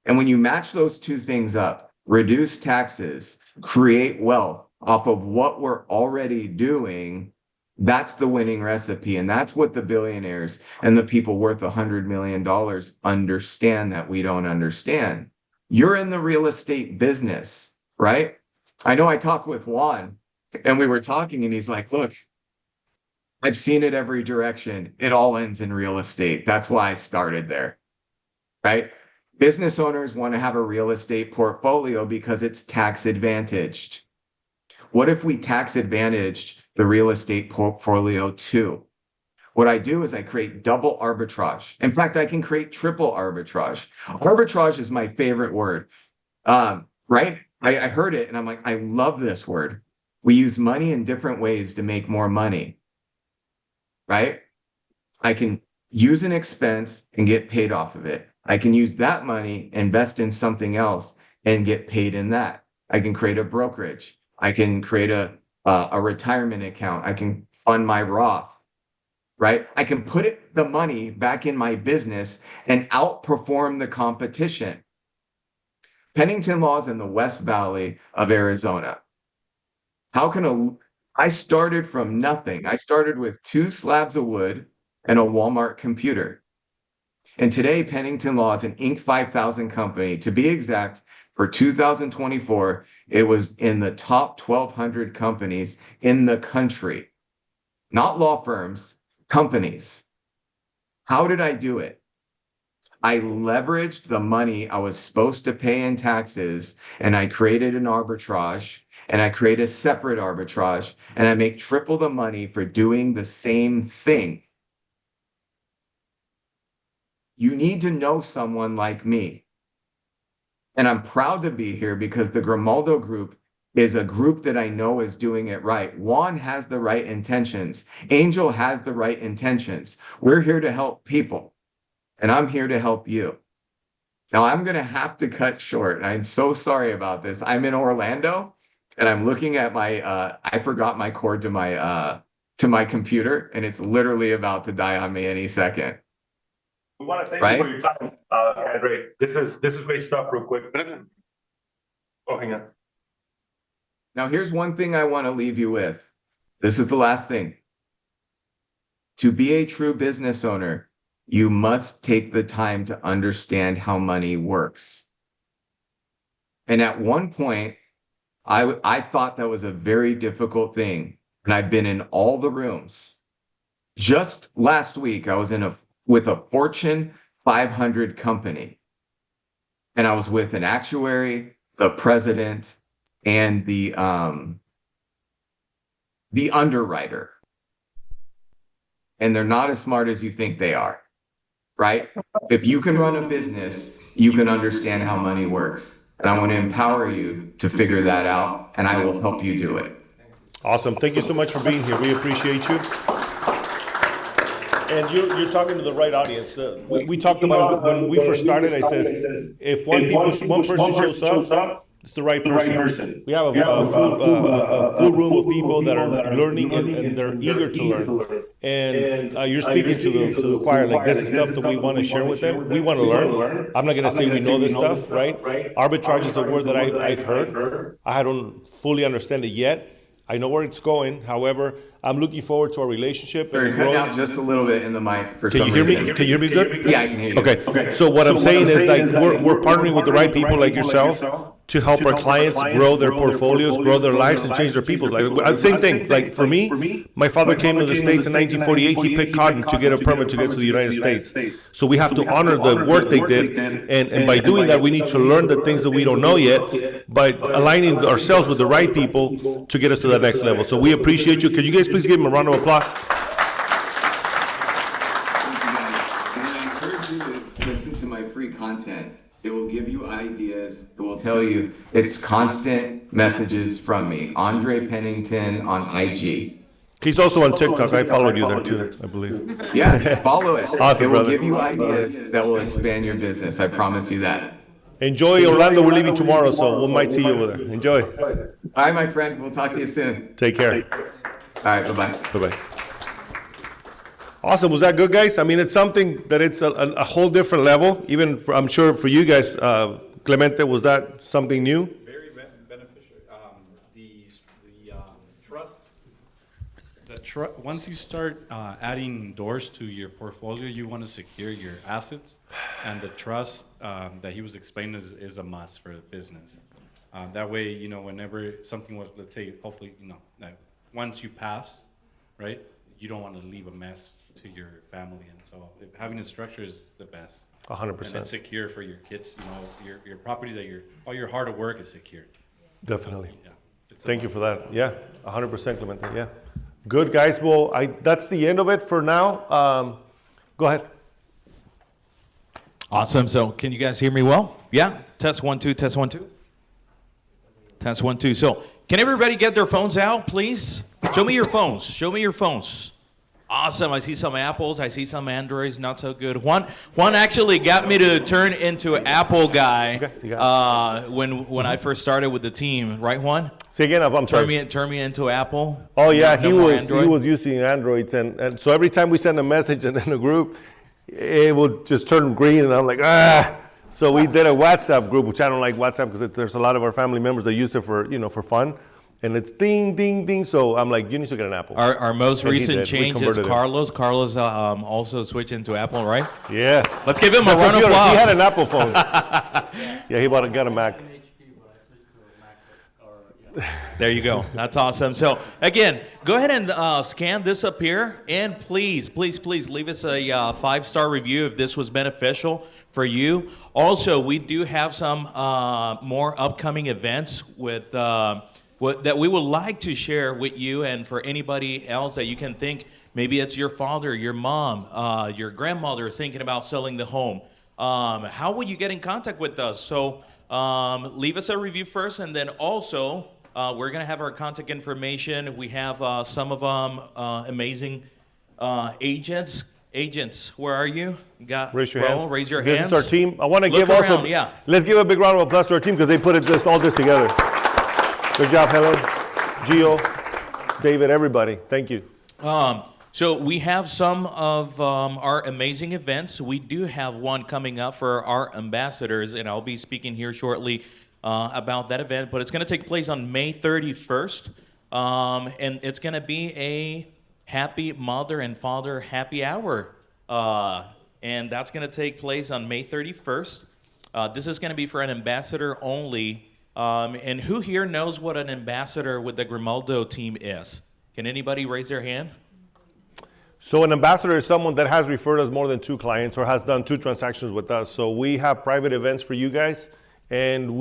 Speaker 18: And when you match those two things up, reduce taxes, create wealth off of what we're already doing, that's the winning recipe. And that's what the billionaires and the people worth $100 million understand that we don't understand. You're in the real estate business, right? I know I talked with Juan and we were talking and he's like, look, I've seen it every direction. It all ends in real estate. That's why I started there, right? Business owners want to have a real estate portfolio because it's tax advantaged. What if we tax advantaged the real estate portfolio too? What I do is I create double arbitrage. In fact, I can create triple arbitrage. Arbitrage is my favorite word, right? I heard it and I'm like, I love this word. We use money in different ways to make more money, right? I can use an expense and get paid off of it. I can use that money, invest in something else and get paid in that. I can create a brokerage. I can create a retirement account. I can fund my Roth, right? I can put the money back in my business and outperform the competition. Pennington Law is in the West Valley of Arizona. I started from nothing. I started with 2 slabs of wood and a Walmart computer. And today, Pennington Law is an Inc. 5000 company. To be exact, for 2024, it was in the top 1,200 companies in the country. Not law firms, companies. How did I do it? I leveraged the money I was supposed to pay in taxes, and I created an arbitrage, and I create a separate arbitrage, and I make triple the money for doing the same thing. You need to know someone like me. And I'm proud to be here because the Grimaldo Group is a group that I know is doing it right. Juan has the right intentions. Angel has the right intentions. We're here to help people, and I'm here to help you. Now I'm going to have to cut short. I'm so sorry about this. I'm in Orlando and I'm looking at my, I forgot my cord to my computer and it's literally about to die on me any second.
Speaker 19: We want to thank
Speaker 18: Right?
Speaker 19: you for your time, Andre. This is great stuff. Real quick. Oh, hang on.
Speaker 18: Now, here's one thing I want to leave you with. This is the last thing. To be a true business owner, you must take the time to understand how money works. And at one point, I thought that was a very difficult thing. And I've been in all the rooms. Just last week, I was with a Fortune 500 company. And I was with an actuary, the president, and the underwriter. And they're not as smart as you think they are, right? If you can run a business, you can understand how money works. And I want to empower you to figure that out, and I will help you do it.
Speaker 2: Awesome. Thank you so much for being here. We appreciate you. And you're talking to the right audience. We talked about it when we first started. I says, if one person shows up, it's the right person. We have a full room of people that are learning and they're eager to learn. And you're speaking to the choir, like this is stuff that we want to share with them. We want to learn. I'm not going to say we know this stuff, right? Arbitrage is a word that I've heard. I don't fully understand it yet. I know where it's going. However, I'm looking forward to our relationship.
Speaker 18: Sorry, cut out just a little bit in the mic for some reason.
Speaker 2: Can you hear me good?
Speaker 18: Yeah, I can hear you.
Speaker 2: Okay. So what I'm saying is like we're partnering with the right people like yourself to help our clients grow their portfolios, grow their lives, and change their people. Like same thing. Like for me, my father came to the States in 1948. He picked cotton to get a permit to get to the United States. So we have to honor the work they did, and by doing that, we need to learn the things that we don't know yet, by aligning ourselves with the right people to get us to that next level. So we appreciate you. Can you guys please give him a round of applause?
Speaker 18: And I encourage you to listen to my free content. It will give you ideas. It will tell you it's constant messages from me. Andre Pennington on IG.
Speaker 2: He's also on TikTok. I followed you there too, I believe.
Speaker 18: Yeah, follow it.
Speaker 2: Awesome,
Speaker 18: it will
Speaker 2: brother.
Speaker 18: give you ideas that will expand your business. I promise you that.
Speaker 2: Enjoy Orlando. We're leaving tomorrow, so we might see you over there. Enjoy.
Speaker 18: All right, my friend. We'll talk to you soon.
Speaker 2: Take care.
Speaker 18: All right, bye-bye.
Speaker 2: Bye-bye. Awesome. Was that good, guys? I mean, it's something that it's a whole different level. Even for, I'm sure for you guys, Clemente, was that something new?
Speaker 10: Very beneficial. Once you start adding doors to your portfolio, you want to secure your assets, and the trust that he was explaining is a must for a business. That way, you know, whenever something was, let's say, hopefully, you know, that once you pass, right, you don't want to leave a mess to your family, and so having a structure is the best.
Speaker 2: 100%.
Speaker 10: And it's secure for your kids. You know, your properties that all your hard work is secure.
Speaker 2: Definitely.
Speaker 10: Yeah.
Speaker 2: Thank you for that. Yeah, 100%, Clemente. Yeah. Good, guys. Well, that's the end of it for now. Go ahead.
Speaker 20: Awesome. So can you guys hear me well? Yeah? Test 1, 2, test 1, 2. Test 1, 2. So can everybody get their phones out, please? Show me your phones. Show me your phones. Awesome. I see some Apples. I see some Androids. Not so good. Juan actually got me to turn into an Apple guy when I first started with the team. Right, Juan?
Speaker 2: Say again. I'm sorry.
Speaker 20: Turn me into Apple.
Speaker 2: Oh yeah,
Speaker 20: No more
Speaker 2: he
Speaker 20: Android?
Speaker 2: was using Androids, and so every time we send a message in a group, it will just turn green, and I'm like, ah. So we did a WhatsApp group, which I don't like WhatsApp because there's a lot of our family members that use it for fun, and it's ding ding ding. So I'm like, you need to get an Apple.
Speaker 20: Our most
Speaker 2: And he
Speaker 20: recent
Speaker 2: did. We
Speaker 20: change is
Speaker 2: converted him.
Speaker 20: Carlos. Carlos also switched into Apple, right?
Speaker 2: Yeah.
Speaker 20: Let's give him a
Speaker 2: The
Speaker 20: round of
Speaker 2: computer,
Speaker 20: applause.
Speaker 2: He had an Apple phone. Yeah, he got a Mac.
Speaker 20: There you go. That's awesome. So again, go ahead and scan this up here, and please leave us a 5-star review if this was beneficial for you. Also, we do have some more upcoming events with that we would like to share with you, and for anybody else that you can think. Maybe it's your father, your mom, your grandmother is thinking about selling the home. How would you get in contact with us? So leave us a review first, and then also we're going to have our contact information. We have some of them amazing agents. Agents, where are you?
Speaker 2: Raise your hands.
Speaker 20: Raise your
Speaker 2: This
Speaker 20: hands.
Speaker 2: is our team. I want to
Speaker 20: Look
Speaker 2: give also.
Speaker 20: around, yeah.
Speaker 2: Let's give a big round of applause to our team because they put all this together. Good job, Helen, Gio, David, everybody. Thank you.
Speaker 20: So we have some of our amazing events. We do have one coming up for our ambassadors, and I'll be speaking here shortly about that event. But it's going to take place on May 31st, and it's going to be a Happy Mother and Father Happy Hour, and that's going to take place on May 31st. This is going to be for an ambassador only. And who here knows what an ambassador with the Grimaldo team is? Can anybody raise their hand?
Speaker 2: So an ambassador is someone that has referred us more than 2 clients or has done 2 transactions with us. So we have private events for you guys. And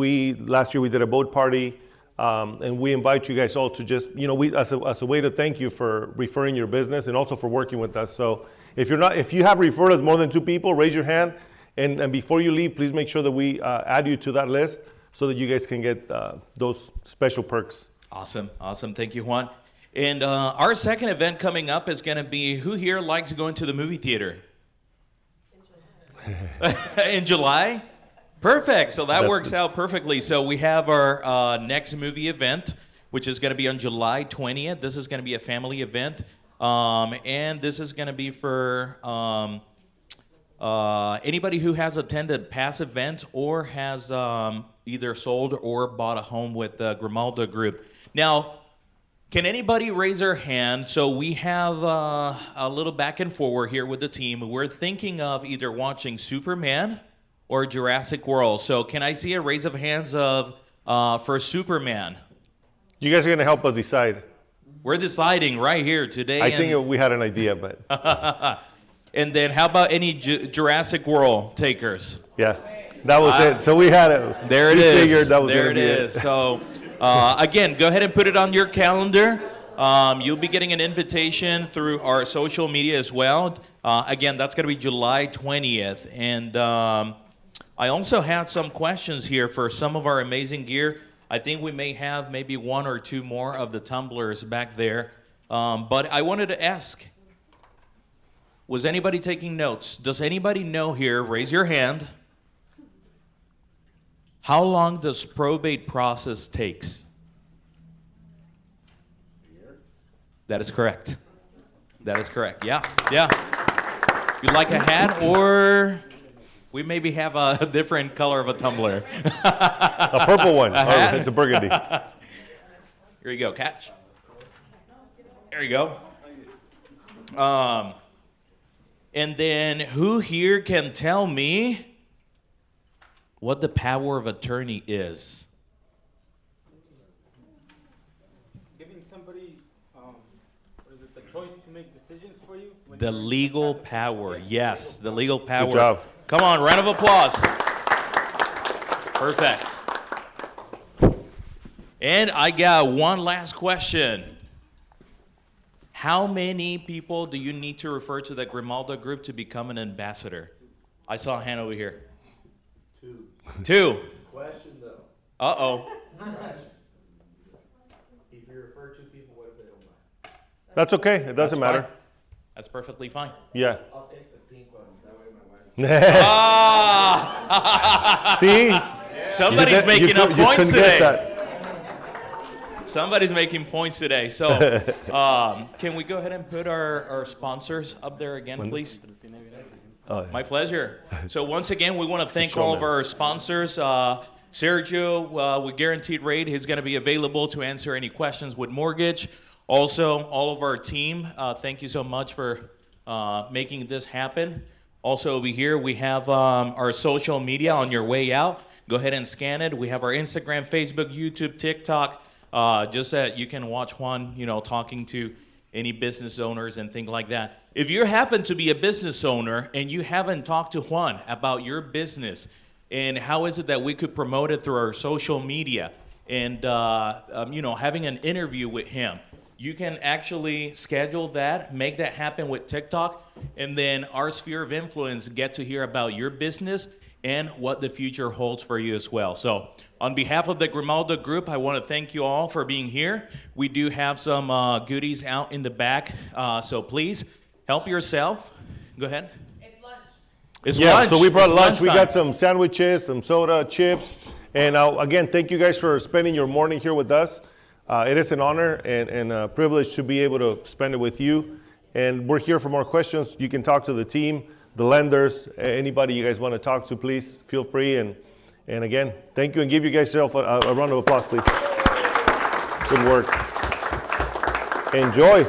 Speaker 2: last year we did a boat party. And we invite you guys all to just, as a way to thank you for referring your business and also for working with us. So if you have referred us more than 2 people, raise your hand. And before you leave, please make sure that we add you to that list so that you guys can get those special perks.
Speaker 20: Awesome. Thank you, Juan. And our second event coming up is going to be, who here likes going to the movie theater? In July? Perfect. So that works out perfectly. So we have our next movie event, which is going to be on July 20th. This is going to be a family event. And this is going to be for anybody who has attended past events or has either sold or bought a home with the Grimaldo Group. Now, can anybody raise their hand? So we have a little back and forward here with the team. We're thinking of either watching Superman or Jurassic World. So can I see a raise of hands for Superman?
Speaker 2: You guys are going to help us decide.
Speaker 20: We're deciding right here today.
Speaker 2: I think we had an idea, but.
Speaker 20: And then how about any Jurassic World takers?
Speaker 2: Yeah, that was it. So we had it.
Speaker 20: There it
Speaker 2: we
Speaker 20: is.
Speaker 2: Figured that was
Speaker 20: there
Speaker 2: gonna
Speaker 20: it
Speaker 2: be
Speaker 20: is. So again, go ahead and put it on your calendar. You'll be getting an invitation through our social media as well. Again, that's going to be July 20th. And I also had some questions here for some of our amazing gear. I think we may have maybe 1 or 2 more of the tumblers back there. But I wanted to ask, was anybody taking notes? Does anybody know here, raise your hand, how long does probate process takes? That is correct. That is correct. Yeah. You'd like a hat, or we maybe have a different color of a tumbler.
Speaker 2: A purple one. Oh, it's a burgundy.
Speaker 20: Here you go, catch. There you go. And then who here can tell me what the power of attorney is?
Speaker 21: Giving somebody, the choice to make decisions for you?
Speaker 20: The legal power. Yes, the legal power.
Speaker 2: Good job.
Speaker 20: Come on, round of applause. Perfect. And I got one last question. How many people do you need to refer to the Grimaldo Group to become an ambassador? I saw a hand over here. 2.
Speaker 8: Question though.
Speaker 20: Uh-oh.
Speaker 8: If you refer 2 people, what if they don't buy?
Speaker 2: That's okay. It doesn't matter.
Speaker 20: Fine. That's perfectly fine.
Speaker 2: Yeah.
Speaker 8: I'll take the pink one. That way my wife.
Speaker 20: Ah!
Speaker 2: See?
Speaker 20: Somebody's making up
Speaker 2: you
Speaker 20: points
Speaker 2: couldn't guess
Speaker 20: today.
Speaker 2: that.
Speaker 20: Somebody's making points today. So, can we go ahead and put our sponsors up there again, please?
Speaker 2: Oh, yeah.
Speaker 20: My pleasure. So once again, we want to thank
Speaker 2: sure,
Speaker 20: all of
Speaker 2: man.
Speaker 20: our sponsors. Sergio with Guaranteed Rate, he's going to be available to answer any questions with mortgage. Also, all of our team, thank you so much for making this happen. Also over here, we have our social media on your way out. Go ahead and scan it. We have our Instagram, Facebook, YouTube, TikTok. Just that you can watch Juan, talking to any business owners and things like that. If you happen to be a business owner and you haven't talked to Juan about your business and how is it that we could promote it through our social media and, having an interview with him, you can actually schedule that, make that happen with TikTok, and then our sphere of influence get to hear about your business and what the future holds for you as well. So on behalf of the Grimaldo Group, I want to thank you all for being here. We do have some goodies out in the back, so please help yourself. Go ahead.
Speaker 11: It's lunch.
Speaker 20: It's
Speaker 2: Yeah,
Speaker 20: lunch.
Speaker 2: so we brought
Speaker 20: It's
Speaker 2: lunch. We
Speaker 20: lunchtime.
Speaker 2: got some sandwiches, some soda, chips. And again, thank you guys for spending your morning here with us. It is an honor and a privilege to be able to spend it with you. And we're here for more questions. You can talk to the team, the lenders, anybody you guys want to talk to, please feel free. And again, thank you, and give you guys yourself a round of applause, please. Good work. Enjoy.